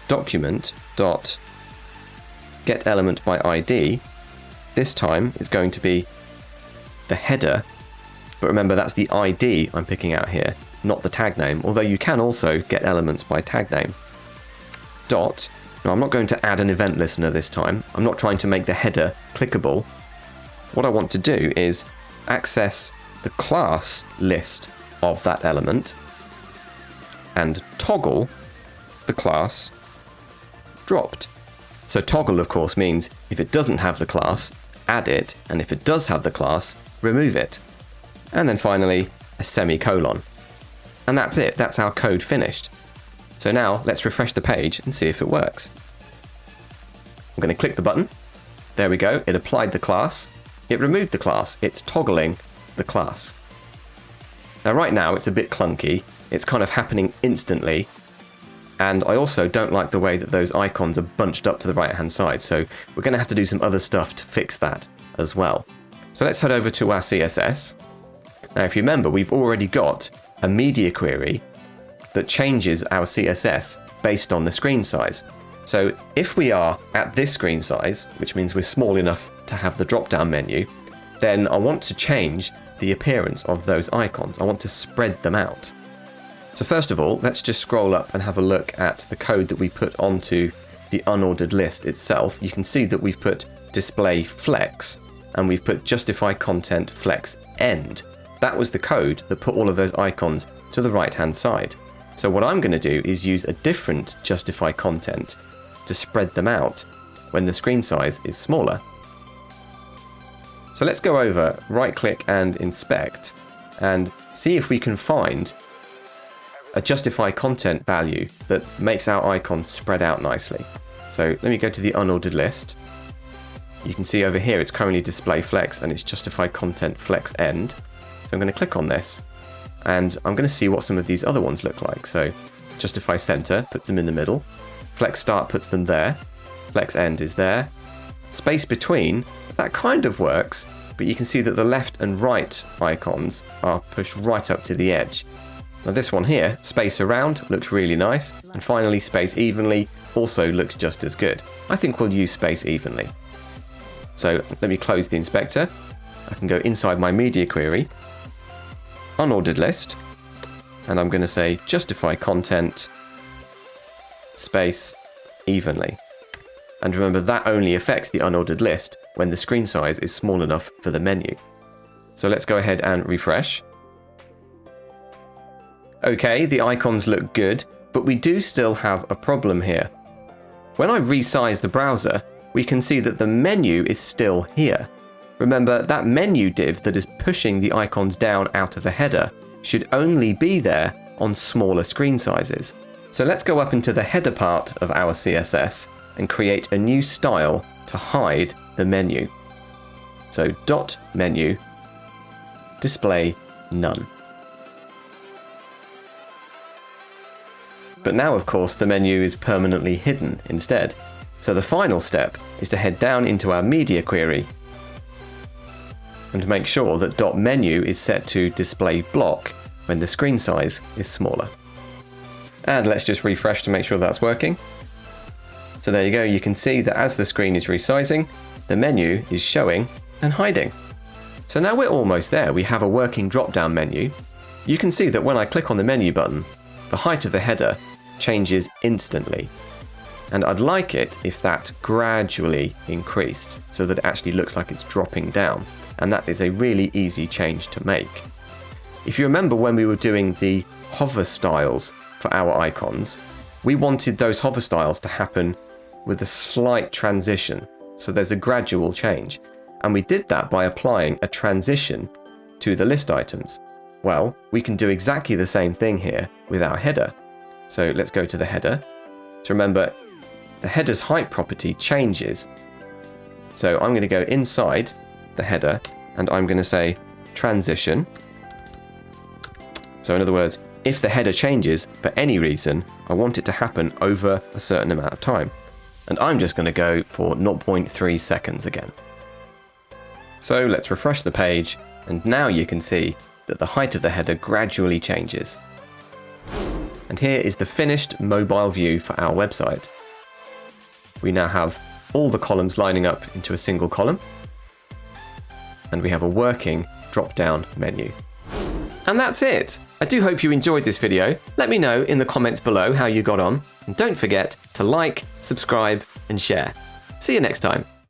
document dot get element by ID. This time it's going to be the header But remember, that's the ID I'm picking out here, not the tag name, although you can also get elements by tag name. Dot. Now, I'm not going to add an event listener this time. I'm not trying to make the header clickable. What I want to do is access the class list of that element and toggle the class dropped. So toggle, of course, means if it doesn't have the class, add it, and if it does have the class, remove it. And then finally, a semicolon. And that's it, that's our code finished. So now let's refresh the page and see if it works. I'm going to click the button. There we go, it applied the class. It removed the class, it's toggling the class. Now right now it's a bit clunky, it's kind of happening instantly, and I also don't like the way that those icons are bunched up to the right hand side, so we're going to have to do some other stuff to fix that as well. So let's head over to our CSS. Now if you remember, we've already got a media query that changes our CSS based on the screen size. So if we are at this screen size, which means we're small enough to have the drop down menu, then I want to change the appearance of those icons. I want to spread them out. So first of all, let's just scroll up and have a look at the code that we put onto the unordered list itself. You can see that we've put display flex and we've put justify content flex end. That was the code that put all of those icons to the right hand side. So what I'm going to do is use a different justify content to spread them out when the screen size is smaller. So let's go over, right click and inspect and see if we can find a justify content value that makes our icons spread out nicely. So let me go to the unordered list. You can see over here it's currently display flex and it's justify content flex end. So I'm going to click on this and I'm going to see what some of these other ones look like. So justify center puts them in the middle, flex start puts them there, flex end is there, space between, that kind of works, but you can see that the left and right icons are pushed right up to the edge. Now this one here, space around, looks really nice, and finally space evenly also looks just as good. I think we'll use space evenly. So let me close the inspector. I can go inside my media query, unordered list, and I'm going to say justify content space evenly. And remember, that only affects the unordered list when the screen size is small enough for the menu. So let's go ahead and refresh. Okay, the icons look good, but we do still have a problem here. When I resize the browser, we can see that the menu is still here. Remember, that menu div that is pushing the icons down out of the header should only be there on smaller screen sizes. So let's go up into the header part of our CSS and create a new style to hide the menu. So dot menu, display none. But now, of course, the menu is permanently hidden instead. So the final step is to head down into our media query and make sure that dot menu is set to display block when the screen size is smaller. And let's just refresh to make sure that's working. So there you go, you can see that as the screen is resizing, the menu is showing and hiding. So now we're almost there. We have a working drop-down menu. You can see that when I click on the menu button, the height of the header changes instantly. And I'd like it if that gradually increased so that it actually looks like it's dropping down. And that is a really easy change to make. If you remember when we were doing the hover styles for our icons, we wanted those hover styles to happen with a slight transition. So there's a gradual change. And we did that by applying a transition to the list items. Well, we can do exactly the same thing here with our header. So let's go to the header. So remember, the header's height property changes. So I'm going to go inside the header and I'm going to say transition. So in other words, if the header changes for any reason, I want it to happen over a certain amount of time. And I'm just going to go for 0.3 seconds again. So let's refresh the page, and now you can see that the height of the header gradually changes. And here is the finished mobile view for our website. We now have all the columns lining up into a single column, and we have a working drop-down menu. And that's it. I do hope you enjoyed this video. Let me know in the comments below how you got on. And don't forget to like, subscribe, and share. See you next time.